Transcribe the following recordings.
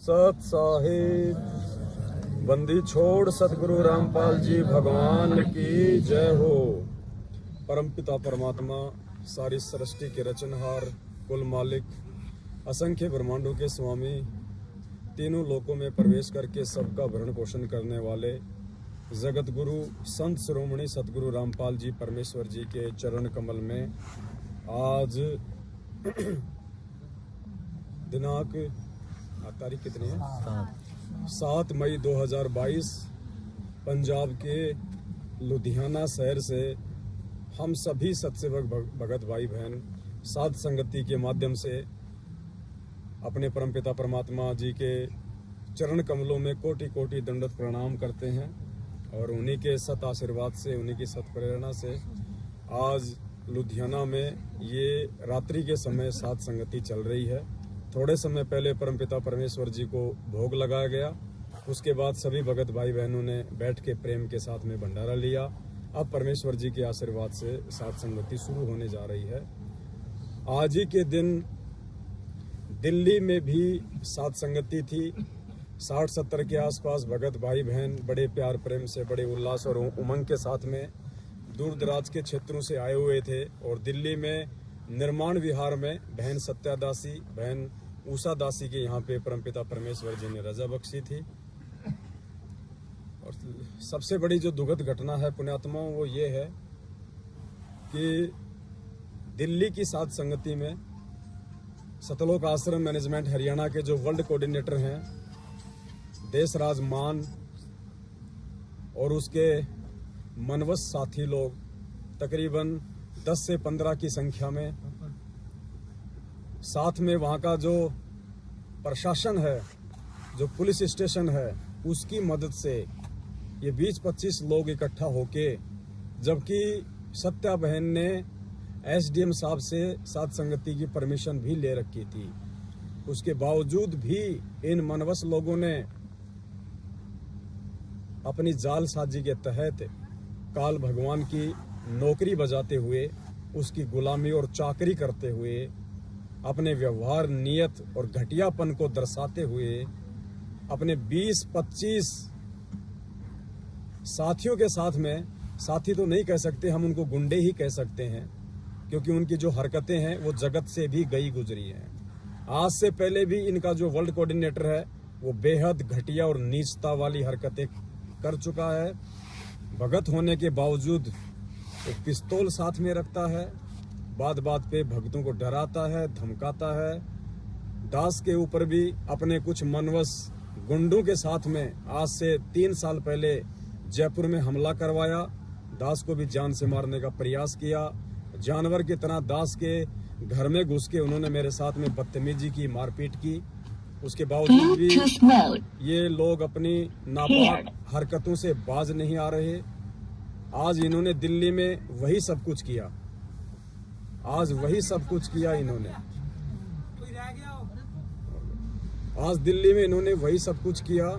सत साहिब, बंदी छोड़ सतगुरु रामपाल जी भगवान की जय हो। परमपिता परमात्मा, सारी सृष्टि के रचनहार, कुल मालिक, असंख्य ब्रह्मांडों के स्वामी, तीनों लोकों में प्रवेश करके सबका भरण पोषण करने वाले जगत गुरु संत शिरोमणि सतगुरु रामपाल जी परमेश्वर जी के चरण कमल में आज दिनांक तारीख कितनी है? 7 मई 2022 पंजाब के लुधियाना शहर से हम सभी सत्सेवक भगत भाई बहन साध संगति के माध्यम से अपने परमपिता परमात्मा जी के चरण कमलों में कोटि कोटि दंडवत प्रणाम करते हैं और उन्हीं के सत आशीर्वाद से, उन्हीं की सत प्रेरणा से आज लुधियाना में ये रात्रि के समय साध संगति चल रही है। थोड़े समय पहले परमपिता परमेश्वर जी को भोग लगाया गया, उसके बाद सभी भगत भाई बहनों ने बैठ के प्रेम के साथ में भंडारा लिया। अब परमेश्वर जी के आशीर्वाद से साध संगति शुरू होने जा रही है। आज ही के दिन दिल्ली में भी साध संगति थी। 60-70 के आसपास भगत भाई बहन बड़े प्यार प्रेम से, बड़े उल्लास और उमंग के साथ में दूर दराज के क्षेत्रों से आए हुए थे और दिल्ली में निर्माण विहार में बहन सत्या दासी, बहन उषा दासी के यहाँ पे परमपिता परमेश्वर जी ने रजा बख्शी थी। और सबसे बड़ी जो दुखद घटना है पुण्यात्माओं, वो ये है कि दिल्ली की साध संगति में सतलोक आश्रम मैनेजमेंट हरियाणा के जो वर्ल्ड कोऑर्डिनेटर हैं देशराज मान और उसके मनवस साथी लोग तकरीबन 10 से 15 की संख्या में, साथ में वहाँ का जो प्रशासन है, जो पुलिस स्टेशन है, उसकी मदद से ये 20-25 लोग इकट्ठा होके, जबकि सत्या बहन ने एसडीएम साहब से साध संगति की परमिशन भी ले रखी थी, उसके बावजूद भी इन मनवस लोगों ने अपनी जालसाजी के तहत काल भगवान की नौकरी बजाते हुए, उसकी गुलामी और चाकरी करते हुए, अपने व्यवहार, नियत और घटियापन को दर्शाते हुए अपने 20-25 साथियों के साथ में, साथी तो नहीं कह सकते, हम उनको गुंडे ही कह सकते हैं, क्योंकि उनकी जो हरकतें हैं वो जगत से भी गई गुजरी हैं। आज से पहले भी इनका जो वर्ल्ड कोऑर्डिनेटर है वो बेहद घटिया और नीचता वाली हरकतें कर चुका है। भगत होने के बावजूद एक पिस्तौल साथ में रखता है, बात बात पे भक्तों को डराता है, धमकाता है। दास के ऊपर भी अपने कुछ मनवस गुंडों के साथ में आज से 3 साल पहले जयपुर में हमला करवाया, दास को भी जान से मारने का प्रयास किया। जानवर की तरह दास के घर में घुस के उन्होंने मेरे साथ में बदतमीजी की, मारपीट की। उसके बावजूद भी ये लोग अपनी नापाक हरकतों से बाज नहीं आ रहे। आज इन्होंने दिल्ली में वही सब कुछ किया, आज वही सब कुछ किया इन्होंने, आज दिल्ली में इन्होंने वही सब कुछ किया।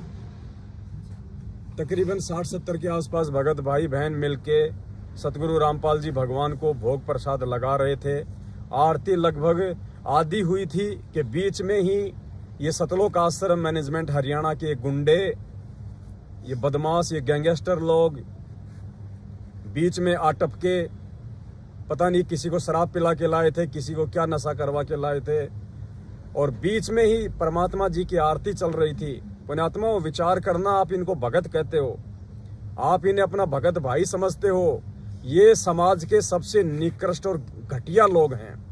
तकरीबन 60-70 के आसपास भगत भाई बहन मिलके सतगुरु रामपाल जी भगवान को भोग प्रसाद लगा रहे थे। आरती लगभग आधी हुई थी कि बीच में ही ये सतलोक आश्रम मैनेजमेंट हरियाणा के गुंडे, ये बदमाश, ये गैंगस्टर लोग बीच में आटप के, पता नहीं किसी को शराब पिला के लाए थे, किसी को क्या नशा करवा के लाए थे, और बीच में ही परमात्मा जी की आरती चल रही थी। पुण्यात्मा, विचार करना, आप इनको भगत कहते हो, आप इन्हें अपना भगत भाई समझते हो, ये समाज के सबसे निकृष्ट और घटिया लोग हैं।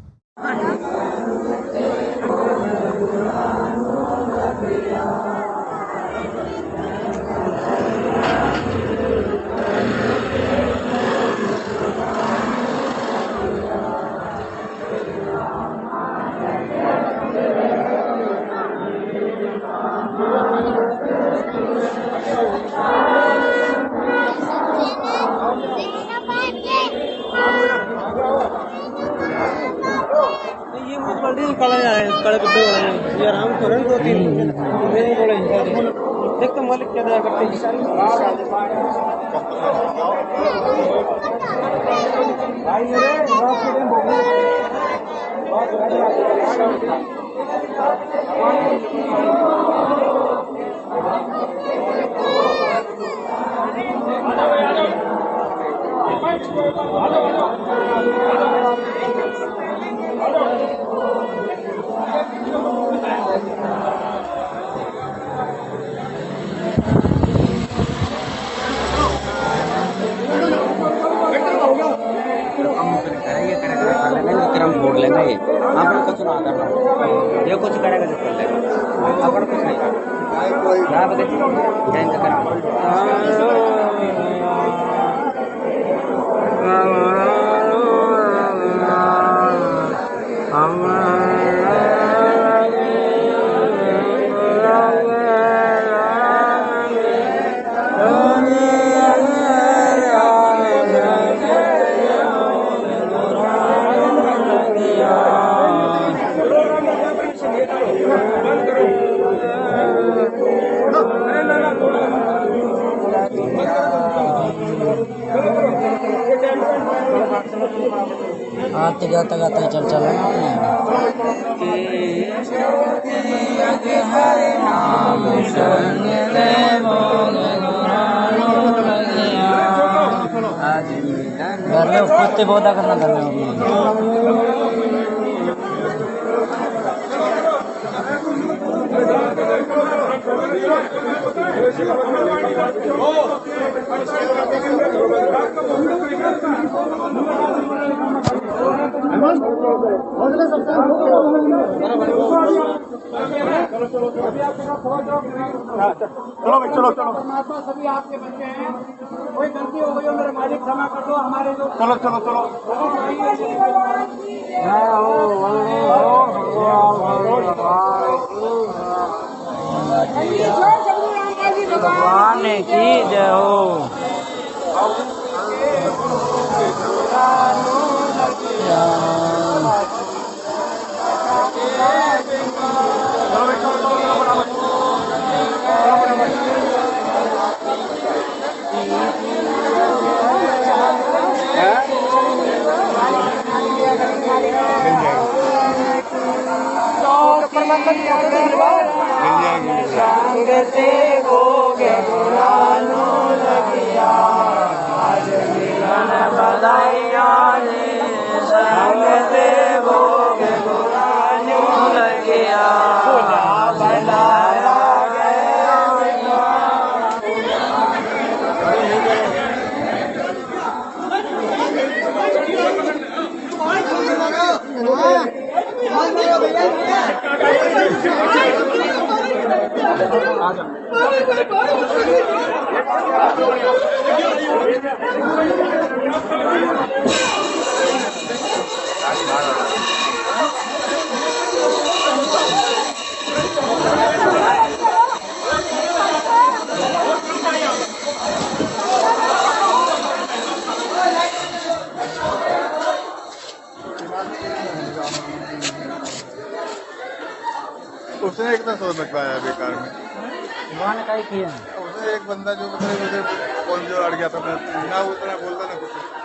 ये आराम करें 2-3 देख तो मालिक क्या दया करते हैं। फोड़ लेंगे ये आपने कुछ ना करना ये कुछ करेगा जो कर लेगा अपन कुछ नहीं करना आप जैन का करा आते गाता गाता चल चल घर में कुत्ते बहुत करना घर में चलो भाई चलो चलो परमात्मा सभी आपके बच्चे हैं कोई गलती हो गई हो मेरे मालिक क्षमा कर दो हमारे जो चलो चलो चलो भगवान की जय हो उसने एक ना सोच लगवाया बेकार में भगवान का ही किया उसने एक बंदा जो मुझे कौन जो अड़ गया था मैं ना उतना बोलता ना कुछ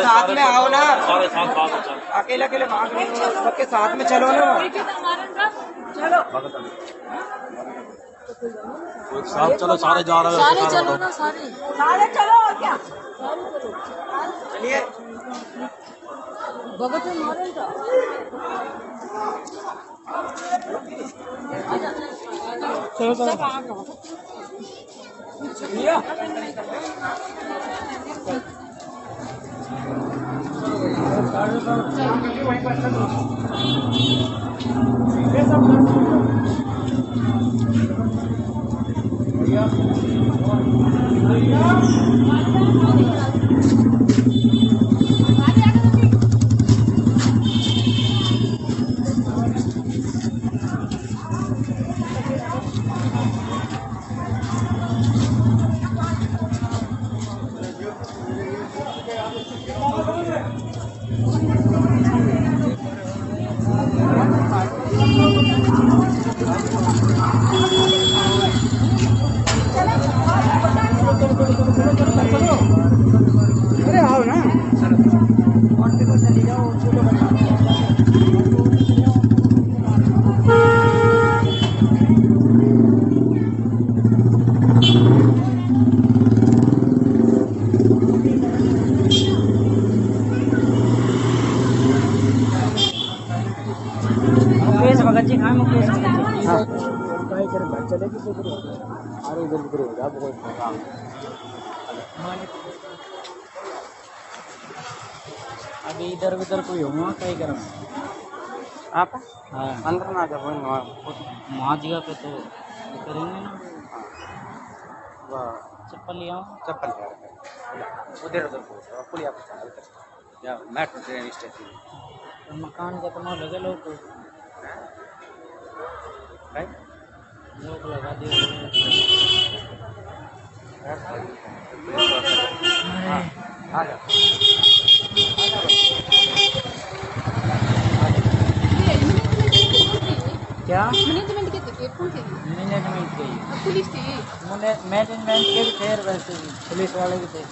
साथ में आओ ना अकेले अकेले भाग सबके साथ में चलो ना चलो साथ चलो सारे जा रहे सारे चलो ना सारे चलो और क्या चलिए भगत मारे चलो चलिए मुकेश भगत जी कहाँ मुकेश भगत जी? हाँ अभी इधर उधर कोई होगा कहीं करो आप? हाँ अंदर ना जब वहाँ जगह पे तो करेंगे ना। चप्पल ले आओ, चप्पल उधर उधर पुलिया या मेट्रो ट्रेन स्टेशन मकान कितना लगे लोग लोग लगा दिए। क्या मैनेजमेंट के थे कौन थे? मैनेजमेंट के पुलिस थी। मैनेजमेंट के भी थे, वैसे भी पुलिस वाले भी थे।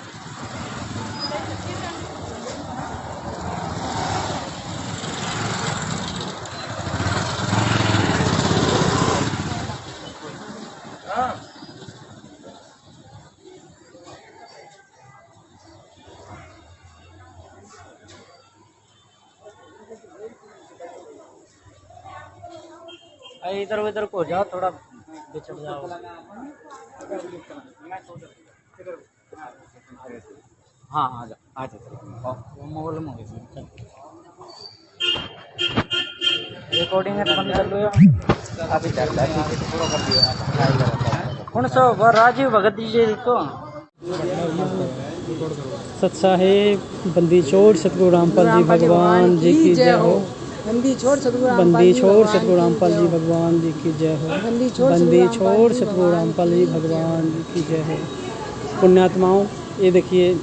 इधर उधर को जाओ, थोड़ा बिछड़ जाओ। हाँ आ जाओ, आ जाओ। वो मोबाइल में रिकॉर्डिंग है तो बंद कर लो यार। अभी चल रहा है, पूरा कर दिया। कौन सा राजीव भगत जी तो सत्साहेब बंदी छोड़ सतगुरु रामपाल जी भगवान जी की जय हो। बंदी छोड़ सतगुरु बंदी छोड़ सतगुरु रामपाल जी भगवान जी की जय हो। बंदी छोड़ सतगुरु रामपाल जी भगवान जी की जय हो। पुण्यात्माओं, ये देखिए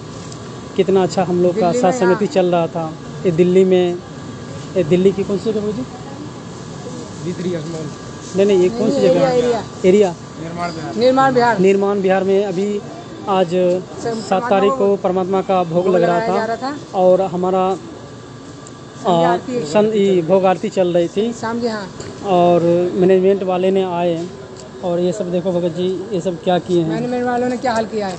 कितना अच्छा हम लोग का साथ समिति चल रहा था। ये दिल्ली में, ये दिल्ली की कौन सी जगह जी? नहीं, ये कौन सी जगह? एरिया निर्माण बिहार में अभी आज 7 तारीख को परमात्मा का भोग लग रहा था और हमारा भोग आरती चल रही थी शाम के। हाँ, और मैनेजमेंट वाले ने आए और ये सब देखो भगत जी, ये सब क्या किए हैं। मैनेजमेंट वालों ने क्या हाल किया है?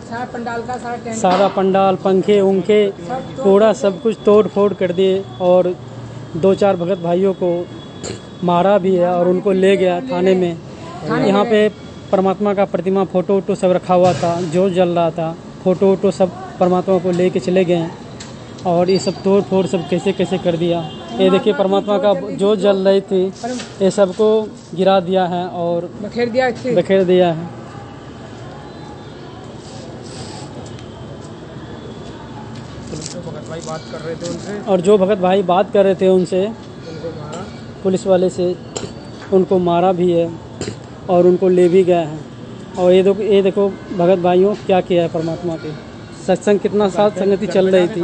सारा पंडाल का सारा पंडाल, पंखे उंखे पूरा सब कुछ तोड़ फोड़ कर दिए और 2-4 भगत भाइयों को मारा भी है और उनको ले गया थाने में। यहाँ पे परमात्मा का प्रतिमा, फोटो वोटो सब रखा हुआ था, जो जल रहा था, फोटो वोटो सब परमात्मा को लेके चले गए और ये सब तोड़ फोड़ सब कैसे कैसे कर दिया। ये देखिए परमात्मा का जो जल रही थी ये सबको गिरा दिया है और बखेर दिया है। और जो भगत भाई बात कर रहे थे उनसे, पुलिस वाले से, उनको मारा भी है और उनको ले भी गया है। और ये देखो भगत भाइयों क्या किया है परमात्मा के। सत्संग कितना साथ संगति चल रही थी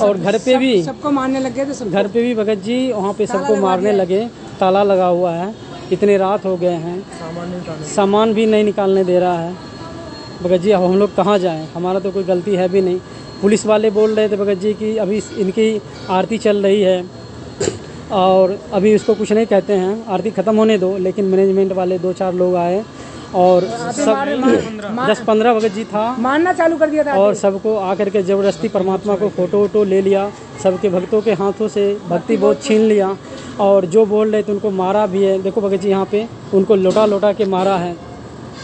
और घर पे भी सबको मारने लगे थे। घर पे भी भगत जी वहाँ पे सबको मारने लगे, ताला लगा हुआ है। इतने रात हो गए हैं, सामान भी नहीं निकालने दे रहा है। भगत जी अब हम लोग कहाँ जाएं? हमारा तो कोई गलती है भी नहीं। पुलिस वाले बोल रहे थे भगत जी कि अभी इनकी आरती चल रही है और अभी इसको कुछ नहीं कहते हैं, आरती ख़त्म होने दो। लेकिन मैनेजमेंट वाले 2-4 लोग आए और सब 10-15 भगत जी था, मारना चालू कर दिया था और सबको आकर के ज़बरदस्ती परमात्मा को फ़ोटो वोटो ले लिया। सबके भक्तों के हाथों से भक्ति बहुत छीन लिया और जो बोल रहे थे उनको मारा भी है। देखो भगत जी यहाँ पे उनको लोटा के मारा है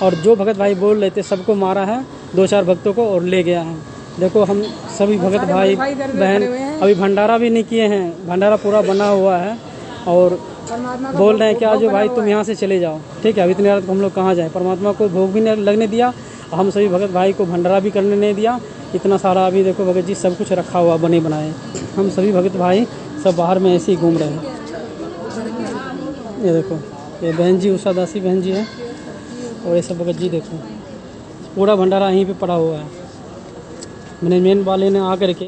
और जो भगत भाई बोल रहे थे सबको मारा है, 2-4 भक्तों को और ले गया है। देखो हम सभी भगत भाई बहन अभी भंडारा भी नहीं किए हैं, भंडारा पूरा बना हुआ है और बोल रहे हैं कि आज भाई तुम यहाँ से चले जाओ। ठीक है, अब इतनी रात को हम लोग कहाँ जाएं? परमात्मा को भोग भी नहीं लगने दिया, हम सभी भगत भाई को भंडारा भी करने नहीं दिया। इतना सारा अभी देखो भगत जी सब कुछ रखा हुआ बने बनाए, हम सभी भगत भाई सब बाहर में ऐसे ही घूम रहे हैं। ये देखो ये बहन जी उषा दासी बहन जी है और ये सब भगत जी देखो पूरा भंडारा यहीं पे पड़ा हुआ है। मैनेजमेंट वाले ने आकर के,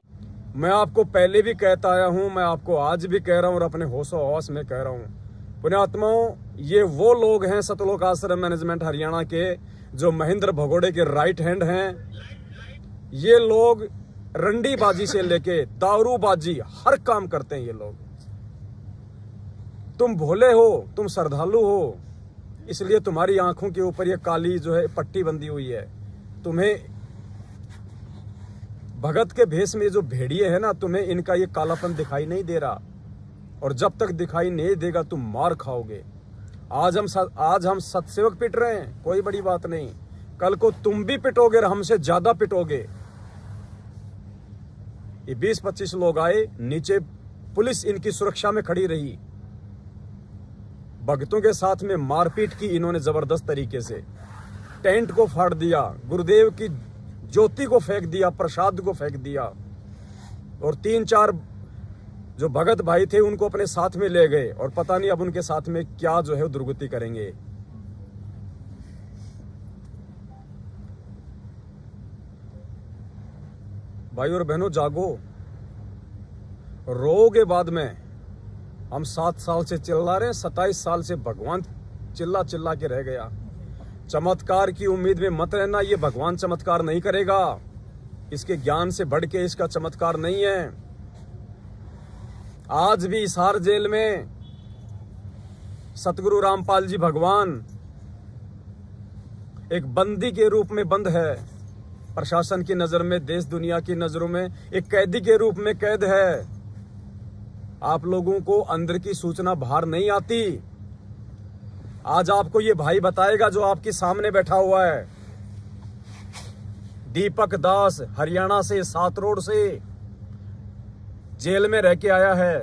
मैं आपको पहले भी कहता आया हूं, मैं आपको आज भी कह रहा हूं और अपने होशो हौस में कह रहा हूं। पुण्यात्माओं, ये वो लोग हैं सतलोक आश्रम मैनेजमेंट हरियाणा के जो महेंद्र भगोड़े के राइट हैंड हैं ये लोग रंडीबाजी से लेके दारूबाजी हर काम करते हैं ये लोग। तुम भोले हो, तुम श्रद्धालु हो, इसलिए तुम्हारी आंखों के ऊपर ये काली जो है पट्टी बंधी हुई है। तुम्हें भगत के भेष में जो भेड़िए है ना, तुम्हें इनका ये कालापन दिखाई नहीं दे रहा, और जब तक दिखाई नहीं देगा तुम मार खाओगे। आज हम सतसेवक पिट रहे हैं, कोई बड़ी बात नहीं, कल को तुम भी पिटोगे और हमसे ज्यादा पिटोगे। ये 20-25 लोग आए, नीचे पुलिस इनकी सुरक्षा में खड़ी रही, भक्तों के साथ में मारपीट की इन्होंने जबरदस्त तरीके से, टेंट को फाड़ दिया, गुरुदेव की ज्योति को फेंक दिया, प्रसाद को फेंक दिया, और 3-4 जो भगत भाई थे उनको अपने साथ में ले गए, और पता नहीं अब उनके साथ में क्या जो है दुर्गति करेंगे। भाई और बहनों, जागो, रोगे बाद में। हम 7 साल से चिल्ला रहे हैं, 27 साल से भगवान चिल्ला चिल्ला के रह गया। चमत्कार की उम्मीद में मत रहना, ये भगवान चमत्कार नहीं करेगा, इसके ज्ञान से बढ़ के इसका चमत्कार नहीं है। आज भी हिसार जेल में सतगुरु रामपाल जी भगवान एक बंदी के रूप में बंद है, प्रशासन की नजर में, देश दुनिया की नजरों में एक कैदी के रूप में कैद है। आप लोगों को अंदर की सूचना बाहर नहीं आती। आज आपको ये भाई बताएगा जो आपके सामने बैठा हुआ है, दीपक दास, हरियाणा से 7 रोड से जेल में रह के आया है,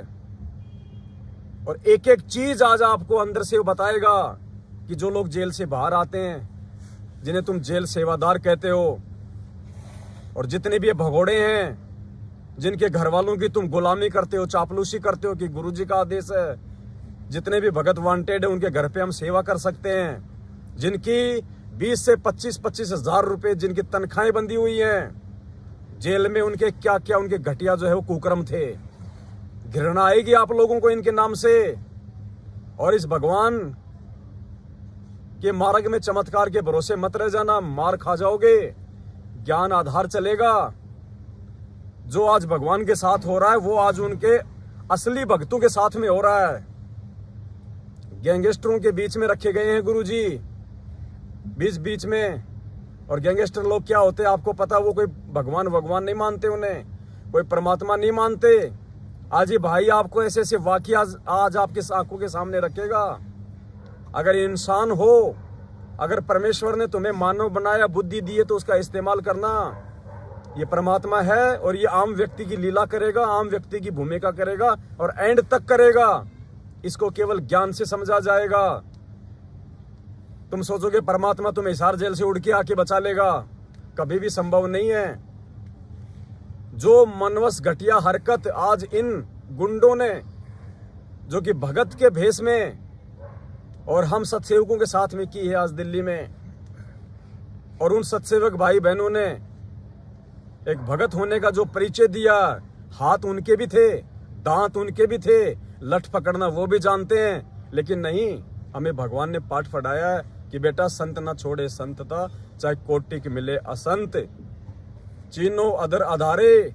और एक एक चीज आज आपको अंदर से वो बताएगा कि जो लोग जेल से बाहर आते हैं, जिन्हें तुम जेल सेवादार कहते हो, और जितने भी ये भगोड़े हैं जिनके घर वालों की तुम गुलामी करते हो, चापलूसी करते हो कि गुरुजी का आदेश है, जितने भी भगत वांटेड है उनके घर पे हम सेवा कर सकते हैं, जिनकी 20 से 25 हजार रुपए जिनकी तनख्वाहें बंधी हुई हैं, जेल में उनके क्या क्या उनके घटिया जो है वो कुकर्म थे। घृणा आएगी आप लोगों को इनके नाम से, और इस भगवान के मार्ग में चमत्कार के भरोसे मत रह जाना, मार खा जाओगे। ज्ञान आधार चलेगा। जो आज भगवान के साथ हो रहा है वो आज उनके असली भक्तों के साथ में हो रहा है। गैंगस्टरों के बीच में रखे गए हैं गुरुजी, बीच में। और गैंगस्टर लोग क्या होते हैं आपको पता, वो कोई भगवान नहीं मानते, उन्हें कोई परमात्मा नहीं मानते। आज ये भाई आपको ऐसे ऐसे वाकया आज आपके आंखों के सामने रखेगा। अगर इंसान हो, अगर परमेश्वर ने तुम्हें मानव बनाया, बुद्धि दी है, तो उसका इस्तेमाल करना। ये परमात्मा है और ये आम व्यक्ति की लीला करेगा, आम व्यक्ति की भूमिका करेगा और एंड तक करेगा। इसको केवल ज्ञान से समझा जाएगा। तुम सोचोगे परमात्मा तुम्हें हिसार जेल से उड़ के आके बचा लेगा, कभी भी संभव नहीं है। जो मनवस घटिया हरकत आज इन गुंडों ने, जो कि भगत के भेष में और हम सतसेवकों के साथ में की है आज दिल्ली में, और उन सतसेवक भाई बहनों ने एक भगत होने का जो परिचय दिया, हाथ उनके भी थे, दांत उनके भी थे, लठ पकड़ना वो भी जानते हैं, लेकिन नहीं, हमें भगवान ने पाठ पढ़ाया है कि बेटा संत ना छोड़े संतता, चाहे कोटि के मिले असंत। चीनो अदर आधारे,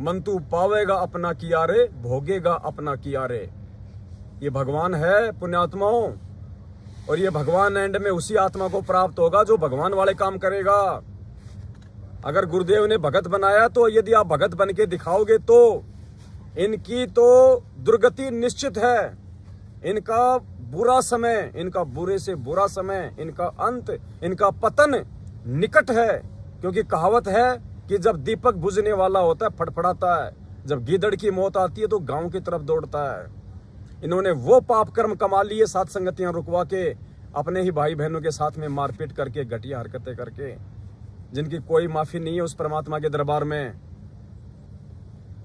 मन तू पावेगा अपना किया रे, भोगेगा अपना किया रे। ये भगवान है पुण्यात्माओं, और ये भगवान एंड में उसी आत्मा को प्राप्त होगा जो भगवान वाले काम करेगा। अगर गुरुदेव ने भगत बनाया, तो यदि आप भगत बन के दिखाओगे तो इनकी तो दुर्गति निश्चित है। इनका बुरा समय, इनका बुरे से बुरा समय, इनका अंत, इनका पतन निकट है। क्योंकि कहावत है कि जब दीपक बुझने वाला होता है फड़फड़ाता है, जब गीदड़ की मौत आती है तो गांव की तरफ दौड़ता है। इन्होंने वो पाप कर्म कमा लिए, साथ संगतियां रुकवा के, अपने ही भाई बहनों के साथ में मारपीट करके, घटिया हरकतें करके, जिनकी कोई माफी नहीं है उस परमात्मा के दरबार में।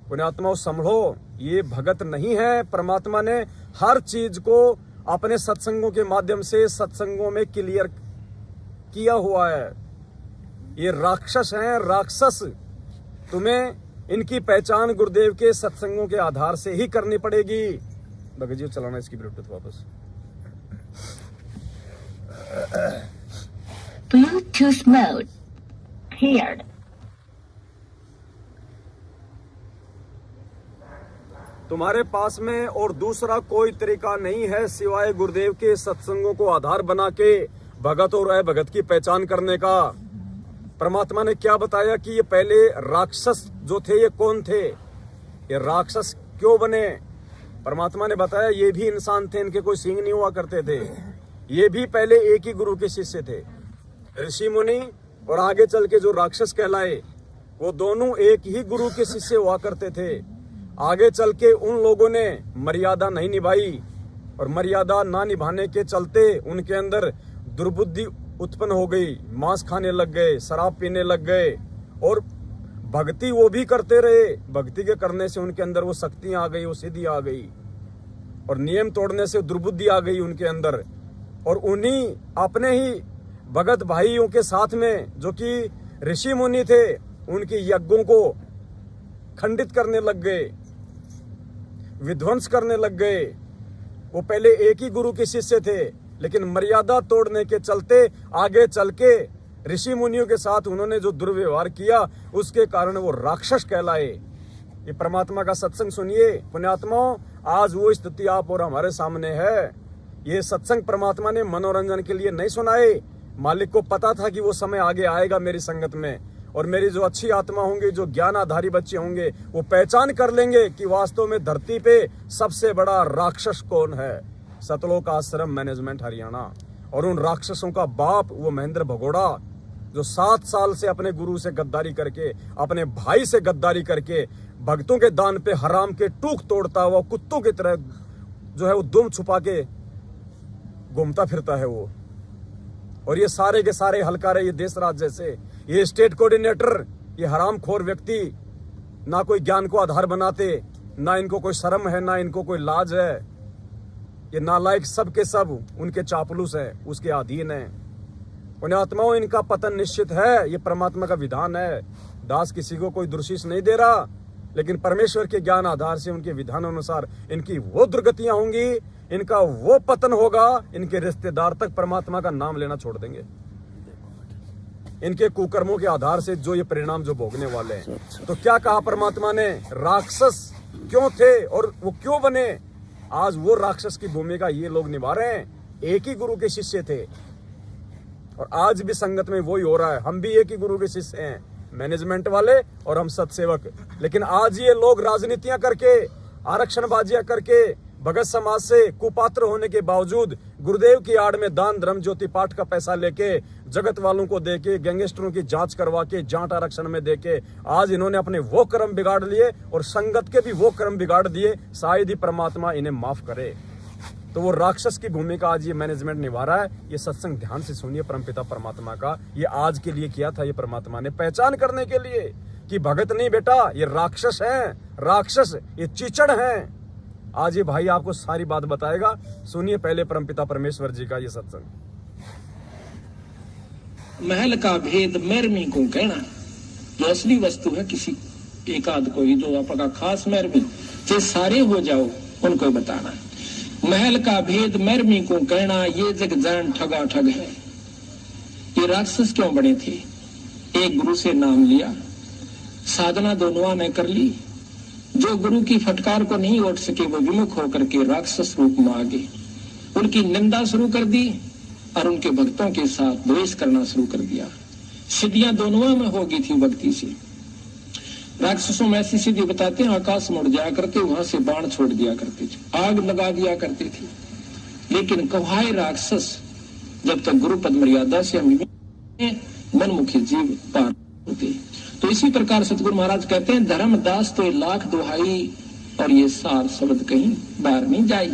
पुण्यात्माओं संभलो, ये भगत नहीं है। परमात्मा ने हर चीज को अपने सत्संगों के माध्यम से सत्संगों में क्लियर किया हुआ है। ये राक्षस हैं, राक्षस। तुम्हें इनकी पहचान गुरुदेव के सत्संगों के आधार से ही करनी पड़ेगी। भगत जी चलाना इसकी ब्लूटूथ वापस। Bluetooth mode paired. तुम्हारे पास में और दूसरा कोई तरीका नहीं है सिवाय गुरुदेव के सत्संगों को आधार बना के भगत और अभगत की पहचान करने का। परमात्मा ने क्या बताया कि ये पहले राक्षस जो थे ये कौन थे, ये राक्षस क्यों बने। परमात्मा ने बताया ये भी इंसान थे, इनके कोई सींग नहीं हुआ करते थे। ये भी पहले एक ही गुरु के शिष्य थे। ऋषि मुनि और आगे चल के जो राक्षस कहलाए वो दोनों एक ही गुरु के शिष्य हुआ करते थे। आगे चल के उन लोगों ने मर्यादा नहीं निभाई और मर्यादा ना निभाने के चलते उनके अंदर दुर्बुद्धि उत्पन्न हो गई, मांस खाने लग गए, शराब पीने लग गए और भक्ति वो भी करते रहे। भक्ति के करने से उनके अंदर वो शक्तियां आ गई, वो सिद्धि आ गई और नियम तोड़ने से दुर्बुद्धि आ गई उनके अंदर। और उन्हीं अपने ही भगत भाइयों के साथ में जो कि ऋषि मुनि थे उनके यज्ञों को खंडित करने लग गए, विध्वंस करने लग गए। वो पहले एक ही गुरु के शिष्य थे लेकिन मर्यादा तोड़ने के चलते आगे चल के ऋषि मुनियों के साथ उन्होंने जो दुर्व्यवहार किया उसके कारण वो राक्षस कहलाए। ये परमात्मा का सत्संग सुनिए पुण्यात्माओं, आज वो स्थिति आप और हमारे सामने है। ये सत्संग परमात्मा ने मनोरंजन के लिए नहीं सुनाए। मालिक को पता था कि वो समय आगे आएगा मेरी संगत में और मेरी जो अच्छी आत्मा होंगी, जो ज्ञान आधारी बच्चे होंगे, वो पहचान कर लेंगे कि वास्तव में धरती पे सबसे बड़ा राक्षस कौन है। सतलोक आश्रम मैनेजमेंट हरियाणा। और उन राक्षसों का बाप वो महेंद्र भगोड़ा जो 7 साल से अपने गुरु से गद्दारी करके, अपने भाई से गद्दारी करके, भक्तों के दान पे हराम के टूक तोड़ता हुआ कुत्तों की तरह जो है वो दुम छुपा के घूमता फिरता है वो। और ये सारे के सारे हलकारे, ये देश राज जैसे, ये स्टेट कोऑर्डिनेटर, ये हरामखोर व्यक्ति ना कोई ज्ञान को आधार बनाते, ना इनको कोई शर्म है, ना इनको कोई लाज है। ये नालायक सब के सब उनके चापलूस है, उसके अधीन है। पुण्यात्माओं, इनका पतन निश्चित है, ये परमात्मा का विधान है। दास किसी को कोई दुर्शीष नहीं दे रहा, लेकिन परमेश्वर के ज्ञान आधार से उनके विधान अनुसार इनकी वो दुर्गतियां होंगी, इनका वो पतन होगा, इनके रिश्तेदार तक परमात्मा का नाम लेना छोड़ देंगे। इनके कुकर्मों के आधार से जो ये परिणाम जो भोगने वाले हैं। तो क्या कहा परमात्मा ने, राक्षस क्यों थे और वो क्यों बने। आज वो राक्षस की भूमिका ये लोग निभा रहे हैं। एक ही गुरु के शिष्य थे और आज भी संगत में वही हो रहा है। हम भी एक ही गुरु के शिष्य हैं, मैनेजमेंट वाले और हम सत्सेवक। लेकिन आज ये लोग राजनीतियां करके, आरक्षणबाजियां करके, भगत समाज से कुपात्र होने के बावजूद गुरुदेव की आड़ में दान धर्म ज्योति पाठ का पैसा लेके, जगत वालों को देके, गैंगस्टरों की जांच करवा के, जाट आरक्षण में देके आज इन्होंने अपने वो कर्म बिगाड़ लिए और संगत के भी वो कर्म बिगाड़ दिए। शायद ही परमात्मा इन्हें माफ करे। तो वो राक्षस की भूमिका आज ये मैनेजमेंट निभा रहा है। ये सत्संग ध्यान से सुनिए परमपिता परमात्मा का। ये आज के लिए किया था ये परमात्मा ने, पहचान करने के लिए कि भगत नहीं बेटा, ये राक्षस हैं, राक्षस ये चीचड़ हैं। आज ये भाई आपको सारी बात बताएगा। सुनिए पहले परमपिता परमेश्वर जी का ये सत्संग। महल का भेद मैरमी को कहना, जो असली वस्तु है किसी एक आध को ही, जो आपका खास मैरमी, चाहे सारे हो जाओ उनको बताना। महल का भेद मैरमी को कहना, ये जग जान ठगा ठग है। ये राक्षस क्यों बने थे। एक गुरु से नाम लिया, साधना दोनों ने कर ली। जो गुरु की फटकार को नहीं उठ सके वो विमुख होकर के राक्षस रूप में आ गए। उनकी निंदा शुरू कर दी और उनके भक्तों के साथ द्वेष करना शुरू कर दिया। सिद्धियां दोनों में हो गई थी भक्ति से। राक्षसों में ऐसी सिद्धि बताते हैं, आकाश मुड़ जाया करते, वहां से बाण छोड़ दिया करते थे, आग लगा दिया करते थे। लेकिन कहाए राक्षस जब तक गुरु पद मर्यादा से हम मनमुखी जीव पार होते। तो इसी प्रकार सतगुरु महाराज कहते हैं, धर्मदास तो लाख दुहाई और ये सार शब्द कहीं बाहर नहीं जाई।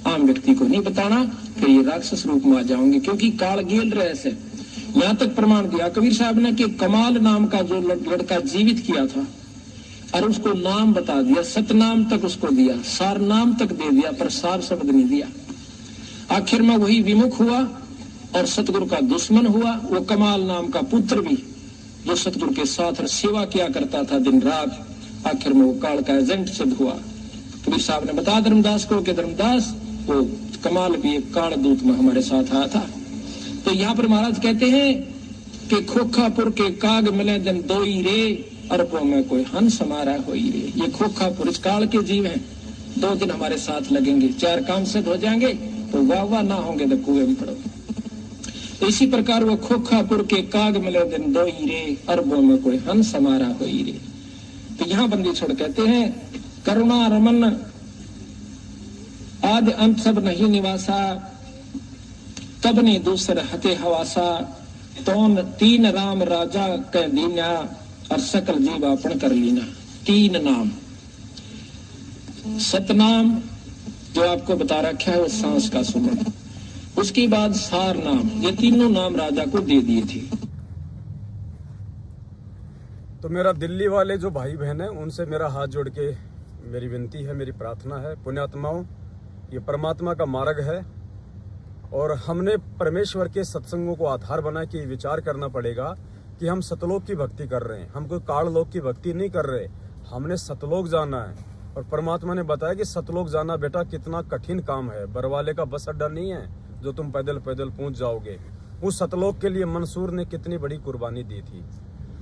आम व्यक्ति को नहीं बताना, फिर ये राक्षस रूप में आ जाओगे, क्योंकि काल गेल रहे से। यहाँ तक प्रमाण दिया कबीर साहब ने कि कमाल नाम का जो लड़का जीवित किया था और उसको नाम बता दिया, सतनाम तक उसको दिया, सार नाम तक दे दिया, पर सार शब्द नहीं दिया। आखिर में वही विमुख हुआ और सतगुरु का दुश्मन हुआ। वो कमाल नाम का पुत्र भी जो सतगुरु के साथ सेवा किया करता था दिन रात, आखिर में वो काल का एजेंट सिद्ध हुआ। कबीर साहब ने बताया धर्मदास को कि धर्मदास वो कमाल भी एक काल दूत में हमारे साथ आया था। तो यहाँ पर महाराज कहते हैं कि खोखापुर के काग मिले दिन दोई रे, अरबों में कोई हंस हमारा होई रे। ये खोखापुर इस काल के जीव हैं, 2 दिन हमारे साथ लगेंगे, 4 काम सिद्ध हो जाएंगे तो वाह वाह, ना होंगे तो कुएं में पड़ोगे। तो इसी प्रकार वो खोखापुर के काग मिले दिन 2 हीरे, अरबों में कोई हंस हमारा हो हीरे। तो यहाँ बंदी छोड़ कहते हैं करुणा रमन आदि अंत सब नहीं निवासा, तब ने दूसर हते हवासा, तौन 3 राम राजा कह दीना, और सकल जीवापन कर लीना। 3 नाम, सतनाम जो आपको बता रखा है वो सांस का सुमन, उसके बाद सार नाम, ये तीनों नाम राजा को दे दिए थे। तो मेरा दिल्ली वाले जो भाई बहन है उनसे मेरा हाथ जोड़ के मेरी विनती है, मेरी प्रार्थना है, पुण्यात्माओं, ये परमात्मा का मार्ग है और हमने परमेश्वर के सत्संगों को आधार बना के विचार करना पड़ेगा कि हम सतलोक की भक्ति कर रहे हैं, हम कोई काललोक की भक्ति नहीं कर रहे, हमने सतलोक जाना है। और परमात्मा ने बताया कि सतलोक जाना बेटा कितना कठिन काम है, बरवाले का बस अड्डा नहीं है जो तुम पैदल पैदल पहुंच जाओगे। उस सतलोक के लिए मंसूर ने कितनी बड़ी कुर्बानी दी थी,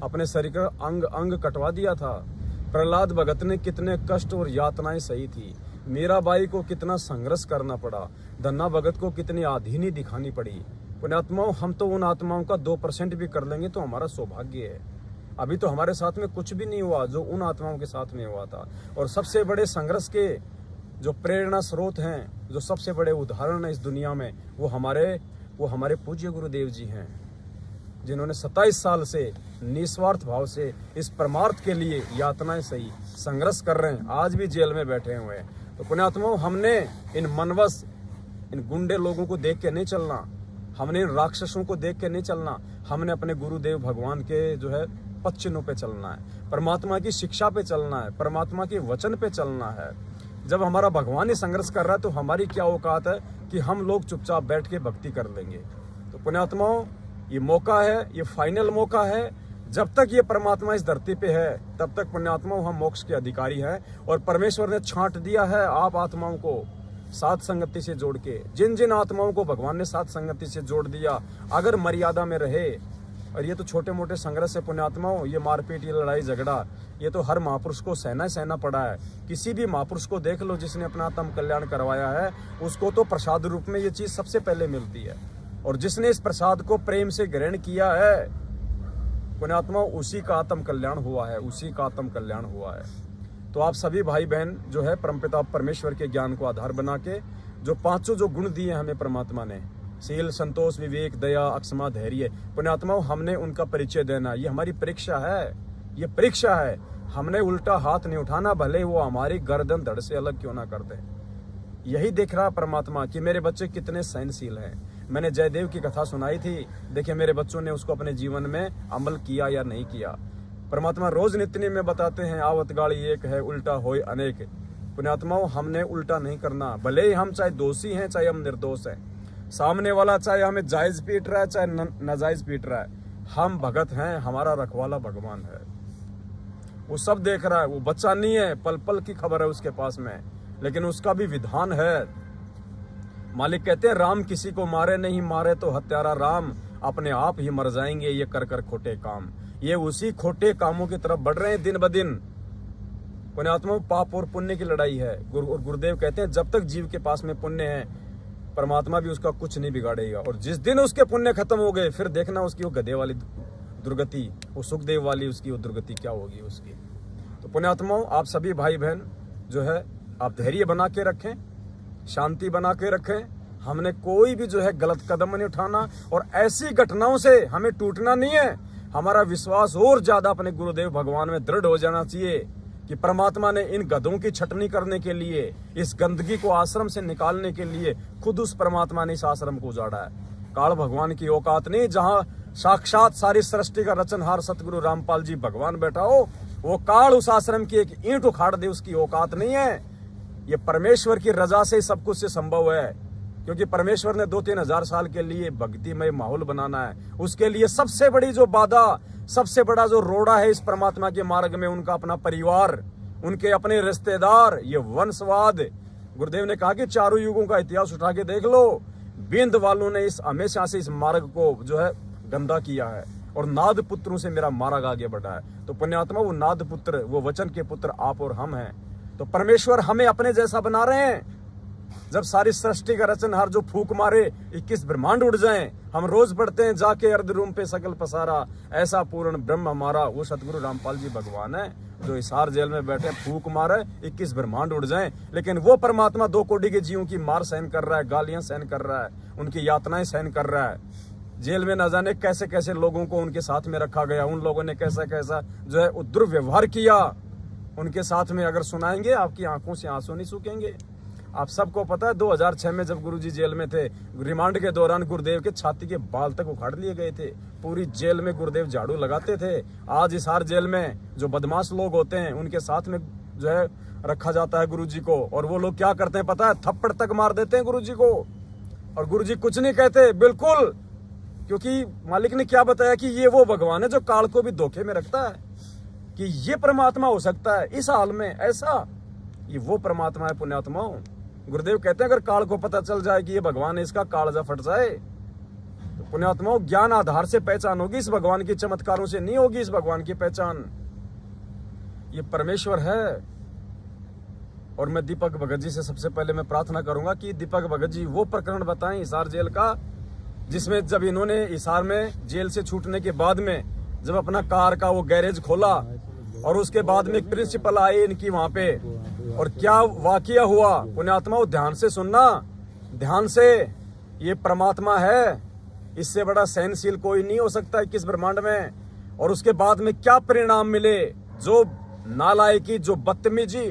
अपने शरीर का अंग अंग कटवा दिया था। प्रहलाद भगत ने कितने कष्ट और यातनाएं सही थी, मीराबाई को कितना संघर्ष करना पड़ा, धन्ना भगत को कितनी आधीनी दिखानी पड़ी। पुण्यात्माओं, हम तो उन आत्माओं का 2% भी कर लेंगे तो हमारा सौभाग्य है। अभी तो हमारे साथ में कुछ भी नहीं हुआ जो उन आत्माओं के साथ में हुआ था। और सबसे बड़े संघर्ष के जो प्रेरणा स्रोत हैं, जो सबसे बड़े उदाहरण है इस दुनिया में, वो हमारे पूज्य गुरुदेव जी हैं, जिन्होंने 27 साल से निस्वार्थ भाव से इस परमार्थ के लिए यातनाएं सही, संघर्ष कर रहे हैं, आज भी जेल में बैठे हुए हैं। तो पुण्यात्माओं, हमने इन मनवस, इन गुंडे लोगों को देख के नहीं चलना, हमने इन राक्षसों को देख के नहीं चलना, हमने अपने गुरुदेव भगवान के जो है पद चिन्हों पे चलना है, परमात्मा की शिक्षा पे चलना है, परमात्मा के वचन पे चलना है। जब हमारा भगवान ही संघर्ष कर रहा है तो हमारी क्या औकात है कि हम लोग चुपचाप बैठ के भक्ति कर लेंगे। तो पुण्यात्माओं, ये मौका है, ये फाइनल मौका है। जब तक ये परमात्मा इस धरती पे है तब तक पुण्यात्माओं हम मोक्ष के अधिकारी हैं। और परमेश्वर ने छांट दिया है आप आत्माओं को साथ संगति से जोड़ के, जिन जिन आत्माओं को भगवान ने साथ संगति से जोड़ दिया, अगर मर्यादा में रहे। और ये तो छोटे मोटे संघर्ष है पुण्यात्माओं, ये मारपीट, ये लड़ाई झगड़ा, ये तो हर महापुरुष को सहना पड़ा है। किसी भी महापुरुष को देख लो जिसने अपना आत्म कल्याण करवाया है, उसको तो प्रसाद रूप में ये चीज सबसे पहले मिलती है। और जिसने इस प्रसाद को प्रेम से ग्रहण किया है पुण्यात्माओं, उसी का आत्म कल्याण हुआ है, उसी का आत्म कल्याण हुआ है। तो आप सभी भाई बहन जो है परमपिता परमेश्वर के ज्ञान को आधार बना के जो 5 जो गुण दिए हमें परमात्मा ने, शील, संतोष, विवेक, दया, अक्षमा, धैर्य, पुण्यात्माओं, हमने उनका परिचय देना। ये हमारी परीक्षा है, ये परीक्षा है। हमने उल्टा हाथ नहीं उठाना, भले वो हमारी गर्दन धड़ से अलग क्यों ना कर दे। यही देख रहा परमात्मा कि मेरे बच्चे कितने सहनशील हैं। मैंने जयदेव की कथा सुनाई थी, देखिए मेरे बच्चों ने उसको अपने जीवन में अमल किया या नहीं किया। परमात्मा रोज नित्य में बताते हैं, आवत गाड़ी एक है, उल्टा होए अनेक। पुण्यात्माओं, हमने उल्टा नहीं करना, भले ही हम चाहे दोषी हैं चाहे हम निर्दोष हैं, सामने वाला चाहे हमें जायज पीट रहा है चाहे नाजायज पीट रहा है, हम भगत हैं, हमारा रखवाला भगवान है। वो सब देख रहा है, वो बच्चा नहीं है, पल पल की खबर है उसके पास में, लेकिन उसका भी विधान है। मालिक कहते हैं, राम किसी को मारे नहीं, मारे तो हत्यारा राम, अपने आप ही मर जाएंगे ये कर कर खोटे काम। ये उसी खोटे कामों की तरफ बढ़ रहे हैं दिन ब दिन। पुण्यात्मा, पाप और पुण्य की लड़ाई है। गुरुदेव कहते हैं, जब तक जीव के पास में पुण्य है परमात्मा भी उसका कुछ नहीं बिगाड़ेगा। और जिस दिन उसके पुण्य खत्म हो गए फिर देखना उसकी वो गधे वाली दुर्गति, वो सुखदेव वाली उसकी वो दुर्गति क्या होगी उसकी। तो पुण्यात्माओं, आप सभी भाई बहन जो है आप धैर्य बना के रखें, शांति बना के रखें। हमने कोई भी जो है गलत कदम नहीं उठाना और ऐसी घटनाओं से हमें टूटना नहीं है। हमारा विश्वास और ज्यादा अपने गुरुदेव भगवान में दृढ़ हो जाना चाहिए कि परमात्मा ने इन गधों की छटनी करने के लिए, इस गंदगी को आश्रम से निकालने के लिए खुद उस परमात्मा ने इस आश्रम को उजाड़ा है। काल भगवान की औकात नहीं, जहां साक्षात सारी सृष्टि का रचनहार सतगुरु रामपाल जी भगवान बैठा हो, वो काल उस आश्रम की एक ईंट उखाड़ दे, उसकी औकात नहीं है। ये परमेश्वर की रजा से सब कुछ से संभव है, क्योंकि परमेश्वर ने 2-3 हजार साल के लिए भक्तिमय माहौल बनाना है। उसके लिए सबसे बड़ी जो बाधा, सबसे बड़ा जो रोड़ा है इस परमात्मा के मार्ग में, उनका अपना परिवार, उनके अपने रिश्तेदार, ये वंशवाद। गुरुदेव ने कहा कि चारों युगों का इतिहास उठा के देख लो, बिंद वालों ने इस हमेशा से इस मार्ग को जो है गंदा किया है और नाद पुत्रों से मेरा मार्ग आगे बढ़ा है। तो पुण्यात्मा, वो नाद पुत्र, वो वचन के पुत्र आप और हम हैं। तो परमेश्वर हमें अपने जैसा बना रहे हैं। जब सारी सृष्टि का रचनहार जो फूक मारे 21 ब्रह्मांड उड़ जाएं, हम रोज पढ़ते हैं जाके अर्ध रूम पे सकल पसारा, ऐसा पूर्ण ब्रह्म हमारा। वो सतगुरु रामपाल जी भगवान है जो हिसार जेल में बैठे फूक मारे 21 ब्रह्मांड उड़ जाएं, लेकिन वो परमात्मा 2 कोटि के जीवों की मार सहन कर रहा है, गालियां सहन कर रहा है, उनकी यातनाएं सहन कर रहा है। जेल में न जाने कैसे कैसे लोगों को उनके साथ में रखा गया, उन लोगों ने कैसा कैसा जो है दुर्व्यवहार किया उनके साथ में। अगर सुनाएंगे आपकी आंखों से आंसू नहीं सूखेंगे। आप सबको पता है 2006 में जब गुरुजी जेल में थे, रिमांड के दौरान गुरुदेव के छाती के बाल तक उखाड़ लिए गए थे। पूरी जेल में गुरुदेव झाड़ू लगाते थे। आज हिसार जेल में जो बदमाश लोग होते हैं उनके साथ में जो है रखा जाता है गुरुजी को, और वो लोग क्या करते हैं पता है, थप्पड़ तक मार देते हैं गुरुजी को, और गुरुजी कुछ नहीं कहते बिल्कुल, क्योंकि मालिक ने क्या बताया कि ये वो भगवान है जो काल को भी धोखे में रखता है, कि ये परमात्मा हो सकता है इस हाल में ऐसा, ये वो परमात्मा है पुण्यात्माओं। गुरुदेव कहते हैं अगर काल को पता चल जाए कि ये भगवान है, इसका कालजा फट जाए, तो पुण्यात्माओं ज्ञान आधार से पहचान होगी, इस भगवान की चमत्कारों से नहीं होगी इस भगवान की पहचान। ये परमेश्वर है। और मैं दीपक भगत जी से सबसे पहले मैं प्रार्थना करूंगा कि दीपक भगत जी वो प्रकरण बताएं हिसार जेल का, जिसमें जब इन्होंने हिसार में जेल से छूटने के बाद में जब अपना कार का वो गैरेज खोला और उसके बाद में प्रिंसिपल आए इनकी वहां पे, और क्या वाकया हुआ पुण्यात्माओं ध्यान से सुनना, ध्यान से। ये परमात्मा है, इससे बड़ा सहनशील कोई नहीं हो सकता 21 ब्रह्मांड में। और उसके बाद में क्या परिणाम मिले, जो नालायकी, जो बदतमीजी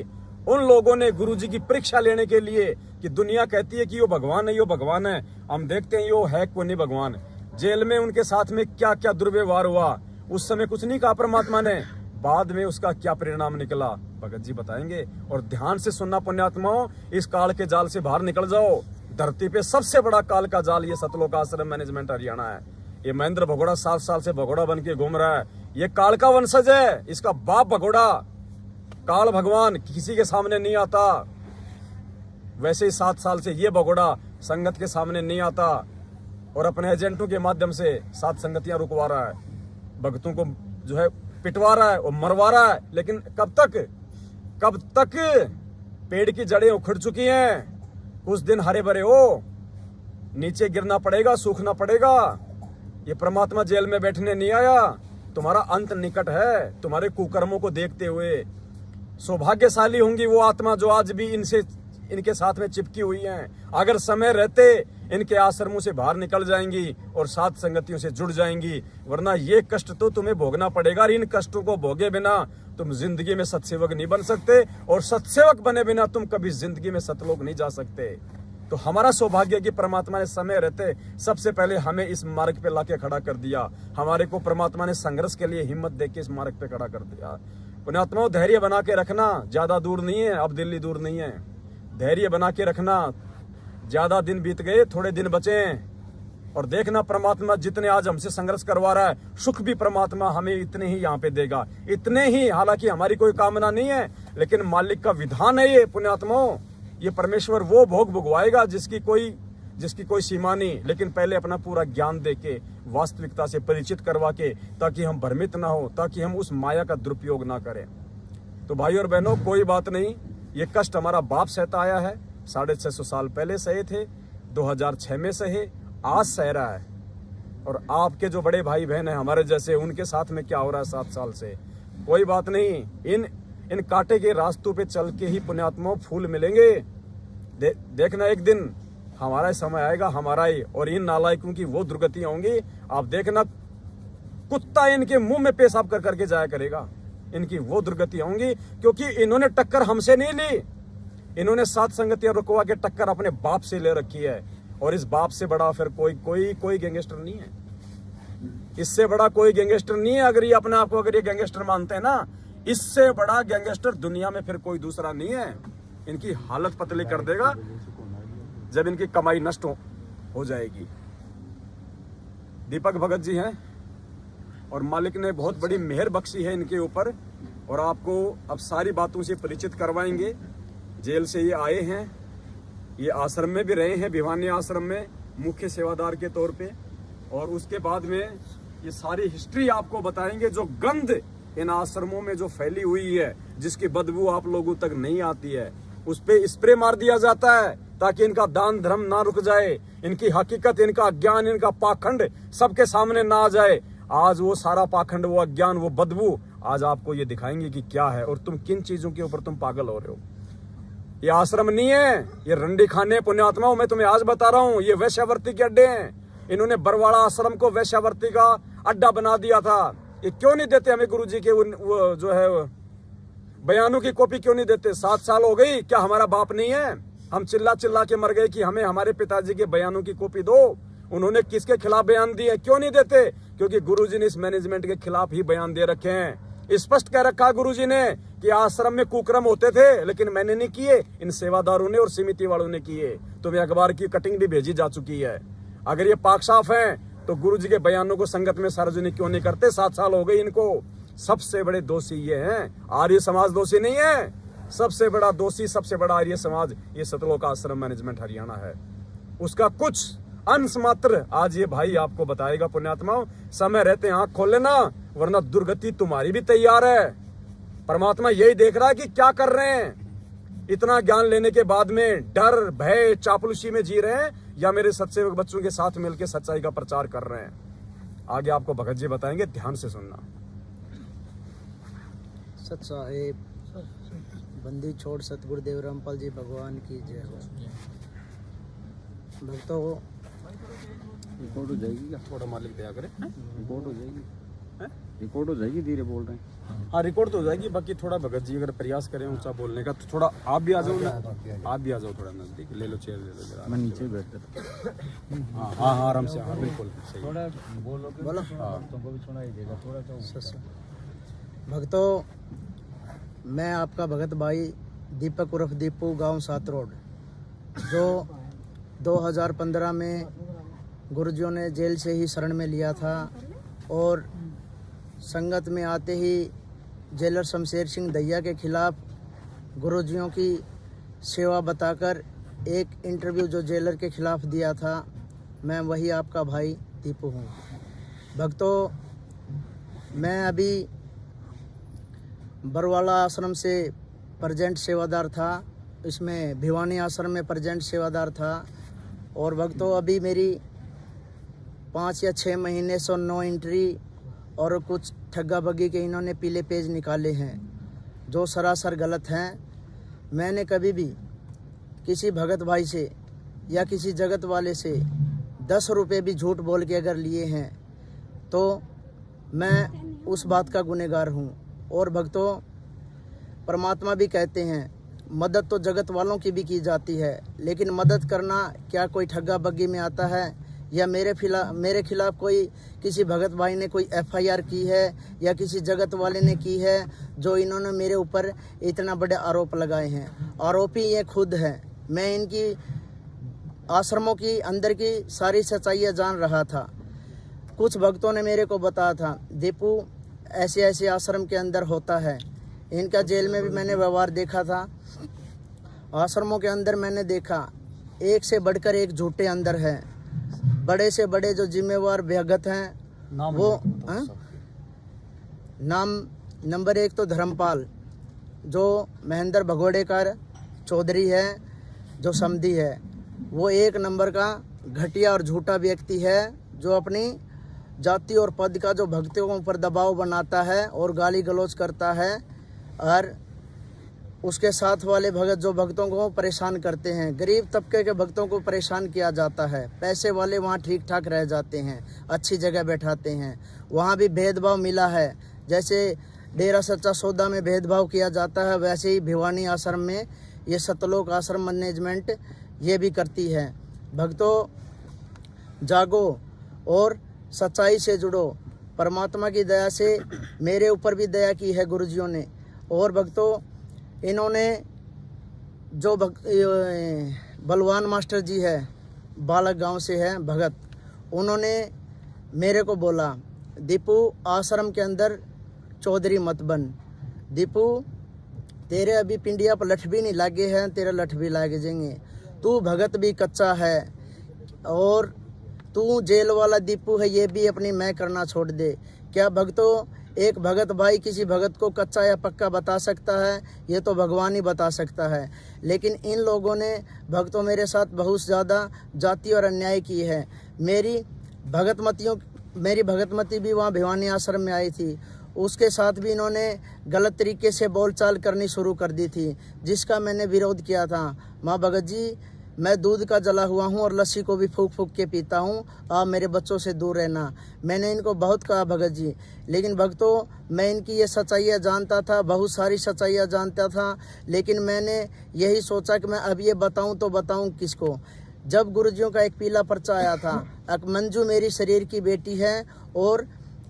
उन लोगों ने गुरुजी की परीक्षा लेने के लिए, कि दुनिया कहती है कि यो भगवान है, यो भगवान है, हम देखते हैं यो है कोई नहीं भगवान। जेल में उनके साथ में क्या क्या दुर्व्यवहार हुआ, उस समय कुछ नहीं कहा परमात्मा ने, बाद में उसका क्या परिणाम निकला भगत जी बताएंगे। और ध्यान से सुनना पुण्यात्माओं, इस काल के जाल से बाहर निकल जाओ। धरती पे सबसे बड़ा काल का जाल ये सतलोक आश्रम मैनेजमेंट हरियाणा है। ये महेंद्र भगोड़ा 7 साल से भगोड़ा बन के घूम रहा है, ये काल का वंशज है, इसका बाप भगोड़ा काल भगवान किसी के सामने नहीं आता। वैसे ही 7 साल से ये भगोड़ा संगत के सामने नहीं आता और अपने एजेंटों के माध्यम से 7 संगतियां रुकवा रहा है, भक्तों को जो है पिटवा रहा है और मरवा रहा है। लेकिन कब तक पेड़ की जड़ें उखड़ चुकी हैं, कुछ दिन हरे भरे हो, नीचे गिरना पड़ेगा, सूखना पड़ेगा। ये परमात्मा जेल में बैठने नहीं आया, तुम्हारा अंत निकट है। तुम्हारे कुकर्मों को देखते हुए सौभाग्यशाली होंगी वो आत्मा जो आज भी इनके साथ में चिपकी हुई हैं। अगर समय रहते इनके आश्रमों से बाहर निकल जाएंगी और 7 संगतियों से जुड़ जाएंगी, वरना ये कष्ट तो तुम्हें भोगना पड़ेगा। इन कष्टों को भोगे बिना तुम जिंदगी में सत्सेवक नहीं बन सकते, और सत्सेवक बने बिना तुम कभी जिंदगी में सतलोक नहीं जा सकते। तो हमारा सौभाग्य कि परमात्मा ने समय रहते सबसे पहले हमें इस मार्ग पे लाके खड़ा कर दिया। हमारे को परमात्मा ने संघर्ष के लिए हिम्मत देके इस मार्ग पे खड़ा कर दिया। पुण्यात्माओं धैर्य बना के रखना, ज्यादा दूर नहीं है, अब दिल्ली दूर नहीं है। धैर्य बना के रखना, ज्यादा दिन बीत गए, थोड़े दिन बचे हैं। और देखना परमात्मा जितने आज हमसे संघर्ष करवा रहा है, सुख भी परमात्मा हमें इतने ही यहाँ पे देगा, इतने ही। हालांकि हमारी कोई कामना नहीं है, लेकिन मालिक का विधान है ये पुण्यात्माओं। ये परमेश्वर वो भोग भुगवाएगा जिसकी कोई सीमा नहीं, लेकिन पहले अपना पूरा ज्ञान देके वास्तविकता से परिचित करवा के, ताकि हम भ्रमित ना हो, ताकि हम उस माया का दुरुपयोग ना करें। तो भाई और बहनों, कोई बात नहीं, ये कष्ट हमारा बाप सहता आया है, 650 साल पहले सहे थे, 2006 में सहे, आज सह रहा है। और आपके जो बड़े भाई बहन हैं हमारे जैसे, उनके साथ में क्या हो रहा है 7 साल से, कोई बात नहीं। इन कांटे के रास्तों पे चल के ही पुण्यात्माओं फूल मिलेंगे। देखना एक दिन हमारा समय आएगा, हमारा ही, और इन नालायकों की वो दुर्गतियां होंगी। आप देखना, कुत्ता इनके मुंह में पेशाब कर करके जाया करेगा। इनकी वो दुर्गतियां होंगी, क्योंकि इन्होंने टक्कर हमसे नहीं ली, इन्होंने 7 संगतियां रुकवा के टक्कर अपने बाप से ले रखी है। और इस बाप से बड़ा फिर कोई गैंगस्टर नहीं है, इससे बड़ा कोई गैंगस्टर नहीं है। अगर ये अपने आप को अगर ये गैंगस्टर मानते हैं ना, इससे बड़ा गैंगस्टर दुनिया में फिर कोई दूसरा नहीं है। इनकी हालत पतली कर देगा जब इनकी कमाई नष्ट हो जाएगी। दीपक भगत जी हैं और मालिक ने बहुत बड़ी मेहर बख्शी है इनके ऊपर, और आपको अब सारी बातों से परिचित करवाएंगे। जेल से ये आए हैं, ये आश्रम में भी रहे हैं, भिवानी आश्रम में मुख्य सेवादार के तौर पे, और उसके बाद में ये सारी हिस्ट्री आपको बताएंगे। जो गंध इन आश्रमों में जो फैली हुई है, जिसकी बदबू आप लोगों तक नहीं आती है, उस पे स्प्रे मार दिया जाता है ताकि इनका दान धर्म ना रुक जाए, इनकी हकीकत, इनका अज्ञान, इनका पाखंड सबके सामने ना आ जाए। आज वो सारा पाखंड, वो अज्ञान, वो बदबू आज आपको ये दिखाएंगे कि क्या है और तुम किन चीजों के ऊपर तुम पागल हो रहे हो। ये आश्रम नहीं है, ये रंडी खाने पुण्यात्माओं, मैं तुम्हें आज बता रहा हूँ, ये वैश्यावर्ती के अड्डे हैं। इन्होंने बरवाड़ा आश्रम को वैश्यावर्ती का अड्डा बना दिया था। ये क्यों नहीं देते हमें गुरुजी के वो जो है बयानों की कॉपी क्यों नहीं देते? 7 साल हो गई, क्या हमारा बाप नहीं है? हम चिल्ला चिल्ला के मर गए कि हमें हमारे पिताजी के बयानों की कॉपी दो। उन्होंने किसके खिलाफ बयान दिए, क्यों नहीं देते? क्योंकि गुरुजी ने इस मैनेजमेंट के खिलाफ ही बयान दे रखे हैं। स्पष्ट कह रखा गुरुजी ने कि आश्रम में कुकर्म होते थे, लेकिन मैंने नहीं किए, इन सेवादारों ने और समिति वालों ने किए। तुम्हें अखबार की कटिंग भी भेजी जा चुकी है। अगर ये पाक साफ है तो गुरुजी के बयानों को संगत में सार्वजनिक क्यों नहीं करते? 7 साल हो गए इनको। सबसे बड़े दोषी ये हैं, आर्य समाज दोषी नहीं है। सबसे बड़ा दोषी, सबसे बड़ा आर्य समाज ये सतलोक आश्रम मैनेजमेंट हरियाणा है। उसका कुछ अंश मात्र आज ये भाई आपको बताएगा। पुण्यात्माओं, समय रहते आंख खोल लेना, वरना दुर्गति तुम्हारी भी तैयार है। परमात्मा यही देख रहा है कि क्या कर रहे हैं। इतना ज्ञान लेने के बाद में डर, भय, चापलूसी में जी रहे हैं या मेरे सत्सेवक बच्चों के साथ मिलकर सच्चाई का प्रचार कर रहे हैं। आगे आपको भगत जी बताएंगे, ध्यान से सुनना। सत साहेब बंदी छोड़ सतगुरुदेव रामपाल जी भगवान की जय हो। भक्तों, रिकॉर्ड हो जाएगी क्या? थोड़ा मालिक दया करे, रिकॉर्ड हो जाएगी, रिकॉर्ड हो जाएगी, धीरे बोल रहे हैं। हाँ रिकॉर्ड तो हो जाएगी। बाकी थोड़ा भगत जी अगर प्रयास करें ऊंचा बोलने का तो थोड़ा आप भी आ जाओ ना, आप भी आ जाओ थोड़ा नजदीक। ले लो चेयर, ले लो जरा। मैं नीचे बैठ कर। हाँ हाँ हाँ, आराम से, हाँ बिल्कुल सही। थोड़ा बोलो हाँ तुमको भी सुनाई देगा थोड़ा तो। भक्तों, मैं आपका भगत भाई दीपक उर्फ दीपू, गांव 7 रोड, जो 2015 में गुरुजियों ने जेल से ही शरण में लिया था और संगत में आते ही जेलर शमशेर सिंह दहिया के खिलाफ गुरुजियों की सेवा बताकर एक इंटरव्यू जो जेलर के खिलाफ दिया था, मैं वही आपका भाई दीपू हूँ। भक्तों, मैं अभी बरवाला आश्रम से प्रेजेंट सेवादार था, इसमें भिवानी आश्रम में प्रेजेंट सेवादार था। और भक्तों, अभी मेरी 5 या 6 महीने से 9 एंट्री और कुछ ठग्गा बग्गी के इन्होंने पीले पेज निकाले हैं जो सरासर गलत हैं। मैंने कभी भी किसी भगत भाई से या किसी जगत वाले से 10 रुपये भी झूठ बोल के अगर लिए हैं तो मैं उस बात का गुनहगार हूँ। और भक्तों, परमात्मा भी कहते हैं मदद तो जगत वालों की भी की जाती है, लेकिन मदद करना क्या कोई ठग्गा बग्गी में आता है? या मेरे खिलाफ कोई किसी भगत भाई ने कोई FIR की है या किसी जगत वाले ने की है जो इन्होंने मेरे ऊपर इतना बड़े आरोप लगाए हैं? आरोपी ये खुद है। मैं इनकी आश्रमों की अंदर की सारी सच्चाइयाँ जान रहा था। कुछ भक्तों ने मेरे को बताया था, दीपू ऐसे ऐसे आश्रम के अंदर होता है। इनका जेल में भी मैंने व्यवहार देखा था। आश्रमों के अंदर मैंने देखा एक से बढ़कर एक झूठे अंदर है। बड़े से बड़े जो जिम्मेवार भगत हैं वो नाम नंबर 1 तो धर्मपाल, जो महेंद्र भगोड़ेकर चौधरी है, जो समधी है, वो 1 नंबर का घटिया और झूठा व्यक्ति है जो अपनी जाति और पद का जो भक्तों पर दबाव बनाता है और गाली गलौज करता है। और उसके साथ वाले भगत जो भक्तों को परेशान करते हैं, गरीब तबके के भक्तों को परेशान किया जाता है। पैसे वाले वहाँ ठीक ठाक रह जाते हैं, अच्छी जगह बैठाते हैं। वहाँ भी भेदभाव मिला है। जैसे डेरा सच्चा सौदा में भेदभाव किया जाता है, वैसे ही भिवानी आश्रम में ये सतलोक आश्रम मैनेजमेंट ये भी करती है। भक्तों, जागो और सच्चाई से जुड़ो। परमात्मा की दया से मेरे ऊपर भी दया की है गुरुजियों ने। और भक्तों, इन्होंने जो बलवान मास्टर जी है, बालक गांव से है भगत, उन्होंने मेरे को बोला, दीपू आश्रम के अंदर चौधरी मत बन। दीपू तेरे अभी पिंडिया पर लठ भी नहीं लागे हैं, तेरे लठ भी लागे जाएंगे। तू भगत भी कच्चा है और तू जेल वाला दीपू है, ये भी अपनी मैं करना छोड़ दे। क्या भक्तों, एक भगत भाई किसी भगत को कच्चा या पक्का बता सकता है, ये तो भगवान ही बता सकता है। लेकिन इन लोगों ने भक्तों मेरे साथ बहुत ज़्यादा जाति और अन्याय की है। मेरी भगतमती भी वहाँ भिवानी आश्रम में आई थी, उसके साथ भी इन्होंने गलत तरीके से बोलचाल करनी शुरू कर दी थी, जिसका मैंने विरोध किया था। माँ भगत जी, मैं दूध का जला हुआ हूँ और लस्सी को भी फूंक फूंक के पीता हूँ, आप मेरे बच्चों से दूर रहना। मैंने इनको बहुत कहा भगत जी, लेकिन भक्तों मैं इनकी ये सच्चाइयाँ जानता था, बहुत सारी सच्चाइयाँ जानता था, लेकिन मैंने यही सोचा कि मैं अब ये बताऊँ तो बताऊँ किसको। जब गुरुजियों का एक पीला पर्चा आया था, अब मंजू मेरी शरीर की बेटी है और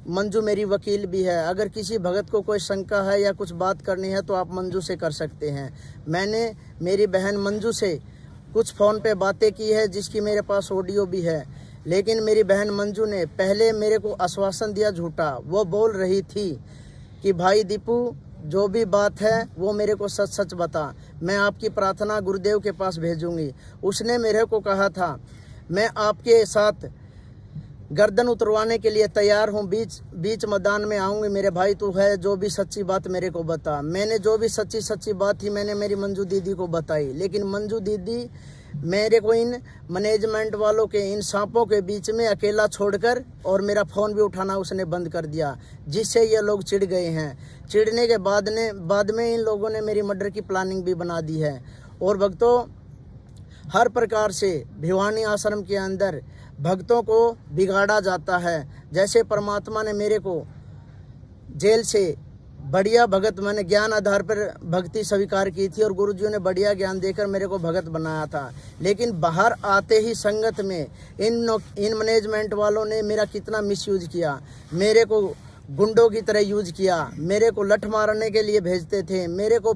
मंजू मेरी वकील भी है, अगर किसी भगत को कोई शंका है या कुछ बात करनी है तो आप मंजू से कर सकते हैं। मैंने मेरी बहन मंजू से कुछ फ़ोन पे बातें की है, जिसकी मेरे पास ऑडियो भी है, लेकिन मेरी बहन मंजू ने पहले मेरे को आश्वासन दिया झूठा। वो बोल रही थी कि भाई दीपू, जो भी बात है वो मेरे को सच सच बता, मैं आपकी प्रार्थना गुरुदेव के पास भेजूंगी। उसने मेरे को कहा था मैं आपके साथ गर्दन उतरवाने के लिए तैयार हूँ, बीच मैदान में आऊँगी, मेरे भाई तू है, जो भी सच्ची बात मेरे को बता। मैंने जो भी सच्ची बात थी मैंने मेरी मंजू दीदी को बताई, लेकिन मंजू दीदी मेरे को इन मैनेजमेंट वालों के, इन सांपों के बीच में अकेला छोड़कर और मेरा फ़ोन भी उठाना उसने बंद कर दिया, जिससे ये लोग चिढ़ गए हैं। चिढ़ने के बाद में इन लोगों ने मेरी मर्डर की प्लानिंग भी बना दी है। और भक्तों, हर प्रकार से भिवानी आश्रम के अंदर भक्तों को बिगाड़ा जाता है। जैसे परमात्मा ने मेरे को जेल से बढ़िया भगत, मैंने ज्ञान आधार पर भक्ति स्वीकार की थी और गुरुजियों ने बढ़िया ज्ञान देकर मेरे को भगत बनाया था, लेकिन बाहर आते ही संगत में इन मैनेजमेंट वालों ने मेरा कितना मिसयूज किया। मेरे को गुंडों की तरह यूज किया, मेरे को लठ मारने के लिए भेजते थे, मेरे को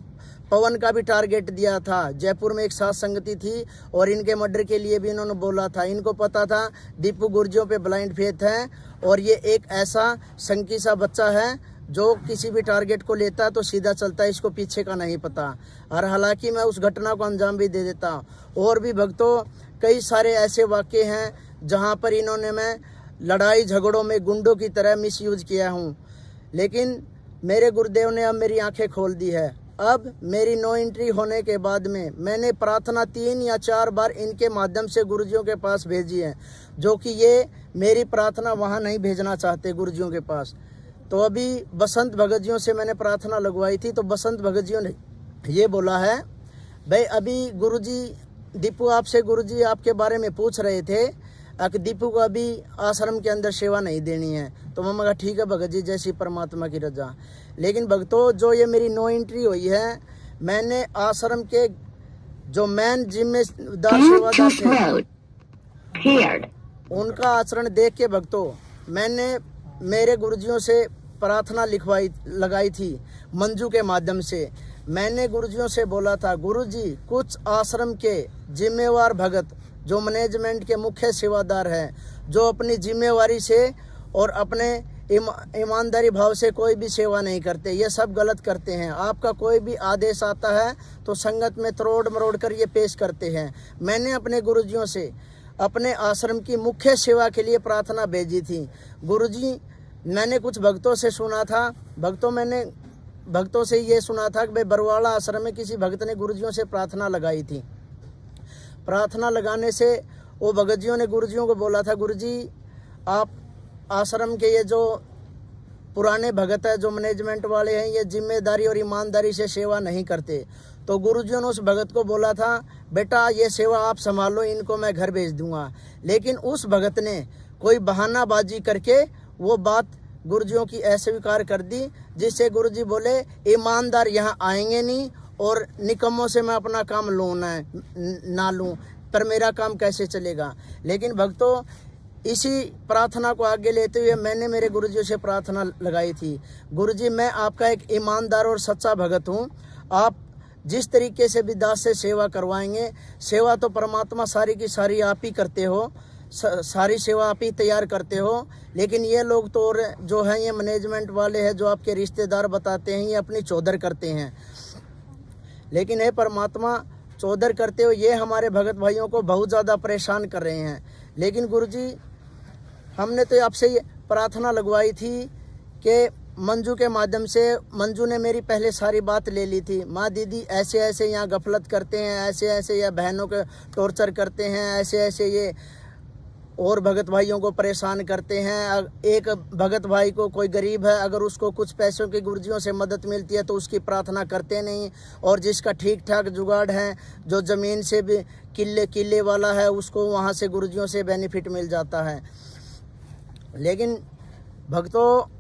पवन का भी टारगेट दिया था। जयपुर में एक साथ संगति थी और इनके मर्डर के लिए भी इन्होंने बोला था। इनको पता था दीपू गुर्जियों पे ब्लाइंड फेथ है और ये एक ऐसा संकी सा बच्चा है जो किसी भी टारगेट को लेता है तो सीधा चलता है, इसको पीछे का नहीं पता। और हालांकि मैं उस घटना को अंजाम भी दे देता। और भी भक्तों, कई सारे ऐसे वाक़े हैं जहाँ पर इन्होंने मैं लड़ाई झगड़ों में गुंडों की तरह मिसयूज किया हूँ, लेकिन मेरे गुरुदेव ने अब मेरी आंखें खोल दी है। अब मेरी नो एंट्री होने के बाद में मैंने प्रार्थना 3 या 4 बार इनके माध्यम से गुरुजियों के पास भेजी है, जो कि ये मेरी प्रार्थना वहाँ नहीं भेजना चाहते गुरुजियों के पास। तो अभी बसंत भगत जियों से मैंने प्रार्थना लगवाई थी, तो बसंत भगत जियों ने ये बोला है, भाई अभी गुरुजी दीपू आपसे गुरुजी आपके बारे में पूछ रहे थे कि दीपू को अभी आश्रम के अंदर सेवा नहीं देनी है। तो मैं कहा ठीक है भगत जी, जैसी परमात्मा की रजा। लेकिन भक्तों, जो ये मेरी नो एंट्री हुई है, मैंने आश्रम के जो मेन जिम्मेदार सेवादार थे उनका आचरण देख के भक्तों, मैंने मेरे गुरुजियों से प्रार्थना लगाई थी मंजू के माध्यम से। मैंने गुरुजियों से बोला था, गुरुजी कुछ आश्रम के जिम्मेवार भगत जो मैनेजमेंट के मुख्य सेवादार हैं, जो अपनी जिम्मेवारी से और अपने ईमानदारी भाव से कोई भी सेवा नहीं करते, ये सब गलत करते हैं। आपका कोई भी आदेश आता है तो संगत में तरोड़ मरोड़ कर ये पेश करते हैं। मैंने अपने गुरुजियों से अपने आश्रम की मुख्य सेवा के लिए प्रार्थना भेजी थी। गुरुजी, मैंने कुछ भक्तों से सुना था, मैंने भक्तों से ये सुना था कि भाई बरवाड़ा आश्रम में किसी भक्त ने गुरुजियों से प्रार्थना लगाई थी। प्रार्थना लगाने से वो भगतजियों ने गुरुजियों को बोला था, गुरुजी आप आश्रम के ये जो पुराने भगत है, जो मैनेजमेंट वाले हैं, ये जिम्मेदारी और ईमानदारी से सेवा नहीं करते। तो गुरुजियों ने उस भगत को बोला था, बेटा ये सेवा आप संभालो, इनको मैं घर भेज दूंगा। लेकिन उस भगत ने कोई बहानाबाजी करके वो बात गुरुजियों की अस्वीकार कर दी, जिससे गुरुजी बोले ईमानदार यहाँ आएंगे नहीं और निकम्मों से मैं अपना काम लूँ ना लूँ, पर मेरा काम कैसे चलेगा। लेकिन भक्तों, इसी प्रार्थना को आगे लेते हुए मैंने मेरे गुरुजियों से प्रार्थना लगाई थी, गुरुजी मैं आपका एक ईमानदार और सच्चा भगत हूँ, आप जिस तरीके से भी दास से सेवा करवाएंगे, सेवा तो परमात्मा सारी की सारी आप ही करते हो, सारी सेवा आप ही तैयार करते हो। लेकिन ये लोग तो और जो हैं, ये मैनेजमेंट वाले हैं, जो आपके रिश्तेदार बताते हैं, ये अपनी चौधर करते हैं। लेकिन हे परमात्मा, चौधर करते हो ये हमारे भगत भाइयों को बहुत ज़्यादा परेशान कर रहे हैं। लेकिन गुरुजी, हमने तो आपसे ये प्रार्थना लगवाई थी कि मंजू के माध्यम से मंजू ने मेरी पहले सारी बात ले ली थी। माँ दीदी ऐसे ऐसे यहाँ गफलत करते हैं, ऐसे ऐसे ये बहनों के टॉर्चर करते हैं, ऐसे ऐसे ये और भगत भाइयों को परेशान करते हैं। एक भगत भाई को कोई गरीब है, अगर उसको कुछ पैसों की गुरुजियों से मदद मिलती है तो उसकी प्रार्थना करते नहीं, और जिसका ठीक ठाक जुगाड़ है, जो ज़मीन से भी किले वाला है, उसको वहाँ से गुरुजियों से बेनिफिट मिल जाता है। लेकिन भक्तों,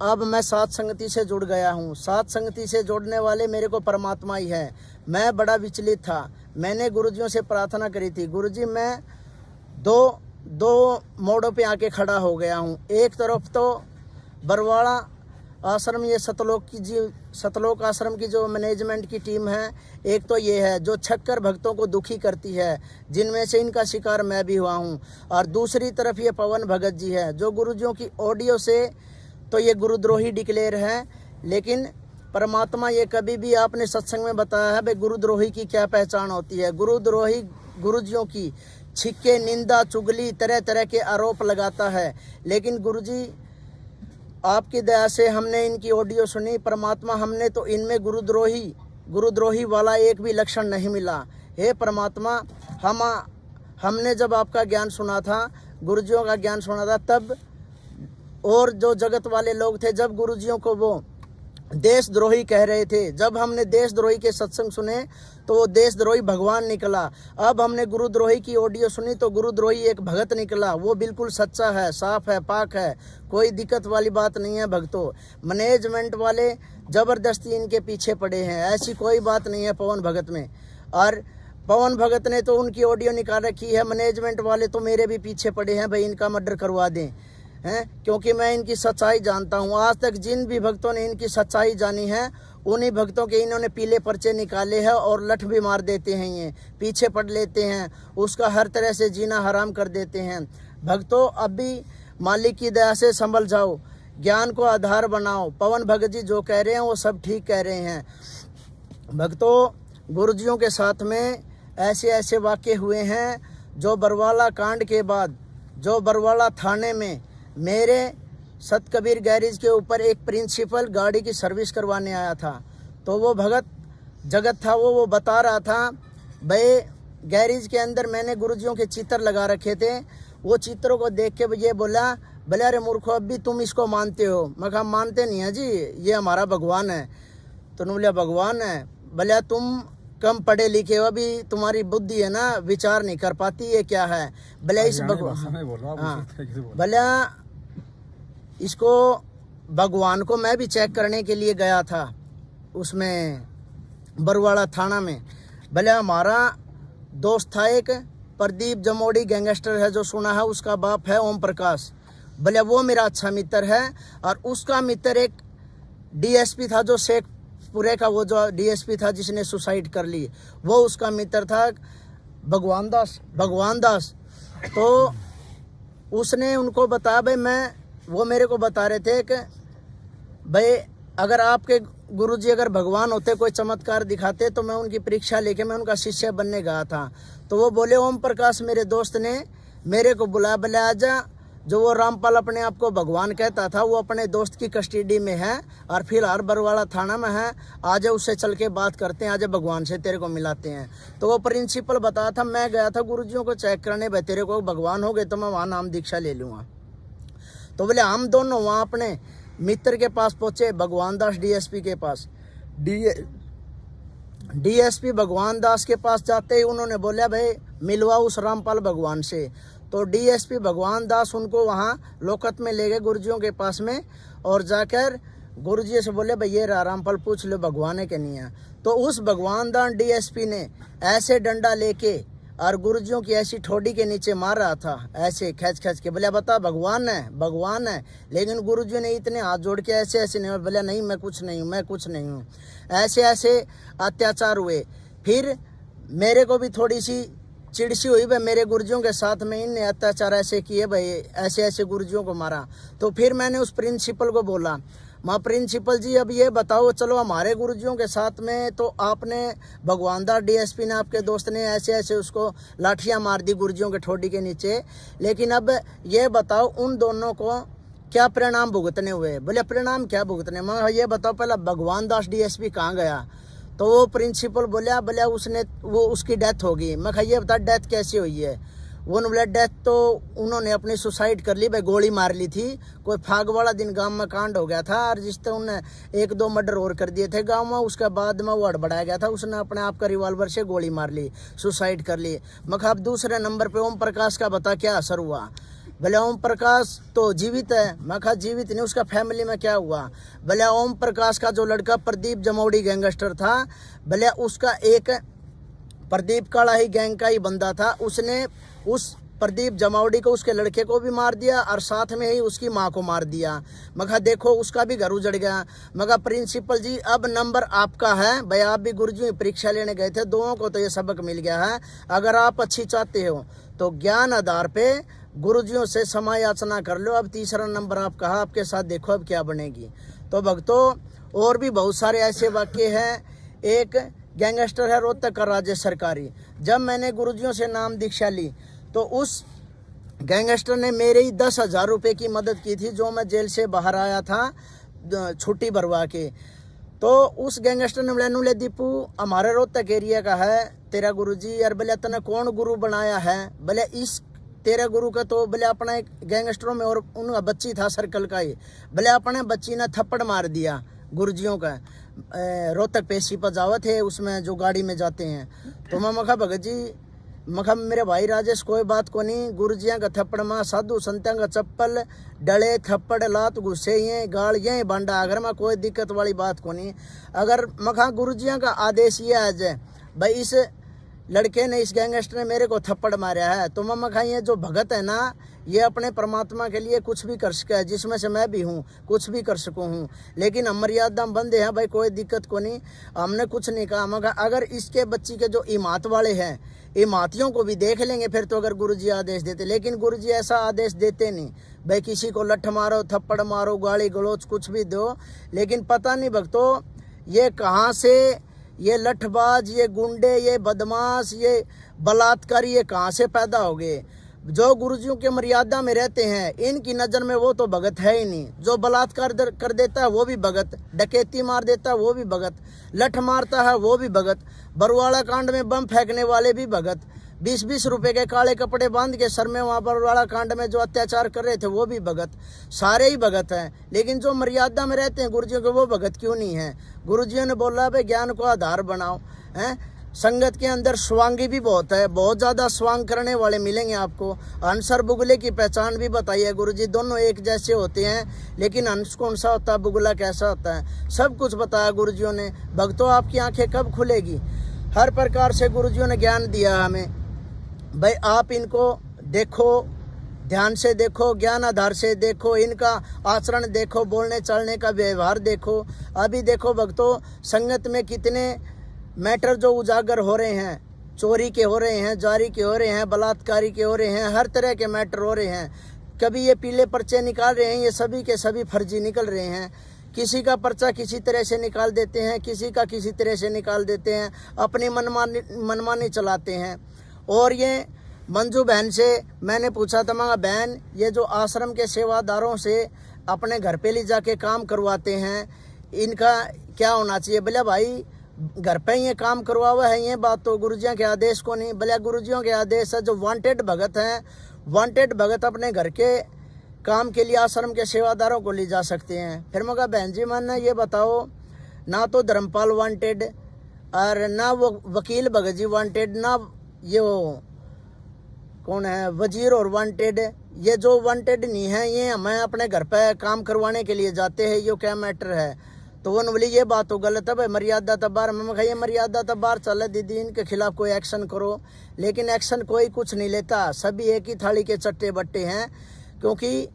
अब मैं सात संगति से जुड़ गया हूँ। सात संगति से जोड़ने वाले मेरे को परमात्मा ही है। मैं बड़ा विचलित था, मैंने गुरुजियों से प्रार्थना करी थी, गुरुजी मैं दो मोड़ों पे आके खड़ा हो गया हूँ। एक तरफ तो बरवाड़ा आश्रम, ये सतलोक आश्रम की जो मैनेजमेंट की टीम है, एक तो ये है जो छक्कर भक्तों को दुखी करती है, जिनमें से इनका शिकार मैं भी हुआ हूँ। और दूसरी तरफ ये पवन भगत जी है, जो गुरुजियों की ऑडियो से तो ये गुरुद्रोही डिक्लेयर है, लेकिन परमात्मा ये कभी भी आपने सत्संग में बताया है भाई गुरुद्रोही की क्या पहचान होती है। गुरुद्रोही गुरुजियों की छिक्के, निंदा, चुगली, तरह तरह के आरोप लगाता है। लेकिन गुरुजी आपकी दया से हमने इनकी ऑडियो सुनी, परमात्मा हमने तो इनमें गुरुद्रोही वाला एक भी लक्षण नहीं मिला। हे परमात्मा, हमने जब आपका ज्ञान सुना था, गुरुजियों का ज्ञान सुना था, तब और जो जगत वाले लोग थे, जब गुरुजियों को वो देशद्रोही कह रहे थे, जब हमने देशद्रोही के सत्संग सुने तो वो देशद्रोही भगवान निकला। अब हमने गुरुद्रोही की ऑडियो सुनी तो गुरुद्रोही एक भगत निकला, वो बिल्कुल सच्चा है, साफ है, पाक है, कोई दिक्कत वाली बात नहीं है। भक्तों, मैनेजमेंट वाले ज़बरदस्ती इनके पीछे पड़े हैं, ऐसी कोई बात नहीं है पवन भगत में। और पवन भगत ने तो उनकी ऑडियो निकाल रखी है, मैनेजमेंट वाले तो मेरे भी पीछे पड़े हैं भाई इनका मर्डर करवा दें, हैं, क्योंकि मैं इनकी सच्चाई जानता हूँ। आज तक जिन भी भक्तों ने इनकी सच्चाई जानी है, उन्हीं भक्तों के इन्होंने पीले पर्चे निकाले हैं और लठ भी मार देते हैं, ये पीछे पड़ लेते हैं, उसका हर तरह से जीना हराम कर देते हैं। भक्तों, अब भी मालिक की दया से संभल जाओ, ज्ञान को आधार बनाओ। पवन भगत जी जो कह रहे हैं वो सब ठीक कह रहे हैं। भक्तों, गुरुजियों के साथ में ऐसे ऐसे वाक़े हुए हैं, जो बरवाला कांड के बाद, जो बरवाला थाने में मेरे सतकबीर गैरेज के ऊपर एक प्रिंसिपल गाड़ी की सर्विस करवाने आया था, तो वो भगत जगत था, वो बता रहा था भाई गैरेज के अंदर मैंने गुरुजियों के चित्र लगा रखे थे। वो चित्रों को देख के ये बोला, भले अरे मूर्खो, अब भी तुम इसको मानते हो? मैं कहा मानते नहीं है जी, ये हमारा भगवान है। तो बोला भगवान है? भले तुम कम पढ़े लिखे हो, अभी तुम्हारी बुद्धि है ना, विचार नहीं कर पाती, ये क्या है? भले इस भगवान, हाँ, भले इसको भगवान को मैं भी चेक करने के लिए गया था उसमें बरवाड़ा थाना में। भले हमारा दोस्त था एक प्रदीप जमोड़ी, गैंगस्टर है जो सुना है, उसका बाप है ओम प्रकाश, भले वो मेरा अच्छा मित्र है। और उसका मित्र एक डीएसपी था, जो शेखपुरे का वो जो डीएसपी था जिसने सुसाइड कर ली, वो उसका मित्र था भगवान दास। तो उसने उनको बताया भाई वो मेरे को बता रहे थे कि भाई अगर आपके गुरुजी अगर भगवान होते, कोई चमत्कार दिखाते, तो मैं उनकी परीक्षा लेके मैं उनका शिष्य बनने गया था। तो वो बोले ओम प्रकाश मेरे दोस्त ने मेरे को बुलाया, बोले आजा, जो वो रामपाल अपने आप को भगवान कहता था, वो अपने दोस्त की कस्टडी में है और फिलहाल बरवाड़ा थाना में है, आज उससे चल के बात करते हैं, आज भगवान से तेरे को मिलाते हैं। तो वो प्रिंसिपल बताया था, मैं गया था गुरुजियों को चेक करने, भाई तेरे को भगवान हो गए तो मैं वहाँ नाम दीक्षा ले लूँगा। तो बोले हम दोनों वहाँ अपने मित्र के पास पहुँचे, भगवान दास डीएसपी के पास। डीएसपी भगवान दास के पास जाते ही उन्होंने बोला भाई मिलवा उस रामपाल भगवान से। तो डीएसपी भगवान दास उनको वहाँ लोकत में ले गए गुरुजियों के पास में, और जाकर गुरुजी से बोले भाई ये रामपाल पूछ लो भगवान है कि नहीं है। तो उस भगवान दास डीएसपी ने ऐसे डंडा लेके और गुरुजियों की ऐसी ठोडी के नीचे मार रहा था, ऐसे खींच के, बोले बता भगवान है। लेकिन गुरुजी ने इतने हाथ जोड़ के ऐसे नहीं बोले, नहीं मैं कुछ नहीं हूँ। ऐसे अत्याचार हुए। फिर मेरे को भी थोड़ी सी चिड़सी हुई भाई, मेरे गुरुजियों के साथ में इनने अत्याचार ऐसे किए भाई, ऐसे गुरुजियों को मारा। तो फिर मैंने उस प्रिंसिपल को बोला, माँ प्रिंसिपल जी अब ये बताओ, चलो हमारे गुरुजियों के साथ में तो आपने भगवान दास डीएसपी ने, आपके दोस्त ने ऐसे उसको लाठियाँ मार दी गुरुजियों के ठोडी के नीचे, लेकिन अब ये बताओ उन दोनों को क्या परिणाम भुगतने हुए? बोले परिणाम क्या भुगतने? मैं ये बताओ पहला भगवान दास डीएसपी कहाँ गया? तो वो प्रिंसिपल बोला उसकी डेथ होगी। मैं ये बता डेथ कैसे हुई है? वो बोला डेथ तो उन्होंने अपनी सुसाइड कर ली भाई, गोली मार ली थी। कोई फाग वाला दिन गांव में कांड हो गया था और जिससे उन्हें 1-2 मर्डर और कर दिए थे गांव में। उसके बाद में वो हड़बड़ाया गया था, उसने अपने आप का रिवॉल्वर से गोली मार ली, सुसाइड कर ली। मैं अब दूसरे नंबर पे ओम प्रकाश का बता क्या असर हुआ? भले ओम प्रकाश तो जीवित है। मैं कहा जीवित नहीं, उसका फैमिली में क्या हुआ? भले ओम प्रकाश का जो लड़का प्रदीप जमौड़ी गैंगस्टर था, भले उसका एक प्रदीप काला ही गैंग का ही बंदा था, उसने उस प्रदीप जमावड़ी को, उसके लड़के को भी मार दिया और साथ में ही उसकी माँ को मार दिया। मगर देखो उसका भी घर उजड़ गया। मगर प्रिंसिपल जी अब नंबर आपका है भाई, आप भी गुरुजी परीक्षा लेने गए थे, दोनों को तो ये सबक मिल गया है। अगर आप अच्छी चाहते हो तो ज्ञान आधार पे गुरुजियों से समय याचना कर लो। अब तीसरा नंबर आप कहा, आपके साथ देखो अब क्या बनेगी। तो भक्तों और भी बहुत सारे ऐसे वाक्य हैं। एक गैंगस्टर है रोहतक का राजेश सरकारी। जब मैंने गुरुजियों से नाम दीक्षा ली तो उस गैंगस्टर ने मेरे ही 10,000 रुपये की मदद की थी, जो मैं जेल से बाहर आया था छुट्टी भरवा के। तो उस गैंगस्टर ने बोला नुले दीपू हमारे रोहतक एरिया का है तेरा गुरुजी, यार बोले तने कौन गुरु बनाया है? बोले इस तेरे गुरु का तो बोले अपना एक गैंगस्टरों में और उनका बच्ची था सर्कल का ही, बोले अपने बच्ची ने थप्पड़ मार दिया गुरुजियों का। रोहतक पेशी पर जावा थे उसमें जो गाड़ी में जाते हैं। तो मैं मखा भगत जी मखा मेरे भाई राजेश कोई बात को नहीं, गुरुजियाँ का थप्पड़ माँ साधु संत्या का चप्पल डले थप्पड़ लात गुस्से ये गाल ये बांडा, अगर मैं कोई दिक्कत वाली बात को नहीं। अगर मखा गुरुजियाँ का आदेश ये आ जाए भाई इस लड़के ने, इस गैंगस्टर ने मेरे को थप्पड़ मारा है, तो मैं मखा ये जो भगत है ना ये अपने परमात्मा के लिए कुछ भी कर सका है, जिसमें से मैं भी हूँ, कुछ भी कर सकूँ हूँ। लेकिन हम मर्यादा बंदे हैं भाई, कोई दिक्कत को नहीं, हमने कुछ नहीं कहा। मगर अगर इसके बच्ची के जो इमात वाले हैं इमातियों को भी देख लेंगे फिर तो, अगर गुरुजी आदेश देते। लेकिन गुरुजी ऐसा आदेश देते नहीं भाई किसी को लठ मारो थप्पड़ मारो गाली गलोच कुछ भी दो। लेकिन पता नहीं भक्तों ये कहाँ से ये लठबाज, ये गुंडे, ये बदमाश, ये बलात्कारी ये कहाँ से पैदा हो गए? जो गुरुजियों के मर्यादा में रहते हैं इनकी नज़र में वो तो भगत है ही नहीं। जो बलात्कार कर देता है वो भी भगत, डकैती मार देता है वो भी भगत, लठ मारता है वो भी भगत, बरवाड़ा कांड में बम फेंकने वाले भी भगत, 20-20 रुपए के काले कपड़े बांध के सर में वहाँ बरवाड़ा कांड में जो अत्याचार कर रहे थे वो भी भगत, सारे ही भगत हैं। लेकिन जो मर्यादा में रहते हैं गुरुजियों के वो भगत क्यों नहीं है? गुरुजियों ने बोला भाई ज्ञान को आधार बनाओ। हैं संगत के अंदर स्वांगी भी बहुत है, बहुत ज़्यादा स्वांग करने वाले मिलेंगे आपको। हंस और बुगले की पहचान भी बताइए गुरुजी, दोनों एक जैसे होते हैं लेकिन हंस कौन सा होता है बुगला कैसा होता है, सब कुछ बताया गुरुजियों ने। भक्तों आपकी आंखें कब खुलेगी? हर प्रकार से गुरुजियों ने ज्ञान दिया हमें भाई, आप इनको देखो, ध्यान से देखो, ज्ञान आधार से देखो, इनका आचरण देखो, बोलने चलने का व्यवहार देखो। अभी देखो भक्तों संगत में कितने मैटर जो उजागर हो रहे हैं, चोरी के हो रहे हैं, जारी के हो रहे हैं, बलात्कारी के हो रहे हैं, हर तरह के मैटर हो रहे हैं। कभी ये पीले पर्चे निकाल रहे हैं, ये सभी के सभी फर्जी निकल रहे हैं। किसी का पर्चा किसी तरह से निकाल देते हैं, किसी का किसी तरह से निकाल देते हैं, अपनी मनमानी चलाते हैं। और ये मंजू बहन से मैंने पूछा था, मगर बहन ये जो आश्रम के सेवादारों से अपने घर पे ले जाके काम करवाते हैं इनका क्या होना चाहिए? बोले भाई घर पे ये काम करवा हुआ है, ये बात तो गुरुजियों के आदेश को नहीं। बोले गुरुजियों के आदेश है, जो वांटेड भगत हैं, वांटेड भगत अपने घर के काम के लिए आश्रम के सेवादारों को ले जा सकते हैं। फिर मगर बहन जी मन ये बताओ, ना तो धर्मपाल वांटेड और ना वो वकील भगत जी वांटेड, ना ये वो कौन है वजीर और वांटेड, ये जो वांटेड नहीं है ये हमें अपने घर पे काम करवाने के लिए जाते हैं, ये क्या मैटर है? तो वो बोली ये बात तो गलत है भाई, मर्यादा तबार। मैं कहा मर्यादा तबार चले दीदी, इनके खिलाफ कोई एक्शन करो। लेकिन एक्शन कोई कुछ नहीं लेता, सभी एक ही थाली के चट्टे बट्टे हैं, क्योंकि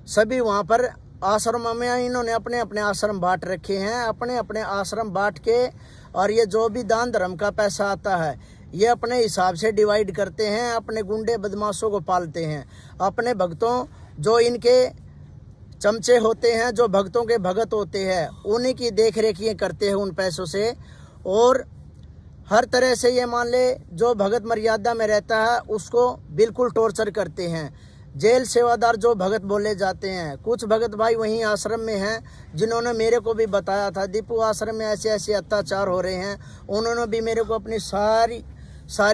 सभी वहाँ पर आश्रम में इन्होंने अपने अपने आश्रम बांट रखे हैं, अपने अपने आश्रम बांट के, और ये जो भी दान धर्म का पैसा आता है ये अपने हिसाब से डिवाइड करते हैं, अपने गुंडे बदमाशों को पालते हैं। अपने भक्तों जो इनके चमचे होते हैं, जो भक्तों के भगत होते हैं, उन्हीं की देख रेख ये करते हैं उन पैसों से। और हर तरह से ये मान ले जो भगत मर्यादा में रहता है उसको बिल्कुल टॉर्चर करते हैं। जेल सेवादार जो भगत बोले जाते हैं, कुछ भगत भाई वहीं आश्रम में हैं जिन्होंने मेरे को भी बताया था दीपू आश्रम में ऐसे ऐसे अत्याचार हो रहे हैं। उन्होंने भी मेरे को अपनी सारी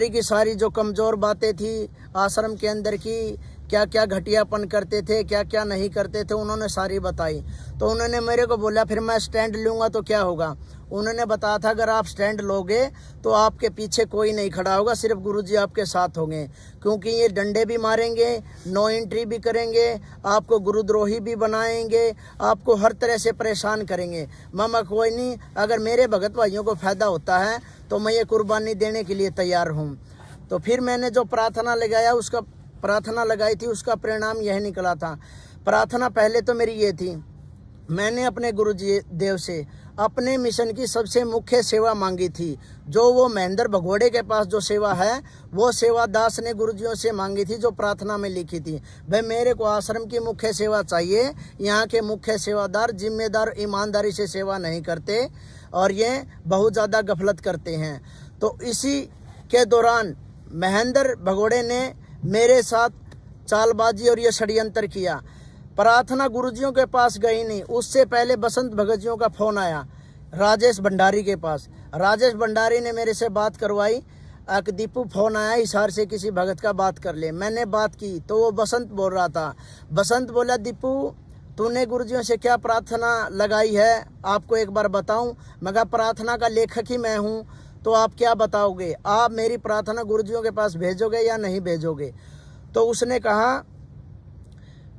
की सारी जो कमज़ोर बातें थी आश्रम के अंदर की, क्या क्या घटियापन करते थे, क्या क्या नहीं करते थे, उन्होंने सारी बताई। तो उन्होंने मेरे को बोला फिर मैं स्टैंड लूँगा तो क्या होगा। उन्होंने बताया था अगर आप स्टैंड लोगे तो आपके पीछे कोई नहीं खड़ा होगा, सिर्फ गुरुजी आपके साथ होंगे, क्योंकि ये डंडे भी मारेंगे, नो एंट्री भी करेंगे, आपको गुरुद्रोही भी बनाएंगे, आपको हर तरह से परेशान करेंगे। मामा कोई नहीं, अगर मेरे भगत भाइयों को फ़ायदा होता है तो मैं ये कुर्बानी देने के लिए तैयार हूँ। तो फिर मैंने जो प्रार्थना लगाई थी उसका परिणाम यह निकला था। प्रार्थना पहले तो मेरी ये थी, मैंने अपने गुरुजी देव से अपने मिशन की सबसे मुख्य सेवा मांगी थी, जो वो महेंद्र भगोड़े के पास जो सेवा है वो सेवा दास ने गुरुजियों से मांगी थी, जो प्रार्थना में लिखी थी। भाई मेरे को आश्रम की मुख्य सेवा चाहिए, यहाँ के मुख्य सेवादार जिम्मेदार ईमानदारी से सेवा नहीं करते और ये बहुत ज़्यादा गफलत करते हैं। तो इसी के दौरान महेंद्र भगोड़े ने मेरे साथ चालबाजी और ये षड्यंत्र किया। प्रार्थना गुरुजियों के पास गई नहीं, उससे पहले बसंत भगत जियों का फ़ोन आया राजेश भंडारी के पास। राजेश भंडारी ने मेरे से बात करवाई, दीपू फ़ोन आया हिसार से किसी भगत का बात कर ले। मैंने बात की तो वो बसंत बोल रहा था। बसंत बोला दीपू तूने गुरुजियों से क्या प्रार्थना लगाई है, आपको एक बार बताऊं। मगर प्रार्थना का लेखक ही मैं हूं, तो आप क्या बताओगे, आप मेरी प्रार्थना गुरुजियों के पास भेजोगे या नहीं भेजोगे। तो उसने कहा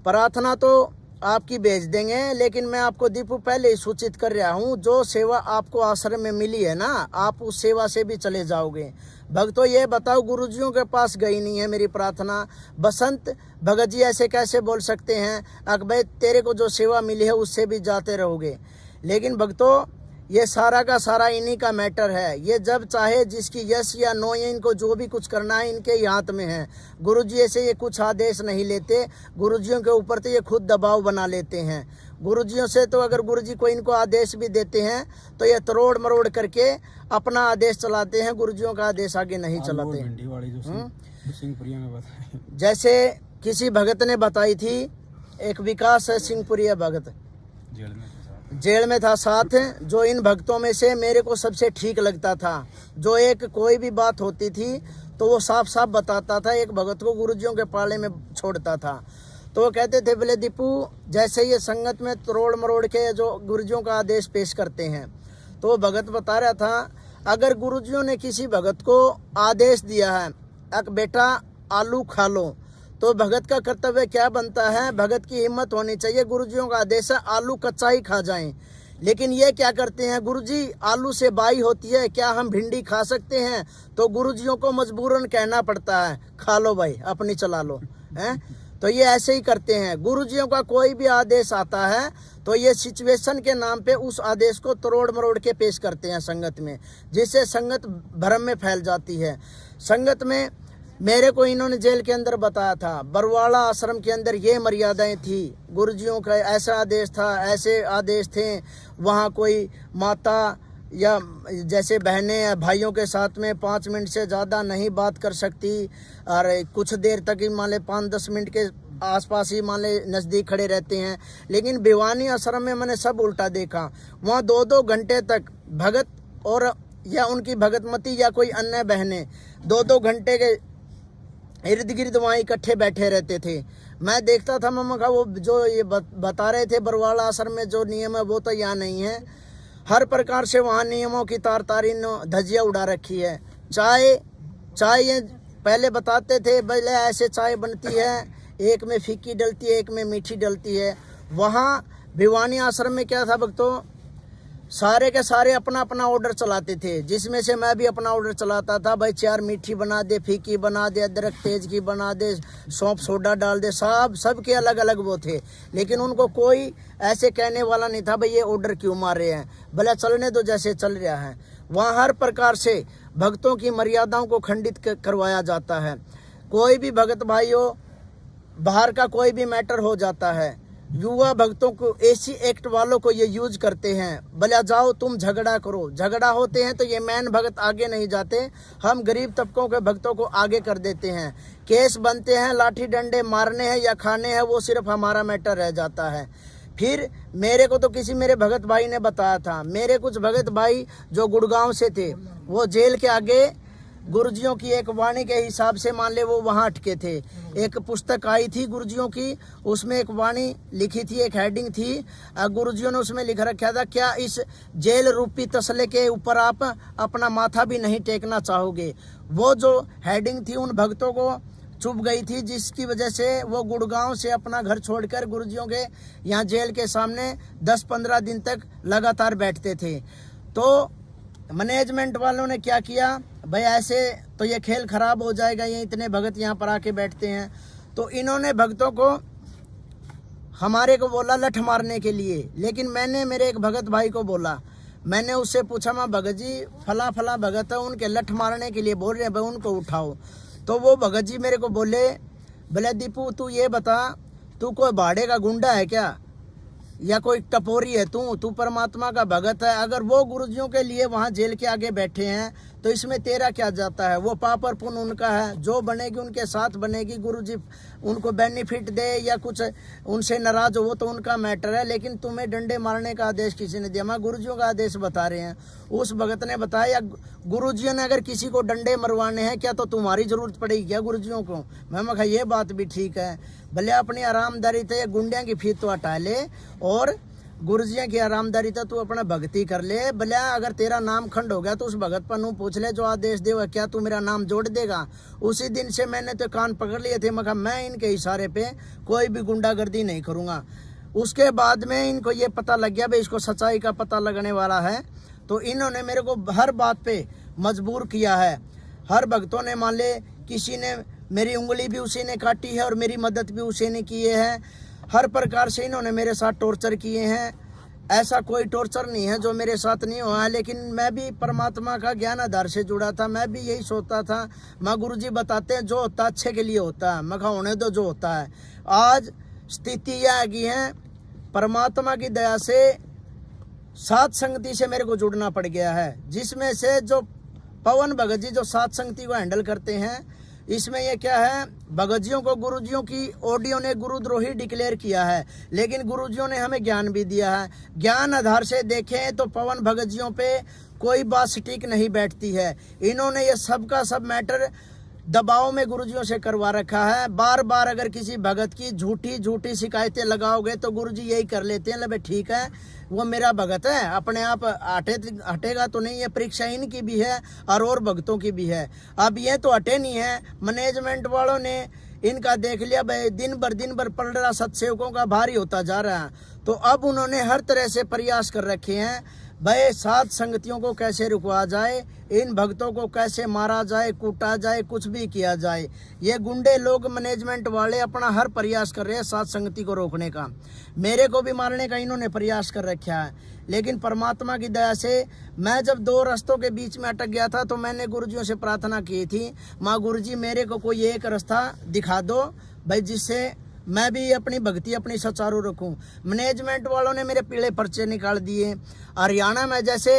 प्रार्थना तो आपकी भेज देंगे, लेकिन मैं आपको दीपू पहले ही सूचित कर रहा हूँ, जो सेवा आपको आश्रम में मिली है ना, आप उस सेवा से भी चले जाओगे। भक्तों ये बताओ गुरुजियों के पास गई नहीं है मेरी प्रार्थना। बसंत भगत जी ऐसे कैसे बोल सकते हैं, अकबर तेरे को जो सेवा मिली है उससे भी जाते रहोगे। लेकिन भक्तों ये सारा का सारा इन्हीं का मैटर है। ये जब चाहे जिसकी यस या नो, या इनको जो भी कुछ करना है इनके ही हाथ में है। गुरुजी ऐसे ये कुछ आदेश नहीं लेते, गुरुजियों के ऊपर तो ये खुद दबाव बना लेते हैं। गुरुजियों से तो अगर गुरुजी को इनको आदेश भी देते हैं तो ये तरोड़ मरोड़ करके अपना आदेश चलाते हैं, गुरुजियों का आदेश आगे नहीं चलाते। जैसे किसी भगत ने बताई थी, एक विकास सिंहपुरिया भगत जेल में था साथ, जो इन भक्तों में से मेरे को सबसे ठीक लगता था, जो एक कोई भी बात होती थी तो वो साफ साफ बताता था, एक भगत को गुरुजियों के पाले में छोड़ता था। तो वो कहते थे बोले दीपू जैसे ये संगत में तरोड़ मरोड़ के जो गुरुजियों का आदेश पेश करते हैं, तो वो भगत बता रहा था अगर गुरुजियों ने किसी भगत को आदेश दिया है अक बेटा आलू खा लो, तो भगत का कर्तव्य क्या बनता है, भगत की हिम्मत होनी चाहिए, गुरुजियों का आदेश है आलू कच्चा ही खा जाएं। लेकिन ये क्या करते हैं, गुरुजी आलू से बाई होती है, क्या हम भिंडी खा सकते हैं, तो गुरुजियों को मजबूरन कहना पड़ता है खा लो भाई अपनी चला लो हैं। तो ये ऐसे ही करते हैं, गुरुजियों का कोई भी आदेश आता है तो ये सिचुएशन के नाम पे उस आदेश को तरोड़ मरोड़ के पेश करते हैं संगत में, जिससे संगत भ्रम में फैल जाती है। संगत में मेरे को इन्होंने जेल के अंदर बताया था, बरवाड़ा आश्रम के अंदर ये मर्यादाएं थी, गुरुजियों का ऐसा आदेश था, ऐसे आदेश थे, वहाँ कोई माता या जैसे बहनें या भाइयों के साथ में 5 मिनट से ज़्यादा नहीं बात कर सकती, और कुछ देर तक ही मान ले 5-10 मिनट के आसपास ही मान ले नज़दीक खड़े रहते हैं। लेकिन भिवानी आश्रम में मैंने सब उल्टा देखा, वहाँ 2-2 घंटे तक भगत और या उनकी भगतमती या कोई अन्य बहनें 2-2 घंटे के इर्द गिर्द वहाँ इकट्ठे बैठे रहते थे। मैं देखता था मम्मा का वो जो ये बता रहे थे बरवाड़ा आश्रम में जो नियम है वो तो यहाँ नहीं है। हर प्रकार से वहाँ नियमों की तार-तारी धज्जियाँ उड़ा रखी है। चाय ये पहले बताते थे पहले ऐसे चाय बनती है, एक में फीकी डलती है एक में मीठी डलती है। वहाँ भिवानी आश्रम में क्या था भक्तों, सारे के सारे अपना अपना ऑर्डर चलाते थे, जिसमें से मैं भी अपना ऑर्डर चलाता था। भाई 4 मीठी बना दे, फीकी बना दे, अदरक तेज की बना दे, सौंफ सोडा डाल दे, सब के अलग अलग वो थे। लेकिन उनको कोई ऐसे कहने वाला नहीं था भाई ये ऑर्डर क्यों मार रहे हैं, भले चलने दो जैसे चल रहा है। वहाँ हर प्रकार से भक्तों की मर्यादाओं को खंडित करवाया जाता है। कोई भी भगत भाई हो, बाहर का कोई भी मैटर हो जाता है, युवा भक्तों को, एसी एक्ट वालों को ये यूज करते हैं। भला जाओ तुम झगड़ा करो, झगड़ा होते हैं तो ये मैन भगत आगे नहीं जाते, हम गरीब तबकों के भक्तों को आगे कर देते हैं। केस बनते हैं, लाठी डंडे मारने हैं या खाने हैं, वो सिर्फ हमारा मैटर रह जाता है। फिर मेरे को तो किसी मेरे भगत भाई ने बताया था, मेरे कुछ भगत भाई जो गुड़गांव से थे, वो जेल के आगे गुरुजियों की एक वाणी के हिसाब से मान ले वो वहाँ अटके थे। एक पुस्तक आई थी गुरुजियों की, उसमें एक वाणी लिखी थी, एक हेडिंग थी, गुरुजियों ने उसमें लिख रखा था, क्या इस जेल रूपी तसले के ऊपर आप अपना माथा भी नहीं टेकना चाहोगे। वो जो हेडिंग थी उन भक्तों को चुभ गई थी, जिसकी वजह से वो गुड़गांव से अपना घर छोड़कर गुरुजियों के यहाँ जेल के सामने 10-15 दिन तक लगातार बैठते थे। तो मैनेजमेंट वालों ने क्या किया, भाई ऐसे तो ये खेल खराब हो जाएगा, ये इतने भगत यहाँ पर आके बैठते हैं। तो इन्होंने भक्तों को हमारे को बोला लठ मारने के लिए। लेकिन मैंने मेरे एक भगत भाई को बोला, मैंने उससे पूछा, मैं भगत जी फला फला भगत है, उनके लठ मारने के लिए बोल रहे हैं, भाई उनको उठाओ। तो वो भगत जी मेरे को बोले, भले दीपू तू ये बता, तू कोई भाड़े का गुंडा है क्या या कोई टपोरी है, तू परमात्मा का भगत है। अगर वो गुरुजियों के लिए वहाँ जेल के आगे बैठे हैं तो इसमें तेरा क्या जाता है। वो पाप और पुण्य उनका है, जो बनेगी उनके साथ बनेगी। गुरुजी उनको बेनिफिट दे या कुछ उनसे नाराज हो, वो तो उनका मैटर है। लेकिन तुम्हें डंडे मारने का आदेश किसी ने दिया? मैं गुरुजियों का आदेश बता रहे हैं। उस भगत ने बताया, गुरुजियों ने अगर किसी को डंडे मरवाने हैं क्या तो तुम्हारी जरूरत पड़ेगी क्या गुरुजियों को? मैं कहा ये बात भी ठीक है, भले अपनी आरामदारी थे गुंडिया की फीत तो हटा ले और गुरुजियों की आरामदारी था तू अपना भक्ति कर ले। भले अगर तेरा नाम खंड हो गया तो उस भगत पर नू पूछ ले जो आदेश देगा, क्या तू मेरा नाम जोड़ देगा? उसी दिन से मैंने तो कान पकड़ लिए थे, मैं इनके इशारे पे कोई भी गुंडागर्दी नहीं करूँगा। उसके बाद में इनको ये पता लग गया भाई इसको सच्चाई का पता लगने वाला है, तो इन्होंने मेरे को हर बात पे मजबूर किया है। हर भक्तों ने मान ले, किसी ने मेरी उंगली भी उसी ने काटी है और मेरी मदद भी उसी ने की है। हर प्रकार से इन्होंने मेरे साथ टॉर्चर किए हैं। ऐसा कोई टॉर्चर नहीं है जो मेरे साथ नहीं हुआ है। लेकिन मैं भी परमात्मा का ज्ञान आधार से जुड़ा था, मैं भी यही सोचता था, माँ गुरुजी बताते हैं जो होता अच्छे के लिए होता है, मैं कहा होने दो जो होता है। आज स्थिति यह आ गई है, परमात्मा की दया से सात संगति से मेरे को जुड़ना पड़ गया है, जिसमें से जो पवन भगत जी जो सात संगति को हैंडल करते हैं, इसमें ये क्या है, भगतजियों को गुरुजियों की ऑडियो ने गुरुद्रोही डिक्लेयर किया है, लेकिन गुरुजियों ने हमें ज्ञान भी दिया है। ज्ञान आधार से देखें तो पवन भगतजियों पे कोई बात सटीक नहीं बैठती है। इन्होंने ये सब का सब मैटर दबाव में गुरुजियों से करवा रखा है। बार बार अगर किसी भगत की झूठी शिकायतें लगाओगे तो गुरुजी यही कर लेते हैं, ले ठीक है वो मेरा भगत है, अपने आप हटेगा तो नहीं। ये परीक्षा इनकी भी है और भक्तों की भी है। अब ये तो हटे नहीं है, मैनेजमेंट वालों ने इनका देख लिया भाई दिन भर पड़ रहा सत्सेवकों का भारी होता जा रहा है, तो अब उन्होंने हर तरह से प्रयास कर रखे हैं भाई सात संगतियों को कैसे रुकवा जाए, इन भक्तों को कैसे मारा जाए, कूटा जाए, कुछ भी किया जाए। ये गुंडे लोग मैनेजमेंट वाले अपना हर प्रयास कर रहे हैं सात संगति को रोकने का। मेरे को भी मारने का इन्होंने प्रयास कर रखा है, लेकिन परमात्मा की दया से मैं जब दो रास्तों के बीच में अटक गया था तो मैंने गुरुजियों से प्रार्थना की थी, माँ गुरुजी मेरे को कोई एक रास्ता दिखा दो भाई जिससे मैं भी अपनी भक्ति अपनी सुचारू रखूं। मैनेजमेंट वालों ने मेरे पीले पर्चे निकाल दिए। हरियाणा में जैसे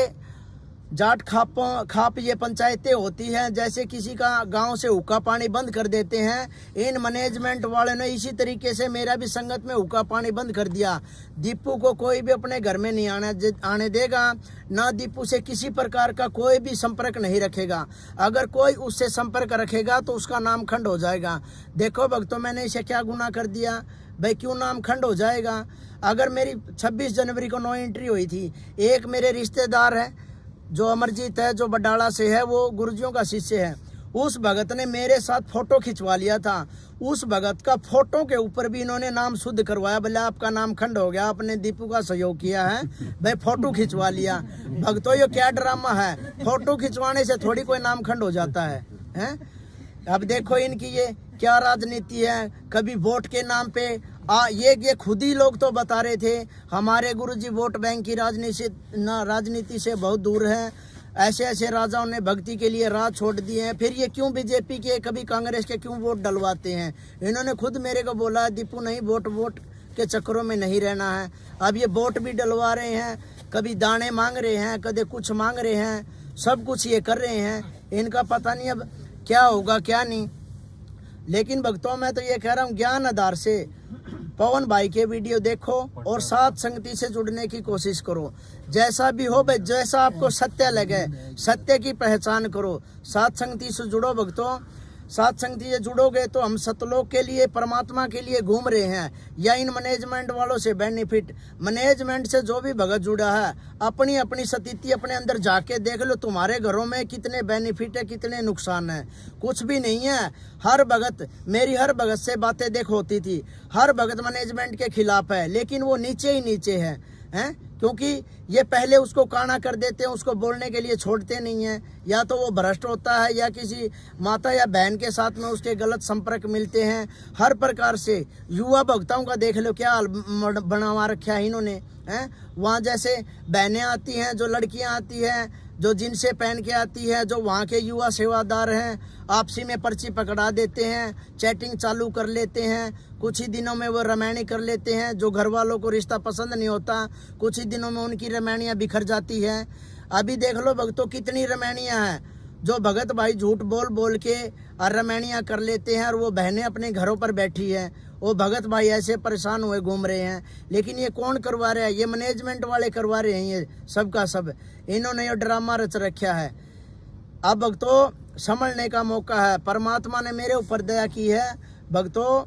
जाट खाप ये पंचायतें होती हैं, जैसे किसी का गांव से हुक्का पानी बंद कर देते हैं, इन मैनेजमेंट वालों ने इसी तरीके से मेरा भी संगत में हुक्का पानी बंद कर दिया। दीपू को कोई भी अपने घर में नहीं आने देगा, ना दीपू से किसी प्रकार का कोई भी संपर्क नहीं रखेगा। अगर कोई उससे संपर्क रखेगा तो उसका नाम खंड हो जाएगा। देखो भक्तों, मैंने इसे क्या गुनाह कर दिया भाई, क्यों नाम खंड हो जाएगा? अगर मेरी 26 जनवरी को 9 एंट्री हुई थी, एक मेरे रिश्तेदार है जो अमरजीत है जो बडाला से है, वो गुरुजियों का शिष्य है, उस भगत ने मेरे साथ फोटो खिंचवा लिया था। उस भगत का फोटो के ऊपर भी इन्होंने नाम शुद्ध करवाया, बोले आपका नाम खंड हो गया, आपने दीपू का सहयोग किया है भाई, फोटो खिंचवा लिया। भक्तों ये क्या ड्रामा है, फोटो खिंचवाने से थोड़ी कोई नाम खंड हो जाता है, हैं? अब देखो इनकी ये क्या राजनीति है, कभी वोट के नाम पे ये खुद ही लोग तो बता रहे थे हमारे गुरुजी वोट बैंक की राजनीति से बहुत दूर है, ऐसे ऐसे राजाओं ने भक्ति के लिए राह छोड़ दिए हैं। फिर ये क्यों बीजेपी के कभी कांग्रेस के क्यों वोट डलवाते हैं? इन्होंने खुद मेरे को बोला दीपू नहीं वोट के चक्करों में नहीं रहना है। अब ये बोट भी डलवा रहे हैं, कभी दाने मांग रहे हैं, कभी कुछ मांग रहे हैं, सब कुछ ये कर रहे हैं। इनका पता नहीं अब क्या होगा क्या नहीं। लेकिन भक्तों मैं तो ये कह रहा हूँ, ज्ञान आधार से पवन भाई के वीडियो देखो और साथ संगति से जुड़ने की कोशिश करो। जैसा भी हो भाई, जैसा आपको सत्य लगे, सत्य की पहचान करो, साथ संगति से जुड़ो भक्तों। साथ संगति से जुड़ोगे तो हम सतलोक के लिए, परमात्मा के लिए घूम रहे हैं, या इन मैनेजमेंट वालों से बेनिफिट। मैनेजमेंट से जो भी भगत जुड़ा है, अपनी अपनी स्थिति अपने अंदर जाके देख लो, तुम्हारे घरों में कितने बेनिफिट है, कितने नुकसान है। कुछ भी नहीं है। हर भगत, मेरी हर भगत से बातें देख होती थी, हर भगत मैनेजमेंट के खिलाफ है, लेकिन वो नीचे ही नीचे है, क्योंकि ये पहले उसको काना कर देते हैं, उसको बोलने के लिए छोड़ते नहीं हैं। या तो वो भ्रष्ट होता है, या किसी माता या बहन के साथ में उसके गलत संपर्क मिलते हैं। हर प्रकार से युवा भक्तों का देख लो क्या हाल बनवा रखा है इन्होंने। वहाँ जैसे बहनें आती हैं, जो लड़कियाँ आती हैं, जो जिनसे पहन के आती है, जो वहाँ के युवा सेवादार हैं, आपसी में पर्ची पकड़ा देते हैं, चैटिंग चालू कर लेते हैं, कुछ ही दिनों में वो रमैनी कर लेते हैं। जो घर वालों को रिश्ता पसंद नहीं होता, कुछ ही दिनों में उनकी रमैनियाँ बिखर जाती हैं। अभी देख लो भक्तों कितनी रमैनियाँ हैं, जो भगत भाई झूठ बोल बोल के और रमैनियाँ कर लेते हैं, और वो बहनें अपने घरों पर बैठी हैं। वो भगत भाई ऐसे परेशान हुए घूम रहे हैं। लेकिन ये कौन करवा रहा है? ये मैनेजमेंट वाले करवा रहे हैं, ये सब का सब। इन्होंने ये ड्रामा रच रखा है। अब भक्तों समझने का मौका है, परमात्मा ने मेरे ऊपर दया की है। भक्तों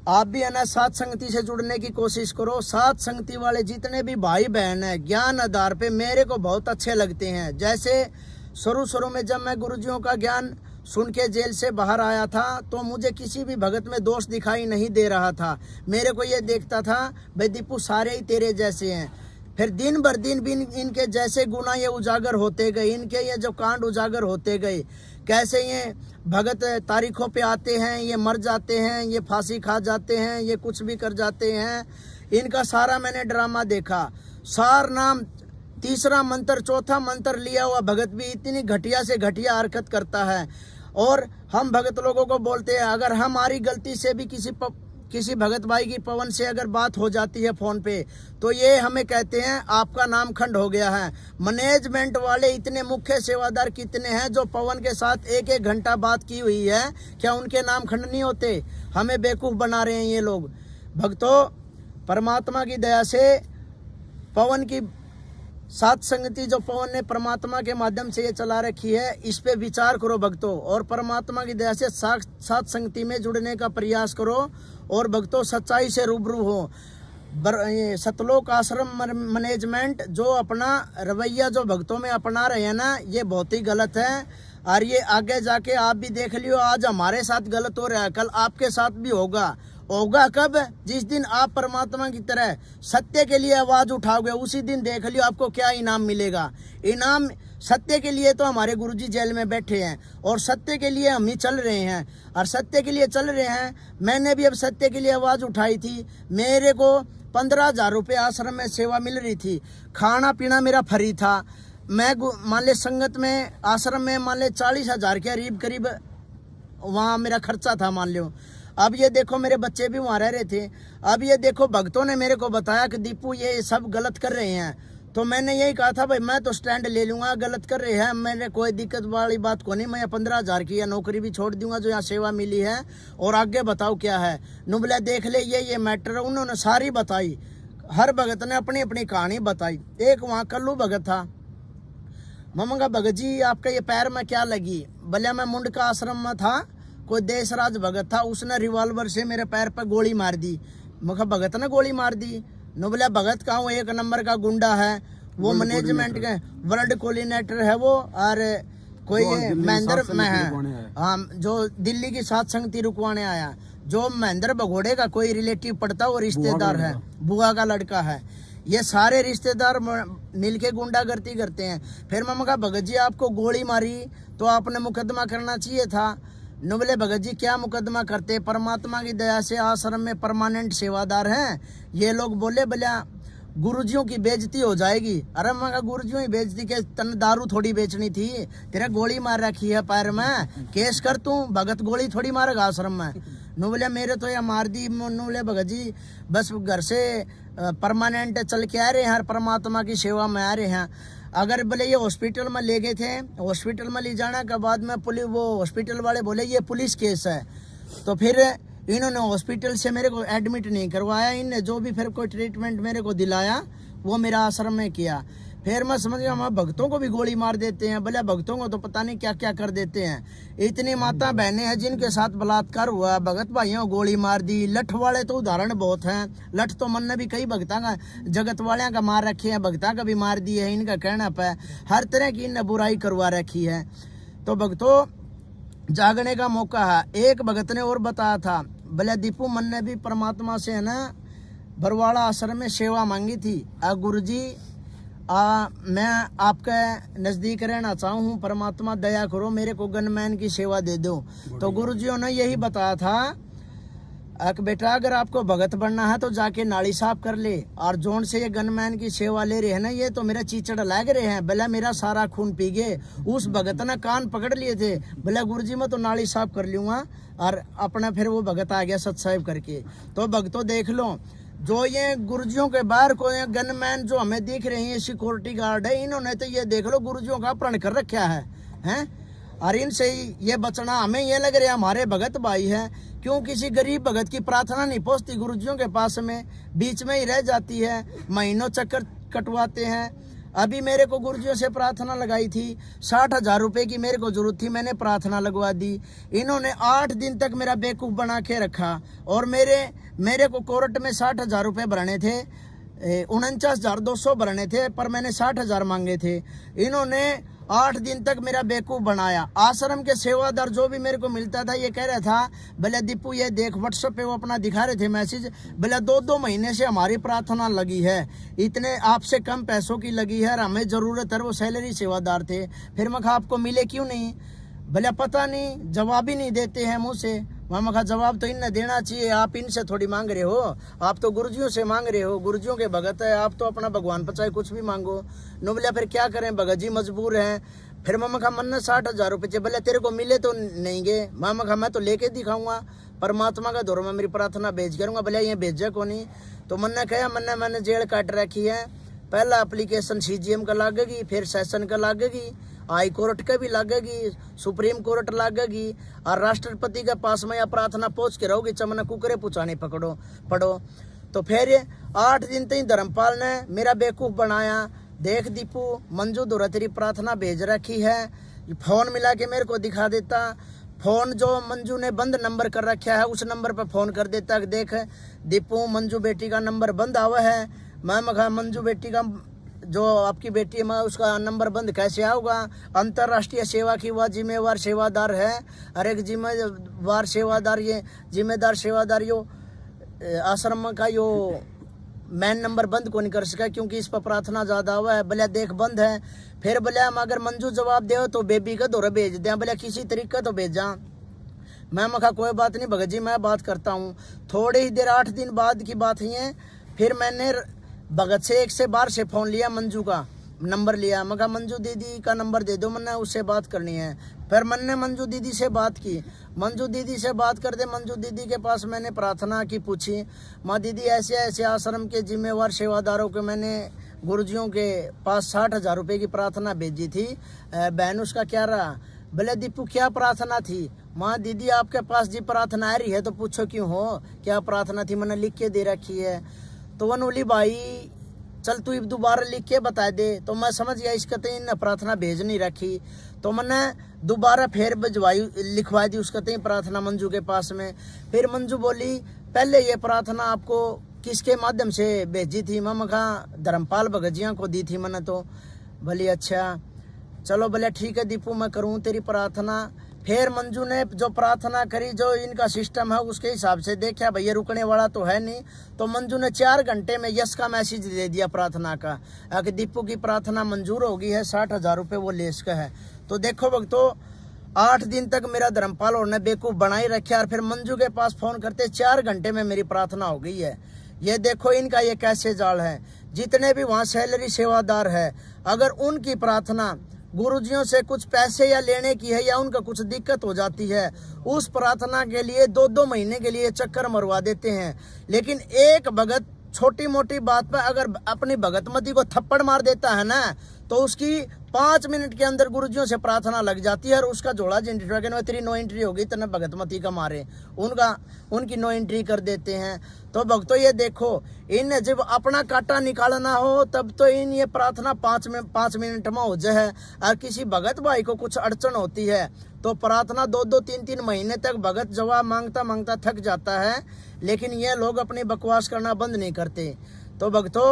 आप भी है ना, साथ संगति से जुड़ने की कोशिश करो। साथ संगति वाले जितने भी भाई बहन हैं, ज्ञान आधार पे मेरे को बहुत अच्छे लगते हैं। जैसे शुरू में जब मैं गुरुजियों का ज्ञान सुन के जेल से बाहर आया था, तो मुझे किसी भी भगत में दोष दिखाई नहीं दे रहा था। मेरे को ये देखता था भाई दीपू सारे ही तेरे जैसे हैं। फिर दिन भर दिन भी इनके जैसे गुना ये उजागर होते गए, इनके ये जो कांड उजागर होते गए। कैसे ये भगत तारीखों पे आते हैं, ये मर जाते हैं, ये फांसी खा जाते हैं, ये कुछ भी कर जाते हैं। इनका सारा मैंने ड्रामा देखा। सार नाम तीसरा मंत्र, चौथा मंत्र लिया हुआ भगत भी इतनी घटिया से घटिया हरकत करता है। और हम भगत लोगों को बोलते हैं, अगर हमारी गलती से भी किसी भगत भाई की पवन से अगर बात हो जाती है फोन पे, तो ये हमें कहते हैं आपका नाम खंड हो गया है। मैनेजमेंट वाले इतने मुख्य सेवादार कितने हैं जो पवन के साथ 1-1 घंटा बात की हुई है, क्या उनके नाम खंड नहीं होते? हमें बेवकूफ बना रहे हैं ये लोग। भक्तों परमात्मा की दया से पवन की साथ संगति जो पवन ने परमात्मा के माध्यम से ये चला रखी है, इस पे विचार करो भक्तों, और परमात्मा की दया से साथ संगति में जुड़ने का प्रयास करो। और भक्तों सच्चाई से रूबरू हो। ये सतलोक आश्रम मैनेजमेंट जो अपना रवैया जो भक्तों में अपना रहे हैं ना, ये बहुत ही गलत है। और ये आगे जाके आप भी देख लियो, आज हमारे साथ गलत हो रहा है, कल आपके साथ भी होगा। होगा कब? जिस दिन आप परमात्मा की तरह सत्य के लिए आवाज उठाओगे, उसी दिन देख लियो आपको क्या इनाम मिलेगा। इनाम सत्य के लिए तो हमारे गुरुजी जेल में बैठे हैं, और सत्य के लिए हम ही चल रहे हैं, और सत्य के लिए चल रहे हैं। मैंने भी अब सत्य के लिए आवाज उठाई थी। मेरे को 15,000 रुपये आश्रम में सेवा मिल रही थी, खाना पीना मेरा फ्री था। मैं मान ले संगत में आश्रम में मान ले 40,000 के करीब वहाँ मेरा खर्चा था मान लो। अब ये देखो मेरे बच्चे भी वहाँ रह रहे थे। अब ये देखो भक्तों ने मेरे को बताया कि दीपू ये सब गलत कर रहे हैं, तो मैंने यही कहा था भाई मैं तो स्टैंड ले लूँगा, गलत कर रहे हैं, मैंने कोई दिक्कत वाली बात को नहीं। मैं 15,000 की या नौकरी भी छोड़ दूंगा जो यहाँ सेवा मिली है, और आगे बताओ क्या है। नुबला देख ले ये मैटर उन्होंने सारी बताई। हर भगत ने अपनी अपनी कहानी बताई। एक वहाँ कल्लू भगत था, ममंगा भगत जी आपका ये पैर में क्या लगी? भले मैं मुंड का आश्रम में था, कोई देशराज भगत था, उसने रिवॉल्वर से मेरे पैर पर गोली मार दी। मगर भगत ने गोली मार दी। नुबला भगत का वो 1 नंबर का गुंडा है, वो मैनेजमेंट के वर्ल्ड कोऑर्डिनेटर है वो, और कोई महेंद्र में है, हाँ, जो दिल्ली की साथ संगति रुकवाने आया। जो महेंद्र भगोड़े का कोई रिलेटिव पड़ता, वो रिश्तेदार है, बुआ का लड़का है। ये सारे रिश्तेदार मिलके गुंडागर्दी करते हैं। फिर मैं कहा भगत जी आपको गोली मारी तो आपने मुकदमा करना चाहिए था। नुबले भगत जी क्या मुकदमा करते, परमात्मा की दया से आश्रम में परमानेंट सेवादार हैं। ये लोग बोले भला गुरुजियों की बेइज्जती हो जाएगी। अरे मैं कहा गुरुजियों की बेइज्जती के तन दारू थोड़ी बेचनी थी, तेरा गोली मार रखी है पैर में, केस कर तू, भगत गोली थोड़ी मारेगा आश्रम में। नु बोले मेरे तो ये मार दी। नु बोले भगत जी बस घर से परमानेंट चल के आ रहे हैं, हर परमात्मा की सेवा में आ रहे हैं। अगर बोले ये हॉस्पिटल में ले गए थे, हॉस्पिटल में ले जाने के बाद में पुलिस, वो हॉस्पिटल वाले बोले ये पुलिस केस है, तो फिर इन्होंने हॉस्पिटल से मेरे को एडमिट नहीं करवाया। इनने जो भी फिर कोई ट्रीटमेंट मेरे को दिलाया वो मेरा आश्रम में किया। फिर मैं समझ गया हम भक्तों को भी गोली मार देते हैं, बोले भक्तों को तो पता नहीं क्या क्या कर देते हैं। इतनी माता बहनें हैं जिनके साथ बलात्कार हुआ, भगत भाइयों को गोली मार दी। लठ वाले तो उदाहरण बहुत हैं, लठ तो मन ने भी कई भक्ता का, जगत वाले का मार रखे हैं, भक्ता का भी मार दिए है। इनका कहना पे हर तरह की इनने बुराई करवा रखी है। तो भक्तों जागने का मौका है। एक भगत ने और बताया था, बोले दीपू मन ने भी परमात्मा से है ना बरवाड़ा आश्रम में सेवा मांगी थी। गुरु जी मैं आपके नज़दीक रहना चाहूँ, परमात्मा दया करो मेरे को गनमैन की सेवा दे दो। तो गुरुजियों ने यही बताया था कि बेटा अगर आपको भगत बनना है तो जाके नाली साफ कर ले, और जोन से ये गनमैन की सेवा ले रहे हैं ना, ये तो मेरा चीचड़ लग रहे हैं, भला मेरा सारा खून पी गए। उस भगत ने कान पकड़ लिए थे, भला गुरुजी मैं तो नाली साफ कर लूँगा, और अपना फिर वो भगत आ गया सत्साहिब करके। तो भगतों देख लो, जो ये गुरुजियों के बाहर को ये गनमैन जो हमें दिख रहे हैं सिक्योरिटी गार्ड है, इन्होंने तो ये देख लो गुरुजियों का अपहरण कर रखा है हैं। और इनसे ये बचना हमें ये लग रहा है हमारे भगत भाई है, क्यों किसी गरीब भगत की प्रार्थना नहीं पहुंचती गुरुजियों के पास में, बीच में ही रह जाती है, महीनों चक्कर कटवाते हैं। अभी मेरे को गुरुजियों से प्रार्थना लगाई थी, 60,000 रुपए की मेरे को जरूरत थी, मैंने प्रार्थना लगवा दी। इन्होंने 8 दिन तक मेरा बेवकूफ़ बना के रखा, और मेरे को कोर्ट में 60,000 रुपये भरने थे, 49,200 भरने थे, पर मैंने 60,000 मांगे थे। इन्होंने 8 दिन तक मेरा बेवकूफ़ बनाया। आश्रम के सेवादार जो भी मेरे को मिलता था ये कह रहा था, भले दीपू ये देख व्हाट्सएप पे वो अपना दिखा रहे थे मैसेज, भले 2-2 महीने से हमारी प्रार्थना लगी है, इतने आपसे कम पैसों की लगी है और हमें ज़रूरत है। वो सैलरी सेवादार थे। फिर मैं कहा आपको मिले क्यों नहीं, भले पता नहीं, जवाब ही नहीं देते हैं मुँह से। मैं कहा जवाब तो इन्हें देना चाहिए, आप इनसे थोड़ी मांग रहे हो, आप तो गुरुजियों से मांग रहे हो, गुरुजियों के भगत है, आप तो अपना भगवान पर चाहे कुछ भी मांगो। नो बोले फिर क्या करें भगत जी मजबूर हैं। फिर मैं कहा मन 60,000 रुपये चाहिए, बोले तेरे को मिले तो नहीं गए। मैं कहा मैं तो लेके दिखाऊंगा, परमात्मा का दौर में मेरी प्रार्थना भेज करूँगा, भले ये भेजा को नहीं। तो मन ने कहा मैंने जेल काट रखी है, पहला एप्लीकेशन CGM का लागेगी, फिर सेशन का लागेगी, हाई कोर्ट का भी लगेगी, सुप्रीम कोर्ट लगेगी, और राष्ट्रपति के पास में या प्रार्थना पहुंच के रहोगी, चमन कुकरे पुचाने पड़ो। तो फिर 8 दिन तक धर्मपाल ने मेरा बेवकूफ़ बनाया। देख दीपू मंजू दोरा तेरी प्रार्थना भेज रखी है, फ़ोन मिला के मेरे को दिखा देता, फ़ोन जो मंजू ने बंद नंबर कर रखा है उस नंबर पर फ़ोन कर देता कि देख दीपू मंजू बेटी का नंबर बंद आवा है। मैं कहा मंजू बेटी का जो आपकी बेटी है उसका नंबर बंद कैसे आऊगा, अंतर्राष्ट्रीय सेवा की वह जिम्मेवार सेवादार है, हर एक जिम्मेवार सेवादार, ये जिम्मेदार सेवादार यो आश्रम का यो मैन नंबर बंद को नहीं कर सका क्योंकि इस पर प्रार्थना ज़्यादा हुआ है। भले देख बंद है। फिर भले हम अगर मंजू जवाब दे तो बेबी का दौरा भेज दें, भले किसी तरीके तो भेजा। मैं कहा कोई बात नहीं भगत जी मैं बात करता हूँ। थोड़ी ही देर 8 दिन बाद की बात है, फिर मैंने भगत से एक से बाहर से फ़ोन लिया, मंजू का नंबर लिया। मैं कहा मंजू दीदी का नंबर दे दो, मैंने उससे बात करनी है। फिर मैंने मंजू दीदी से बात की। मंजू दीदी से बात करते मंजू दीदी के पास मैंने प्रार्थना की, पूछी माँ दीदी ऐसे ऐसे आश्रम के जिम्मेवार सेवादारों के मैंने गुरुजियों के पास 60,000 रुपये की प्रार्थना भेजी थी, बहन उसका क्या रहा। भले दीपू क्या प्रार्थना थी। माँ दीदी आपके पास जी प्रार्थना आ रही है तो पूछो क्यों हो, क्या प्रार्थना थी, मैंने लिख के दे रखी है। तो वनोली भाई चल तू दोबारा लिख के बता दे। तो मैं समझ गया इसका तो इन प्रार्थना भेज नहीं रखी, तो मैंने दोबारा फिर भिजवाई, लिखवा दी उसका तो प्रार्थना मंजू के पास में। फिर मंजू बोली पहले ये प्रार्थना आपको किसके माध्यम से भेजी थी। मैं कहा धर्मपाल भगजिया को दी थी मैंने। तो भले अच्छा चलो भले ठीक है दीपू मैं करूँ तेरी प्रार्थना। फिर मंजू ने जो प्रार्थना करी, जो इनका सिस्टम है उसके हिसाब से देखा भैया रुकने वाला तो है नहीं, तो मंजू ने 4 घंटे में यस का मैसेज दे दिया प्रार्थना का कि दीपू की प्रार्थना मंजूर हो गई है, 60,000 रुपये वो लेस का है। तो देखो भक्तों 8 दिन तक मेरा धर्मपाल और ने बेवकूफ़ बनाई रखा, और फिर मंजू के पास फ़ोन करते 4 घंटे में मेरी प्रार्थना हो गई है। ये देखो इनका ये कैसे जाल है। जितने भी वहाँ सैलरी सेवादार है, अगर उनकी प्रार्थना गुरुजियों से कुछ पैसे या लेने की है या उनका कुछ दिक्कत हो जाती है, उस प्रार्थना के लिए 2-2 महीने के लिए चक्कर मरवा देते हैं। लेकिन एक भगत छोटी मोटी बात पर अगर अपनी भगतमती को थप्पड़ मार देता है ना, तो उसकी 5 मिनट के अंदर गुरुजियों से प्रार्थना लग जाती है और उसका जोड़ा तेरी नो एंट्री होगी, तना भगतमती का मारे उनकी नो एंट्री कर देते हैं। तो भक्तों ये देखो, इन जब अपना कांटा निकालना हो तब तो इन ये प्रार्थना 5 मिनट में हो जाए। और किसी भगत भाई को कुछ अड़चन होती है तो प्रार्थना 2-2, 3-3 महीने तक भगत जवाब मांगता मांगता थक जाता है, लेकिन ये लोग अपनी बकवास करना बंद नहीं करते। तो भक्तों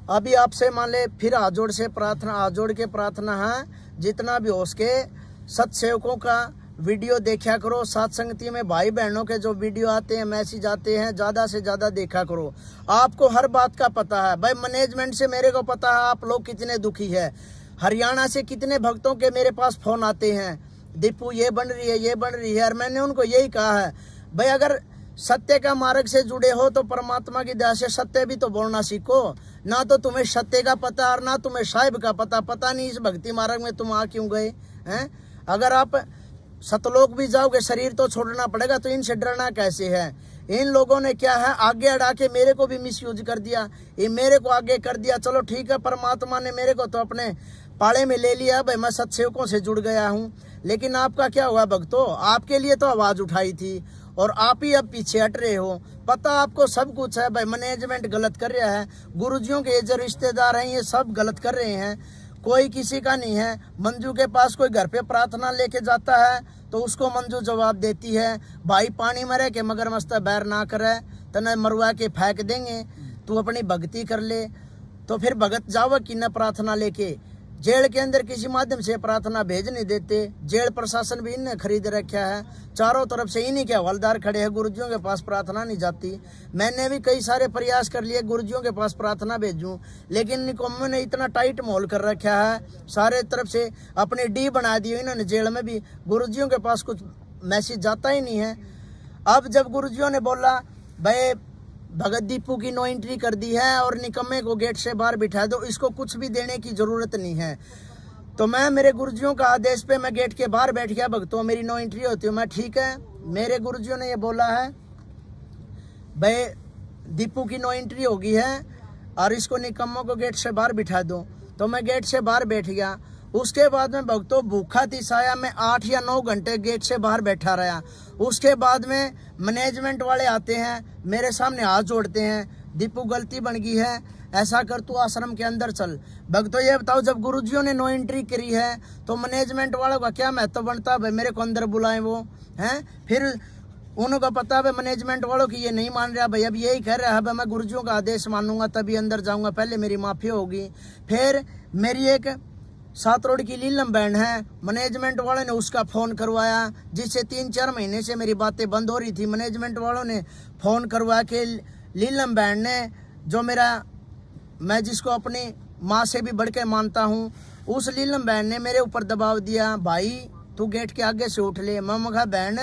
अभी आपसे मान ले फिर हाथ जोड़ के प्रार्थना है, जितना भी हो सके सत्सेवकों का वीडियो देखा करो। सत्संगति में भाई बहनों के जो वीडियो आते हैं, मैसेज आते हैं, ज़्यादा से ज़्यादा देखा करो। आपको हर बात का पता है भाई, मैनेजमेंट से मेरे को पता है आप लोग कितने दुखी है। हरियाणा से कितने भक्तों के मेरे पास फ़ोन आते हैं, दीपू ये बन रही है। और मैंने उनको यही कहा है भाई, अगर सत्य का मार्ग से जुड़े हो तो परमात्मा की दया से सत्य भी तो बोलना सीखो। ना तो तुम्हें सत्य का पता और ना तुम्हें साहिब का पता नहीं इस भक्ति मार्ग में तुम आ क्यों गए हैं। अगर आप सतलोक भी जाओगे शरीर तो छोड़ना पड़ेगा, तो इनसे डरना कैसे है। इन लोगों ने क्या है आगे अड़ा के मेरे को भी मिसयूज कर दिया, ये मेरे को आगे कर दिया। चलो ठीक है, परमात्मा ने मेरे को तो अपने पाले में ले लिया भाई, मैं सत्सेवकों से जुड़ गया हूँ। लेकिन आपका क्या हुआ भक्तों, आपके लिए तो आवाज़ उठाई थी और आप ही अब पीछे हट रहे हो। पता आपको सब कुछ है भाई, मैनेजमेंट गलत कर रहा है, गुरुजियों के जो रिश्तेदार हैं ये सब गलत कर रहे हैं, कोई किसी का नहीं है। मंजू के पास कोई घर पे प्रार्थना लेके जाता है तो उसको मंजू जवाब देती है, भाई पानी में रह के मगर मस्त बैर ना करे, तने मरवा के फेंक देंगे, तू अपनी भक्ति कर ले। तो फिर भगत जाओ कि न प्रार्थना लेके जेल के अंदर किसी माध्यम से प्रार्थना भेज नहीं देते। जेल प्रशासन भी इन्हें खरीद रखा है, चारों तरफ से इन्हीं के हवलदार खड़े हैं, गुरुजियों के पास प्रार्थना नहीं जाती। मैंने भी कई सारे प्रयास कर लिए गुरुजियों के पास प्रार्थना भेजूं, लेकिन निकम्मों ने इतना टाइट माहौल कर रखा है, सारे तरफ से अपनी डी बना दी इन्होंने। जेल में भी गुरुजियों के पास कुछ मैसेज जाता ही नहीं है। अब जब गुरुजियों ने बोला भाई भगत दीपू की नो एंट्री कर दी है और निकम्मे को गेट से बाहर बिठा दो, इसको कुछ भी देने की जरूरत नहीं है, तो मैं मेरे गुरुजियों का आदेश पे मैं गेट के बाहर बैठ गया। भक्तों मेरी नो एंट्री होती है, मैं ठीक है। मेरे गुरुजियों ने ये बोला है भाई दीपू की नो एंट्री हो गई है और इसको निकम्मों को गेट से बाहर बिठा दो, तो मैं गेट से बाहर बैठ गया। उसके बाद में भक्तों भूखा तिसाया मैं 8 या 9 घंटे गेट से बाहर बैठा रहा। उसके बाद में मैनेजमेंट वाले आते हैं, मेरे सामने हाथ जोड़ते हैं, दीपू गलती बन गई है, ऐसा कर तू आश्रम के अंदर चल। भक्तों ये बताओ, जब गुरुजियों ने नो एंट्री करी है तो मैनेजमेंट वालों का क्या महत्व बनता है भाई, मेरे को अंदर बुलाएं वो हैं। फिर उनको पता है मैनेजमेंट वालों की ये नहीं मान रहा भाई, अब यही कह रहा है भाई मैं गुरुजियों का आदेश मानूंगा तभी अंदर जाऊंगा, पहले मेरी माफी होगी। फिर मेरी एक 7 रोड की लीलम बहन है, मैनेजमेंट वालों ने उसका फ़ोन करवाया, जिससे 3-4 महीने से मेरी बातें बंद हो रही थी। मैनेजमेंट वालों ने फ़ोन करवा के लीलम बहन ने, जो मैं जिसको अपनी माँ से भी बढ़ के मानता हूँ, उस लीलम बहन ने मेरे ऊपर दबाव दिया, भाई तू गेट के आगे से उठ ले। मैं कहा बहन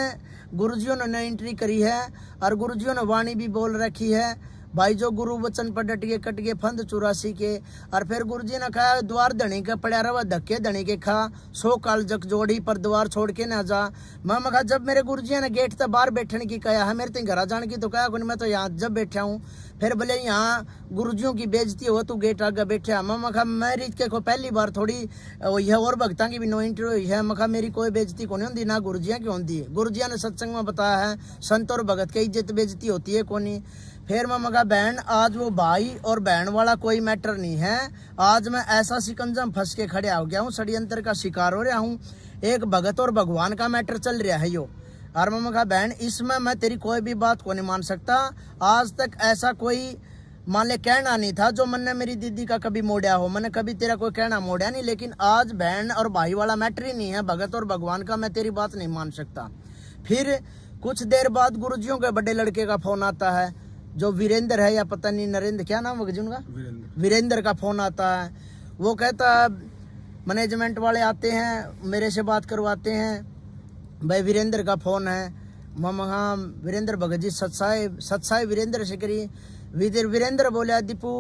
गुरुजियों ने एंट्री करी है और गुरुजियों ने वाणी भी बोल रखी है भाई, जो गुरु वचन पर डट गए कट गए फंद 84 के। और फिर गुरुजी ने कहा द्वार धनी का पड़ा रहा धक्के धनी के खा, 100 काल जग जोड़ी पर द्वार छोड़ के ना जा। मैं कहा जब मेरे गुरुजी ने गेट तक बाहर बैठने की कहा है, मेरे तो घर जाने की तो कहा मैं तो यहाँ जब बैठा हूँ। फिर बोले यहाँ गुरुजियों की बेइज्जती हो तू गेट आगे बैठा। मैं कहा मेरी के को पहली बार थोड़ी हुई है और भक्ता की भी नो एंट्री हुई है। मैं कहा मेरी कोई बेइज्जती को नहीं होती, ना गुरुजिया की होती। गुरुजिया ने सत्संग में बताया है संत और भगत की इज्जत बेइज्जती होती है को नहीं। फिर मैं कहा बहन आज वो भाई और बहन वाला कोई मैटर नहीं है, आज मैं ऐसा शिकंजा में फंस के खड़े हो गया हूँ, षड्यंत्र का शिकार हो रहा हूँ, एक भगत और भगवान का मैटर चल रहा है यो। और मैं कहा बहन इसमें मैं तेरी कोई भी बात को नहीं मान सकता, आज तक ऐसा कोई मान ले कहना नहीं था जो मैंने मेरी दीदी का कभी मोड़ा हो, मैंने कभी तेरा कोई कहना मोड़ा नहीं। लेकिन आज बहन और भाई वाला मैटर ही नहीं है, भगत और भगवान का मैं तेरी बात नहीं मान सकता। फिर कुछ देर बाद गुरुजियों के बड़े लड़के का फोन आता है, जो वीरेंद्र है या पता नहीं नरेंद्र, क्या नाम है उनका, वीरेंद्र का फोन आता है। वो कहता है मैनेजमेंट वाले आते हैं मेरे से बात करवाते हैं, भाई वीरेंद्र का फोन है। हाँ वीरेंद्र भगत जी सत्साई वीरेंद्र से करी। वीरेंद्र बोला दीपू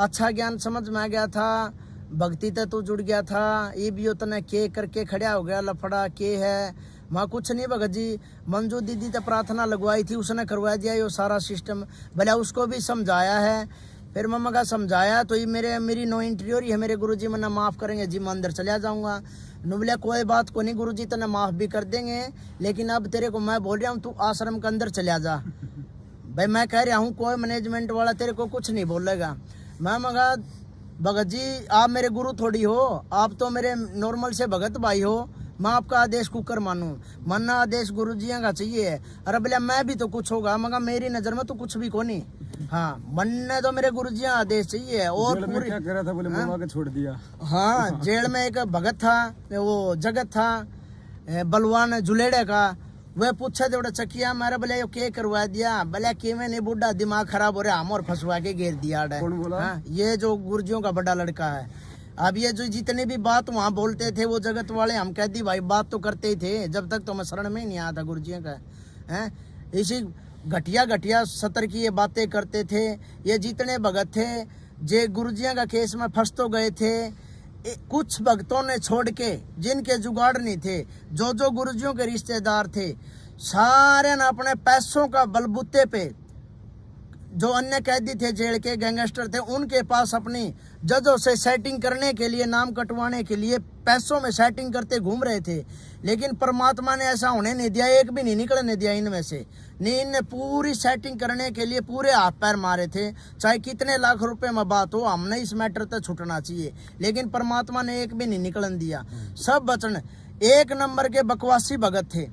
अच्छा ज्ञान समझ में आ गया था, भक्ति तो तू जुड़ गया था, ये भी उतने के करके खड़ा हो गया, लफड़ा के है वहाँ कुछ नहीं भगत जी। मंजू दीदी तो प्रार्थना लगवाई थी, उसने करवा दिया ये सारा सिस्टम, भले उसको भी समझाया है। फिर मम्मा का समझाया तो ये मेरी नो एंट्री हो रही है, मेरे गुरुजी मना माफ़ करेंगे जी, मैं अंदर चला जाऊँगा। नुबले कोई बात को नहीं, गुरुजी तने माफ़ भी कर देंगे, लेकिन अब तेरे को मैं बोल रहा हूँ तू आश्रम के अंदर चला जा। भाई मैं कह रहा हूँ कोई मैनेजमेंट वाला तेरे को कुछ नहीं बोलेगा। मैं मगा भगत जी आप मेरे गुरु थोड़ी हो, आप तो मेरे नॉर्मल से भगत भाई हो, मैं आपका आदेश कुकर मानूं, मानना आदेश गुरु जी का चाहिए। अरे भले मैं भी तो कुछ होगा, मगर मेरी नज़र में तो कुछ भी को नहीं। हाँ मनने तो मेरे गुरु जी का आदेश चाहिए। और पूरी क्या कह रहा था, बोले मरवा के छोड़ दिया। हाँ जेल में एक भगत था, वो जगत था बलवान जुलेड़े का, वह पूछा थोड़ा चकिया मेरा भले के करवा दिया, भले कि में नहीं बुढ़ा दिमाग खराब हो रहा, हम और फंसवा के घेर दिया। कौन बोला? हाँ, ये जो गुरुजियों का बड़ा लड़का है। अब ये जो जितनी भी बात वहाँ बोलते थे वो जगत वाले, हम कह दी भाई बात तो करते ही थे, जब तक तो मैं शरण में ही नहीं आया था गुरुजियों का है। इसी घटिया सतर की ये बातें करते थे। ये जितने भगत थे जे गुरुजियों का केस में फंस तो गए थे, कुछ भक्तों ने छोड़ के जिनके जुगाड़ नहीं थे, जो गुरुजियों के रिश्तेदार थे, सारे ने अपने पैसों का बलबूते पे, जो अन्य कैदी थे जेल के गैंगस्टर थे, उनके पास अपनी जजों से सेटिंग करने के लिए, नाम कटवाने के लिए पैसों में सेटिंग करते घूम रहे थे। लेकिन परमात्मा ने ऐसा होने नहीं दिया, एक भी नहीं निकलने दिया इनमें से। नहीं, इनने पूरी सेटिंग करने के लिए पूरे हाथ पैर मारे थे, चाहे कितने लाख रुपए में बात हो, हमने इस मैटर तक छूटना चाहिए, लेकिन परमात्मा ने एक भी नहीं निकलन दिया। सब बचन एक नंबर के बकवासी भगत थे,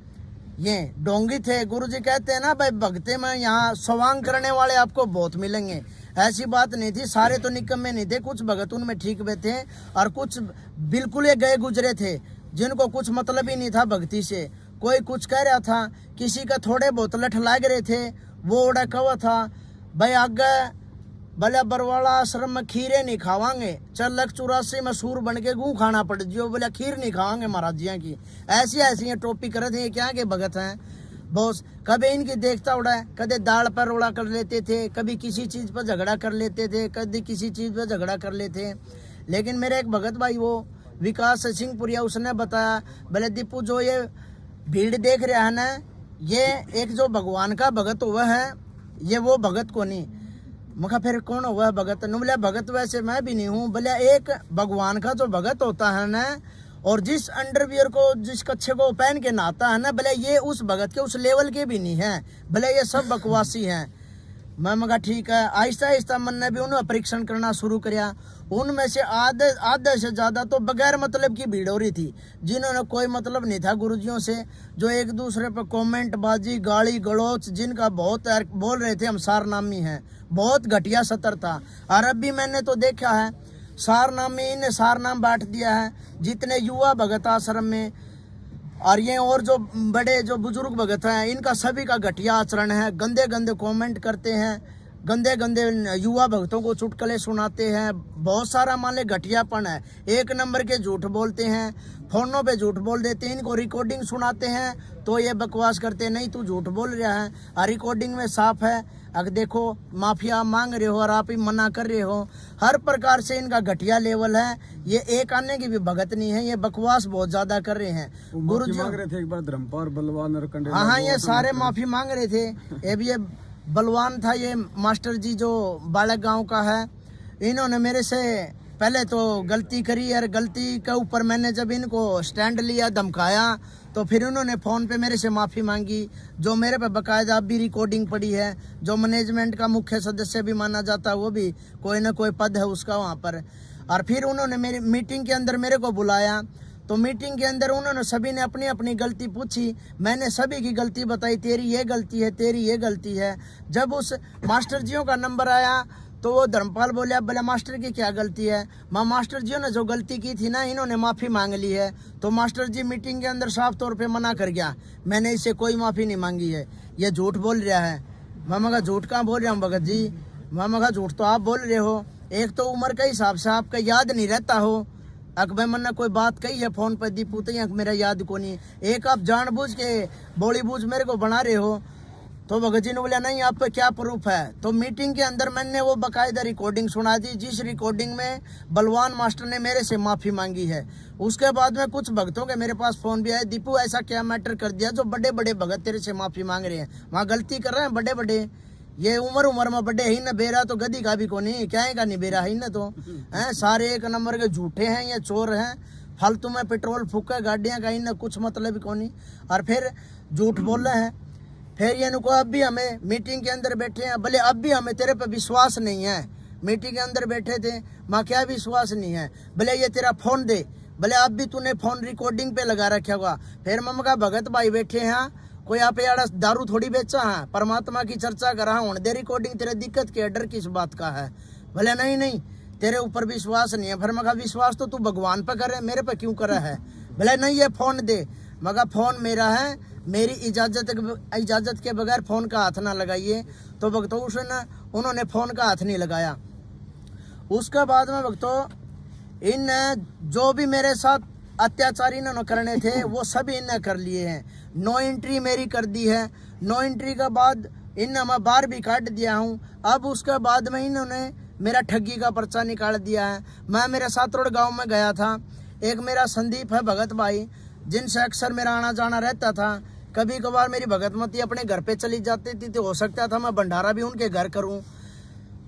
ये डोंगी थे। गुरुजी कहते हैं ना भाई भक्ते में यहाँ स्वांग करने वाले आपको बहुत मिलेंगे, ऐसी बात नहीं थी। सारे तो निकम्मे नहीं थे, कुछ भगत उनमें ठीक भी थे और कुछ बिल्कुल ही गए गुजरे थे, जिनको कुछ मतलब ही नहीं था भक्ति से। कोई कुछ कह रहा था, किसी का थोड़े बहुत लठ लाग रहे थे, वो उड़ा कवा था भाई आगे भले बरवाला आश्रम में खीरे नहीं खावांगे, चल 84 में सूर बन के गू खाना पड़ जियो, बोले खीर नहीं खावांगे महाराज जिया की। ऐसी ये टोपी करे थे, क्या के भगत हैं बॉस। कभी इनकी देखता उड़ा है, कभी दाल पर रोड़ा कर लेते थे, कभी किसी चीज़ पर झगड़ा कर लेते थे, कभी किसी चीज़ पर झगड़ा कर लेते। लेकिन मेरे एक भगत भाई वो विकास सिंहपुरिया, उसने बताया बोले दीपू जो ये भीड़ देख रहा है ना, ये एक जो भगवान का भगत हुआ है, ये वो भगत को नहीं। मगर फिर कौन हुआ भगत? बोले भगत वैसे मैं भी नहीं हूँ, बोले एक भगवान का जो भगत होता है ना, और जिस अंडरवियर को जिस कच्छे को पहन के नहाता है ना, भले ये उस भगत के उस लेवल के भी नहीं है, भले ये सब बकवासी हैं। मैं मगा ठीक है, आहिस्ता आहिस्ता मन ने भी उन्हें परीक्षण करना शुरू किया। उनमें से आधे से ज़्यादा तो बगैर मतलब की भीड़ हो रही थी, जिन्होंने कोई मतलब नहीं था गुरुजियों से, जो एक दूसरे पर कमेंट बाजी, गाली गलौच, जिनका बहुत बोल रहे थे हम सारनामी हैं, बहुत घटिया सतर था। और अब भी मैंने तो देखा है सारनामी, इन्हें सारनाम बांट दिया है जितने युवा भगत आश्रम में, और ये और जो बड़े जो बुजुर्ग भगत हैं, इनका सभी का घटिया आचरण है। गंदे गंदे कमेंट करते हैं, गंदे गंदे युवा भक्तों को चुटकुले सुनाते हैं, बहुत सारा मान ले घटियापन है। एक नंबर के झूठ बोलते हैं, फोनों पे झूठ बोल देते हैं, इनको रिकॉर्डिंग सुनाते हैं तो ये बकवास करते हैं, नहीं तू झूठ बोल रहा है, और रिकॉर्डिंग में साफ है। अगर देखो माफिया मांग रहे हो और आप ही मना कर रहे हो, हर प्रकार से इनका घटिया लेवल है। ये एक आने की भी भगत नहीं है, ये बकवास बहुत ज्यादा कर रहे हैं। गुरु जी मांग रहे थे एक बार धर्मपाल बलवान और कंडेला, हाँ ये सारे माफी मांग रहे थे। ये बलवान था, ये मास्टर जी जो बालक गांव का है, इन्होंने मेरे से पहले तो गलती करी, और गलती के ऊपर मैंने जब इनको स्टैंड लिया, धमकाया, तो फिर उन्होंने फ़ोन पे मेरे से माफ़ी मांगी, जो मेरे पे बकायदा अब भी रिकॉर्डिंग पड़ी है। जो मैनेजमेंट का मुख्य सदस्य भी माना जाता है, वो भी कोई ना कोई पद है उसका वहाँ पर। और फिर उन्होंने मेरी मीटिंग के अंदर मेरे को बुलाया, तो मीटिंग के अंदर उन्होंने सभी ने अपनी अपनी गलती पूछी, मैंने सभी की गलती बताई, तेरी ये गलती है, तेरी ये गलती है। जब उस मास्टर जियों का नंबर आया तो वो धर्मपाल बोले बोले मास्टर की क्या गलती है? मास्टर जी ने जो गलती की थी ना, इन्होंने माफ़ी मांग ली है। तो मास्टर जी मीटिंग के अंदर साफ तौर पे मना कर गया, मैंने इससे कोई माफ़ी नहीं मांगी है, ये झूठ बोल रहा है। मामा का झूठ कहाँ बोल रहा हूँ भगत जी? मामा का झूठ तो आप बोल रहे हो। एक तो उम्र के हिसाब से आपका याद नहीं रहता हो, अकबर मन ने कोई बात कही है फ़ोन पर दीपू तो मेरा याद को नहीं। एक आप जानबूझ के बॉलीवुड मेरे को बना रहे हो, तो भगत जी ने बोला नहीं आप पे क्या प्रूफ है। तो मीटिंग के अंदर मैंने वो बाकायदा रिकॉर्डिंग सुना दी, जिस रिकॉर्डिंग में बलवान मास्टर ने मेरे से माफ़ी मांगी है। उसके बाद में कुछ भक्तों के मेरे पास फ़ोन भी आया, दीपू ऐसा क्या मैटर कर दिया जो बड़े बड़े भगत तेरे से माफ़ी मांग रहे हैं, वहाँ गलती कर रहे हैं बड़े बड़े, ये उम्र में बड़े ही न, बेरा तो गदी का भी को नहीं, क्या का नहीं बेरा ही न, तो हैं सारे एक नंबर के झूठे हैं या चोर हैं, फालतू में पेट्रोल फूका गाड़ियाँ का ही न, कुछ मतलब को नहीं, और फिर झूठ बोल रहे हैं। फिर ये नुको अब भी हमें मीटिंग के अंदर बैठे हैं, भले अब भी हमें तेरे पे विश्वास नहीं है, मीटिंग के अंदर बैठे थे माँ क्या विश्वास नहीं है, भले ये तेरा फ़ोन दे, भले अब भी तूने फ़ोन रिकॉर्डिंग पे लगा रखा होगा। फिर मम्मा का भगत भाई बैठे हैं, कोई आप यार दारू थोड़ी बेचा है, परमात्मा की चर्चा कर रहा हूँ, दे रिकॉर्डिंग, तेरे दिक्कत के डर किस बात का है, भले नहीं तेरे ऊपर विश्वास नहीं है। फिर मगा विश्वास तो तू भगवान पे करे, मेरे पे क्यों करा है, भले नहीं ये फ़ोन दे, मगा फ़ोन मेरा है, मेरी इजाज़त के बगैर फ़ोन का हाथ ना लगाइए। तो भक्तों उन्होंने फ़ोन का हाथ नहीं लगाया। उसके बाद में भक्तों इन जो भी मेरे साथ अत्याचार इन्होंने करने थे वो सभी इन्हें कर लिए हैं। 9 एंट्री मेरी कर दी है, 9 एंट्री के बाद इन मैं बाहर भी काट दिया हूँ। अब उसके बाद में इन्होंने मेरा ठगी का पर्चा निकाल दिया है। मैं मेरे सातरोड़ गांव में गया था, एक मेरा संदीप है भगत भाई, जिनसे अक्सर मेरा आना जाना रहता था। कभी कभार मेरी भगतमती अपने घर पे चली जाती थी तो हो सकता था मैं भंडारा भी उनके घर करूं।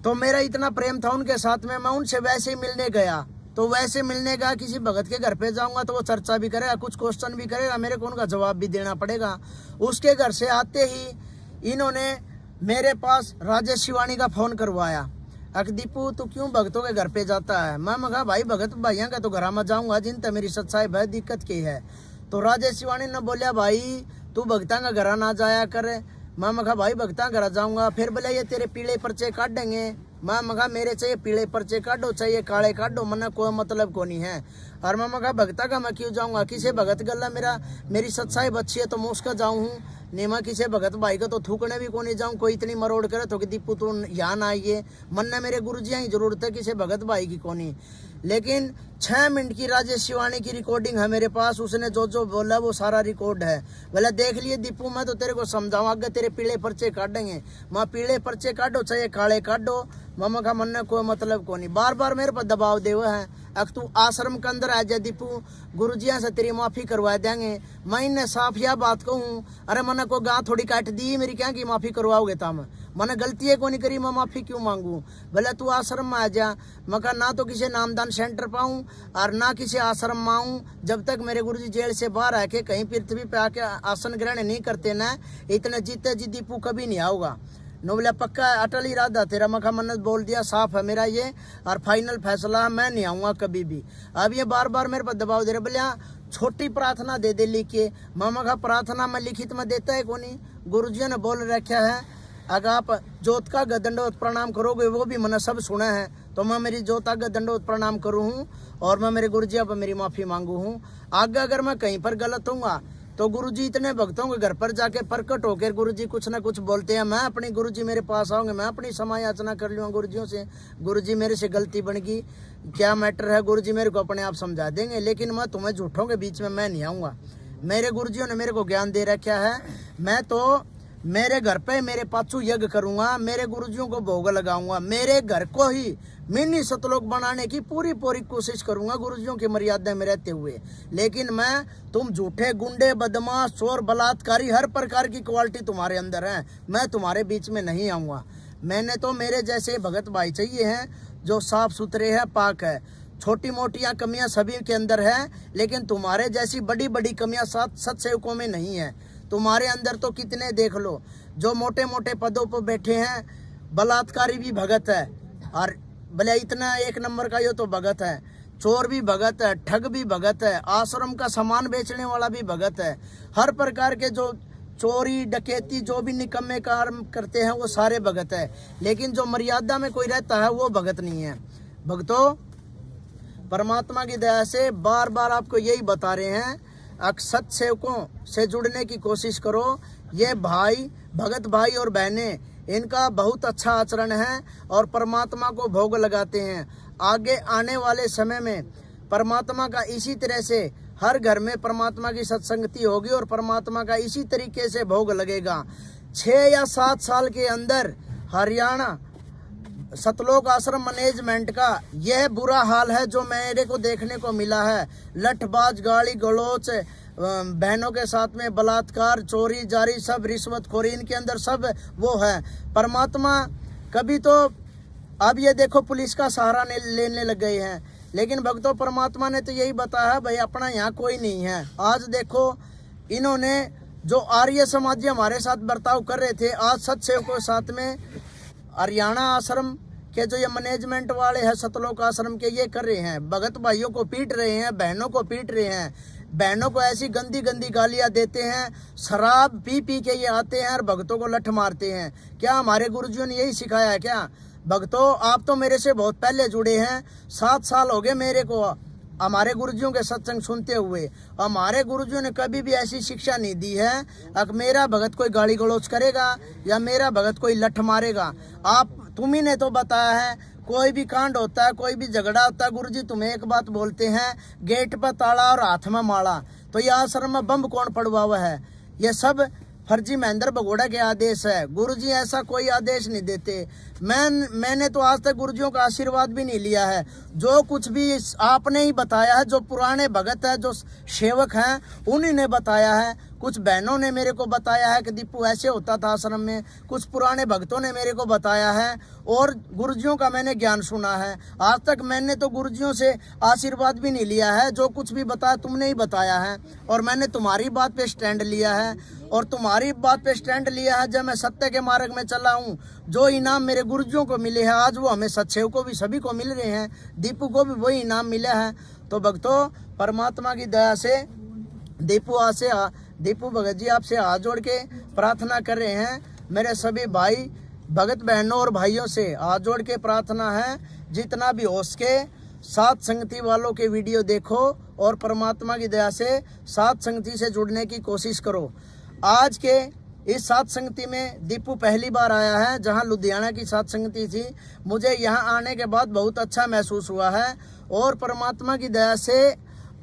तो मेरा इतना प्रेम था उनके साथ में, मैं उनसे वैसे ही मिलने गया। तो वैसे मिलने गया, किसी भगत के घर पे जाऊंगा तो वो चर्चा भी करेगा, कुछ क्वेश्चन भी करेगा, मेरे को उनका जवाब भी देना पड़ेगा। उसके घर से आते ही इन्होंने मेरे पास राजेश शिवानी का फ़ोन करवाया, अक दीपू तू क्यों भगतों के घर पे जाता है। मैं कहा भाई भगत भाइयों का तो घर में जाऊंगा, जिन तक मेरी सच्चाई है, दिक्कत की है। तो राजेश शिवानी ने बोलिया भाई तू भगता का घर ना जाया कर। मैं कहा भाई भगता घर जाऊंगा। फिर बोले ये तेरे पीले पर्चे काट देंगे। मैं कहा मेरे चाहिए पीले पर्चे काटो, चाहिए काले काटो, मना कोई मतलब को नहीं है। और मैं कहा भगता का मैं क्यों जाऊंगा, किसी भगत गला मेरी सच्चाई बच्ची है तो मैं उसका जाऊँ हूँ, नहीं मैं किसी भगत भाई को तो थूकने भी को नहीं जाऊँ। कोई इतनी मरोड़ करे तो कि दीपू तू यहाँ ना आइए, मन ने मेरे गुरु जी ही जरूरत है, किसी भगत भाई की कोनी। लेकिन 6 मिनट की राजेश शिवानी की रिकॉर्डिंग है मेरे पास, उसने जो बोला वो सारा रिकॉर्ड है। बोला देख लिए दीपू मैं तो तेरे को समझाऊँ, आगे तेरे पीले पर्चे काटेंगे। माँ पीले पर्चे काटो चाहे काले काटो, मामा का मन ने कोई मतलब को नहीं। बार बार मेरे पर दबाव दे हुए हैं, अब तू आश्रम के अंदर आ जा दीपू, गुरुजिया से तेरी माफ़ी करवा देंगे। मैं इन्हें साफ यह बात कहूँ, अरे मैंने को गाँ थोड़ी काट दी, मेरी क्या की माफ़ी करवाओगे तम, मैंने गलती है को नहीं करी, मैं माफ़ी क्यों मांगू। भले तू आश्रम में आ जा, मैं कहा ना तो किसी नामदान सेंटर पाऊँ और ना किसी आश्रम में आऊँ, जब तक मेरे गुरुजी जेल से बाहर आके कहीं पृथ्वी पे आके आसन ग्रहण नहीं करते ना, इतने जीते जी दीपू कभी नहीं आऊगा। नो बोला पक्का अटल इरादा तेरा, मखा मन्नत बोल दिया, साफ है मेरा ये और फाइनल फैसला, मैं नहीं आऊँगा कभी भी। अब ये बार बार मेरे पर दबाव दे रहे, बोले छोटी प्रार्थना दे लिख के। मामा का प्रार्थना में लिखित में देता है को नहीं, गुरुजी ने बोल रखा है अगर आप जोत का दंडवत प्रणाम करोगे, वो भी मैंने सब सुना है, तो मैं मेरी जोत का दंडवत प्रणाम करूँ हूँ और मैं मेरे गुरुजी पर मेरी माफ़ी मांगू हूँ। आगे अगर मैं कहीं पर गलत हूँगा तो गुरुजी इतने भक्तों के घर पर जाके प्रकट होकर गुरुजी कुछ ना कुछ बोलते हैं, मैं अपनी गुरुजी मेरे पास आऊँगे, मैं अपनी समय याचना कर लूँगा गुरुजियों से, गुरुजी मेरे से गलती बन गई, क्या मैटर है, गुरुजी मेरे को अपने आप समझा देंगे। लेकिन मैं तुम्हें झूठों के बीच में मैं नहीं आऊँगा। मेरे गुरुजियों ने मेरे को ज्ञान दे रखा है, मैं तो मेरे घर पे मेरे पाछू यज्ञ करूँगा, मेरे गुरुजियों को भोग लगाऊंगा, मेरे घर को ही मिनी सतलोक बनाने की पूरी कोशिश करूंगा गुरुजियों की मर्यादा में रहते हुए। लेकिन मैं तुम झूठे गुंडे बदमाश चोर बलात्कारी हर प्रकार की क्वालिटी तुम्हारे अंदर है, मैं तुम्हारे बीच में नहीं आऊँगा। मैंने तो मेरे जैसे भगत भाई चाहिए हैं जो साफ सुथरे हैं, पाक है। छोटी मोटियाँ कमियाँ सभी के अंदर है, लेकिन तुम्हारे जैसी बड़ी बड़ी कमियाँ सत्सेवकों में नहीं है। तुम्हारे अंदर तो कितने देख लो, जो मोटे मोटे पदों पर बैठे हैं, बलात्कारी भी भगत है, और भले इतना एक नंबर का यो तो भगत है, चोर भी भगत है, ठग भी भगत है, आश्रम का सामान बेचने वाला भी भगत है। हर प्रकार के जो चोरी डकैती जो भी निकम्मे काम करते हैं वो सारे भगत है, लेकिन जो मर्यादा में कोई रहता है वो भगत नहीं है। भक्तों, परमात्मा की दया से बार बार आपको यही बता रहे हैं, सत सेवकों से जुड़ने की कोशिश करो। ये भाई भगत भाई और बहनें, इनका बहुत अच्छा आचरण है और परमात्मा को भोग लगाते हैं। आगे आने वाले समय में परमात्मा का इसी तरह से हर घर में परमात्मा की सत्संगति होगी और परमात्मा का इसी तरीके से भोग लगेगा। 6 या 7 साल के अंदर हरियाणा सतलोक आश्रम मैनेजमेंट का यह बुरा हाल है जो मेरे को देखने को मिला है। लठबाज, गाली गलौच, बहनों के साथ में बलात्कार, चोरी जारी, सब रिश्वतखोरी इनके अंदर सब वो है। परमात्मा कभी तो अब ये देखो पुलिस का सहारा लेने लग गए हैं, लेकिन भक्तों परमात्मा ने तो यही बताया है भाई अपना यहाँ कोई नहीं है। आज देखो इन्होंने जो आर्य समाजी हमारे साथ बर्ताव कर रहे थे, आज सत्सेवकों के साथ में हरियाणा आश्रम के जो ये मैनेजमेंट वाले हैं सतलोक आश्रम के, ये कर रहे हैं। भगत भाइयों को पीट रहे हैं, बहनों को पीट रहे हैं, बहनों को ऐसी गंदी गंदी गालियां देते हैं, शराब पी पी के ये आते हैं और भक्तों को लठ मारते हैं। क्या हमारे गुरुजियों ने यही सिखाया है क्या? भक्तों आप तो मेरे से बहुत पहले जुड़े हैं, 7 साल हो गए मेरे को हमारे गुरुजियों के सत्संग सुनते हुए। हमारे गुरुजियों ने कभी भी ऐसी शिक्षा नहीं दी है अब मेरा भगत कोई गाली गलौज करेगा या मेरा भगत कोई लठ मारेगा। आप तुम्ही ने तो बताया है कोई भी कांड होता है, कोई भी झगड़ा होता है, गुरुजी तुम्हें एक बात बोलते हैं, गेट पर ताला और हाथ में माला। तो यह आश्रम में बम कौन पड़वा हुआ है? ये सब फर्जी महेंद्र भगोड़ा के आदेश है। गुरुजी ऐसा कोई आदेश नहीं देते। मैंने तो आज तक गुरुजियों का आशीर्वाद भी नहीं लिया है। जो कुछ भी आपने ही बताया है, जो पुराने भगत है, जो सेवक हैं, उन्हीं ने बताया है। कुछ बहनों ने मेरे को बताया है कि दीपू ऐसे होता था आश्रम में, कुछ पुराने भक्तों ने मेरे को बताया है और गुरुजियों का मैंने ज्ञान सुना है। आज तक मैंने तो गुरुजियों से आशीर्वाद भी नहीं लिया है। जो कुछ भी बताया तुमने ही बताया है और मैंने तुम्हारी बात पे स्टैंड लिया है और तुम्हारी बात पे स्टैंड लिया है। जब मैं सत्य के मार्ग में चला हूँ, जो इनाम मेरे गुरुजियों को मिले हैं आज वो हमें सत्सेव को भी सभी को मिल रहे हैं, दीपू को भी वही इनाम मिला है। तो भक्तों परमात्मा की दया से दीपू भगत जी आपसे हाथ जोड़ के प्रार्थना कर रहे हैं। मेरे सभी भाई भगत बहनों और भाइयों से हाथ जोड़ के प्रार्थना है, जितना भी हो सके साथ संगति वालों के वीडियो देखो और परमात्मा की दया से साथ संगति से जुड़ने की कोशिश करो। आज के इस साथ संगति में दीपू पहली बार आया है, जहां लुधियाना की साथ संगति थी। मुझे यहां आने के बाद बहुत अच्छा महसूस हुआ है और परमात्मा की दया से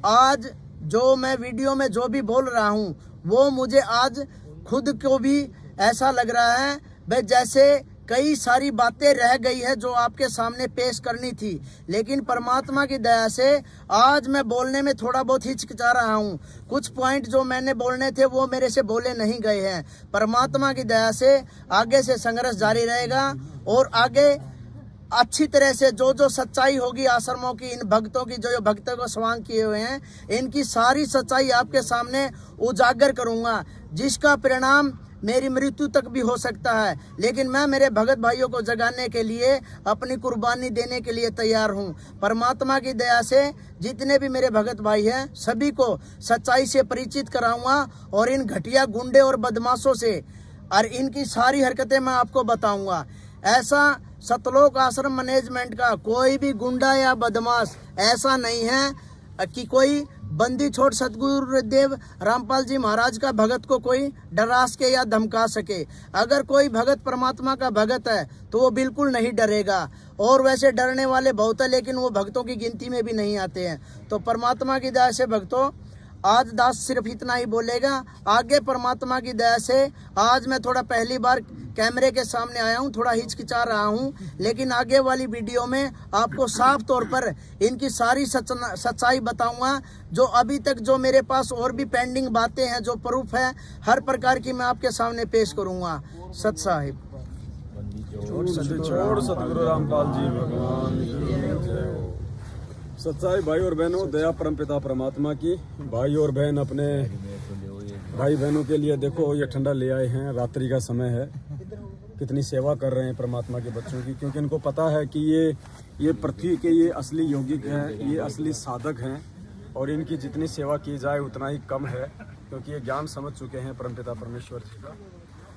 आज जो मैं वीडियो में जो भी बोल रहा हूं वो मुझे आज खुद को भी ऐसा लग रहा है भाई जैसे कई सारी बातें रह गई है जो आपके सामने पेश करनी थी, लेकिन परमात्मा की दया से आज मैं बोलने में थोड़ा बहुत हिचकिचा रहा हूँ। कुछ पॉइंट जो मैंने बोलने थे वो मेरे से बोले नहीं गए हैं। परमात्मा की दया से आगे से संघर्ष जारी रहेगा और आगे अच्छी तरह से जो जो सच्चाई होगी आश्रमों की, इन भक्तों की जो भक्तों को स्वांग किए हुए हैं, इनकी सारी सच्चाई आपके सामने उजागर करूंगा, जिसका परिणाम मेरी मृत्यु तक भी हो सकता है। लेकिन मैं मेरे भगत भाइयों को जगाने के लिए अपनी कुर्बानी देने के लिए तैयार हूं। परमात्मा की दया से जितने भी मेरे भगत भाई हैं सभी को सच्चाई से परिचित कराऊंगा और इन घटिया गुंडे और बदमाशों से और इनकी सारी हरकतें मैं आपको बताऊंगा। ऐसा सतलोक आश्रम मैनेजमेंट का कोई भी गुंडा या बदमाश ऐसा नहीं है कि कोई बंदी छोड़ सतगुरुदेव रामपाल जी महाराज का भगत को कोई डरा सके या धमका सके। अगर कोई भगत परमात्मा का भगत है तो वो बिल्कुल नहीं डरेगा, और वैसे डरने वाले बहुत है लेकिन वो भक्तों की गिनती में भी नहीं आते हैं। तो परमात्मा की दया से भक्तों आज दास सिर्फ इतना ही बोलेगा। आगे परमात्मा की दया से आज मैं थोड़ा पहली बार कैमरे के सामने आया हूँ, थोड़ा हिचकिचा रहा हूँ, लेकिन आगे वाली वीडियो में आपको साफ तौर पर इनकी सारी सच्चाई बताऊंगा। जो अभी तक जो मेरे पास और भी पेंडिंग बातें हैं, जो प्रूफ है, हर प्रकार की मैं आपके सामने पेश करूंगा। सत साहिब छोड़ सतगुरु रामपाल जी भगवान की जय हो। सच्चाई भाई और बहनों, दया परमपिता परमात्मा की। भाई और बहन अपने भाई बहनों के लिए देखो ये ठंडा ले आए हैं, रात्रि का समय है, कितनी सेवा कर रहे हैं परमात्मा के बच्चों की, क्योंकि इनको पता है कि ये पृथ्वी के ये असली यौगिक हैं, ये असली साधक हैं और इनकी जितनी सेवा की जाए उतना ही कम है, क्योंकि ये ज्ञान समझ चुके हैं परमपिता परमेश्वर जी का।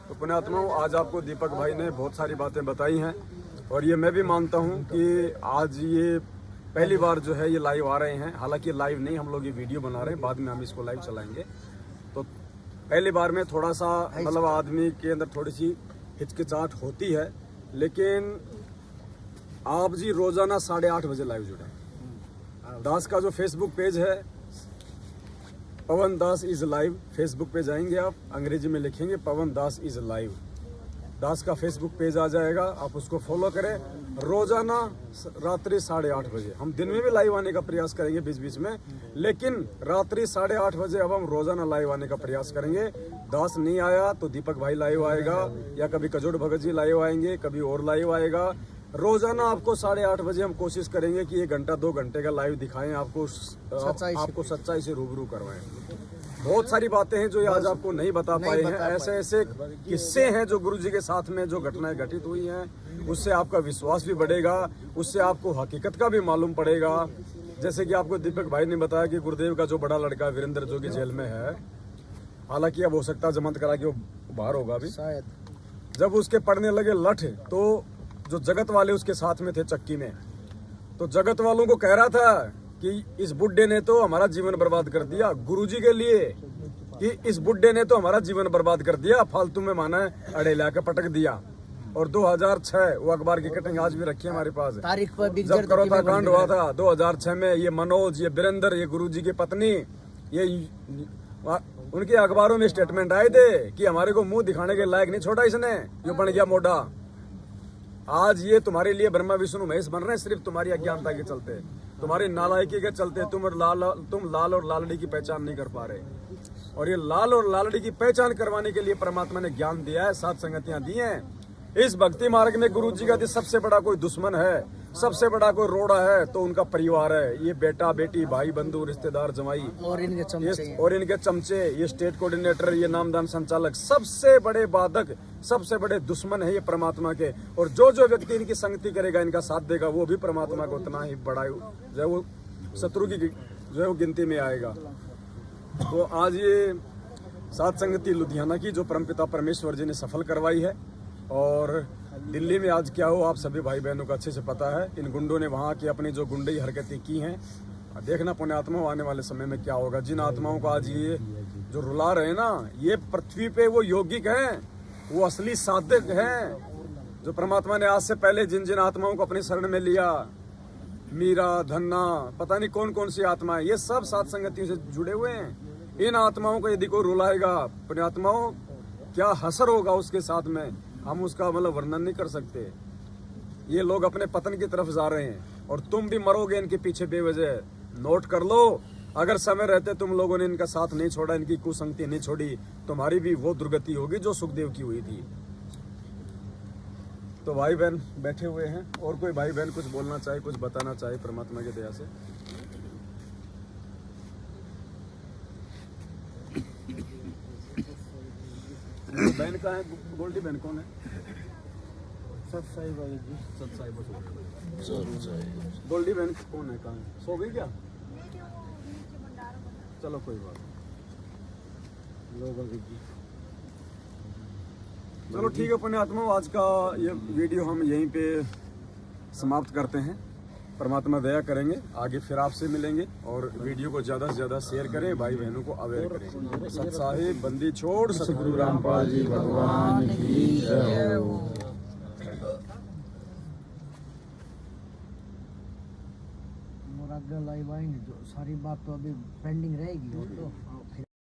तो पुण्यात्माओं, आज आपको दीपक भाई ने बहुत सारी बातें बताई हैं और ये मैं भी मानता हूँ कि आज ये पहली बार जो है ये लाइव आ रहे हैं। हालांकि लाइव नहीं, हम लोग ये वीडियो बना रहे हैं, बाद में हम इसको लाइव चलाएंगे। तो पहली बार में थोड़ा सा मतलब आदमी के अंदर थोड़ी सी हिचकिचाहट होती है, लेकिन आप जी रोजाना 8:30 बजे लाइव जुड़े। दास का जो फेसबुक पेज है पवन दास इज लाइव, फेसबुक पे जाएंगे आप, अंग्रेजी में लिखेंगे पवन दास इज लाइव, दास का फेसबुक पेज आ जाएगा, आप उसको फॉलो करें। रोजाना रात्रि 8:30 बजे, हम दिन में भी लाइव आने का प्रयास करेंगे बीच बीच में, लेकिन रात्रि 8:30 बजे अब हम रोजाना लाइव आने का प्रयास करेंगे। दास नहीं आया तो दीपक भाई लाइव आएगा, या कभी कजोड़ भगत जी लाइव आएंगे, कभी और लाइव आएगा। रोजाना आपको 8:30 बजे हम कोशिश करेंगे कि 1 घंटा 2 घंटे का लाइव दिखाएं, आपको सच्चाई से रूबरू करवाएं। बहुत सारी बातें हैं जो आज आपको नहीं बता पाए हैं, ऐसे ऐसे किस्से हैं जो गुरुजी के साथ में जो घटनाएं घटित हुई हैं, उससे आपका विश्वास भी बढ़ेगा, उससे आपको हकीकत का भी मालूम पड़ेगा। जैसे कि आपको दीपक भाई ने बताया कि गुरुदेव का जो बड़ा लड़का वीरेंद्र जो कि जेल में है, हालांकि अब हो सकता है जमानत करा के वो बाहर होगा अभी, शायद। जब उसके पड़ने लगे लठ, तो जो जगत वाले उसके साथ में थे चक्की में, तो जगत वालों को कह रहा था कि इस बुड्ढे ने तो हमारा जीवन बर्बाद कर दिया, गुरुजी के लिए कि इस बुड्ढे ने तो हमारा जीवन बर्बाद कर दिया, फालतू में माना है अड़े लाके पटक दिया। और 2006 वो अखबार की कटिंग आज भी रखी है हमारे पास, तारीख पर जब करोता कांड हुआ था 2006 में, ये मनोज, ये वीरेंद्र, ये गुरुजी की पत्नी, ये उनके अखबारों में स्टेटमेंट आए थे कि हमारे को मुंह दिखाने के लायक नहीं छोड़ा इसने, ये बन गया मोटा। आज ये तुम्हारे लिए ब्रह्मा विष्णु महेश बन रहे हैं सिर्फ तुम्हारी अज्ञानता के चलते, तुम्हारी नालायकी के चलते। तुम लाल और लालड़ी की पहचान नहीं कर पा रहे, और ये लाल और लालड़ी की पहचान करवाने के लिए परमात्मा ने ज्ञान दिया है, 7 संगतियां दी हैं। इस भक्ति मार्ग में गुरु जी का सबसे बड़ा कोई दुश्मन है, सबसे बड़ा कोई रोड़ा है तो उनका परिवार है, ये बेटा बेटी भाई बंधु रिश्तेदार जमाई और इनके चमचे, ये स्टेट कोऑर्डिनेटर, ये नामदान संचालक, सबसे बड़े बाधक, सबसे बड़े दुश्मन है ये परमात्मा के। और जो जो व्यक्ति इनकी संगति करेगा, इनका साथ देगा, वो भी परमात्मा को उतना ही बड़ा जो है वो शत्रु की जो है वो गिनती में आएगा। तो आज ये 7 संगति लुधियाना की जो परमपिता परमेश्वर जी ने सफल करवाई है, और दिल्ली में आज क्या हो आप सभी भाई बहनों को अच्छे से पता है। इन गुंडों ने वहाँ की अपनी जो गुंडई हरकतें की हैं, देखना पुण्यात्माओं आने वाले समय में क्या होगा। जिन आत्माओं को आज ये जो रुला रहे हैं ना, ये पृथ्वी पे वो यौगिक हैं, वो असली साधक हैं, जो परमात्मा ने आज से पहले जिन जिन आत्माओं को अपनी शरण में लिया, मीरा, धन्ना, पता नहीं कौन कौन सी आत्माएं, ये सब 7 संगतियों से जुड़े हुए हैं। इन आत्माओं को यदि कोई रुलाएगा, पुण्यात्माओं क्या हसर होगा उसके साथ में, हम उसका मतलब वर्णन नहीं कर सकते। ये लोग अपने पतन की तरफ जा रहे हैं, और तुम भी मरोगे इनके पीछे बेवजह। नोट कर लो, अगर समय रहते तुम लोगों ने इनका साथ नहीं छोड़ा, इनकी कुसंगति नहीं छोड़ी, तुम्हारी भी वो दुर्गति होगी जो सुखदेव की हुई थी। तो भाई बहन बैठे हुए हैं, और कोई भाई बहन कुछ बोलना चाहे, कुछ बताना चाहे परमात्मा की दया से। बहन कहाँ है? गोल्डी बहन कौन है? सतसाई बाबा जी। सतसाई गोल्डी बहन कौन है? कहाँ है? सो गई क्या? चलो कोई बात नहीं। चलो ठीक है पुण्यात्मा, आज का ये वीडियो हम यहीं पे समाप्त करते हैं। परमात्मा दया करेंगे, आगे फिर आपसे मिलेंगे, और वीडियो को ज़्यादा से ज़्यादा शेयर करें, भाई बहनों को अवेयर करें। सत साहिब बंदी छोड़ सतगुरु रामपाल जी भगवान की जय हो। लाइव आएंगे, जो सारी बात तो अभी पेंडिंग रहेगी, वो तो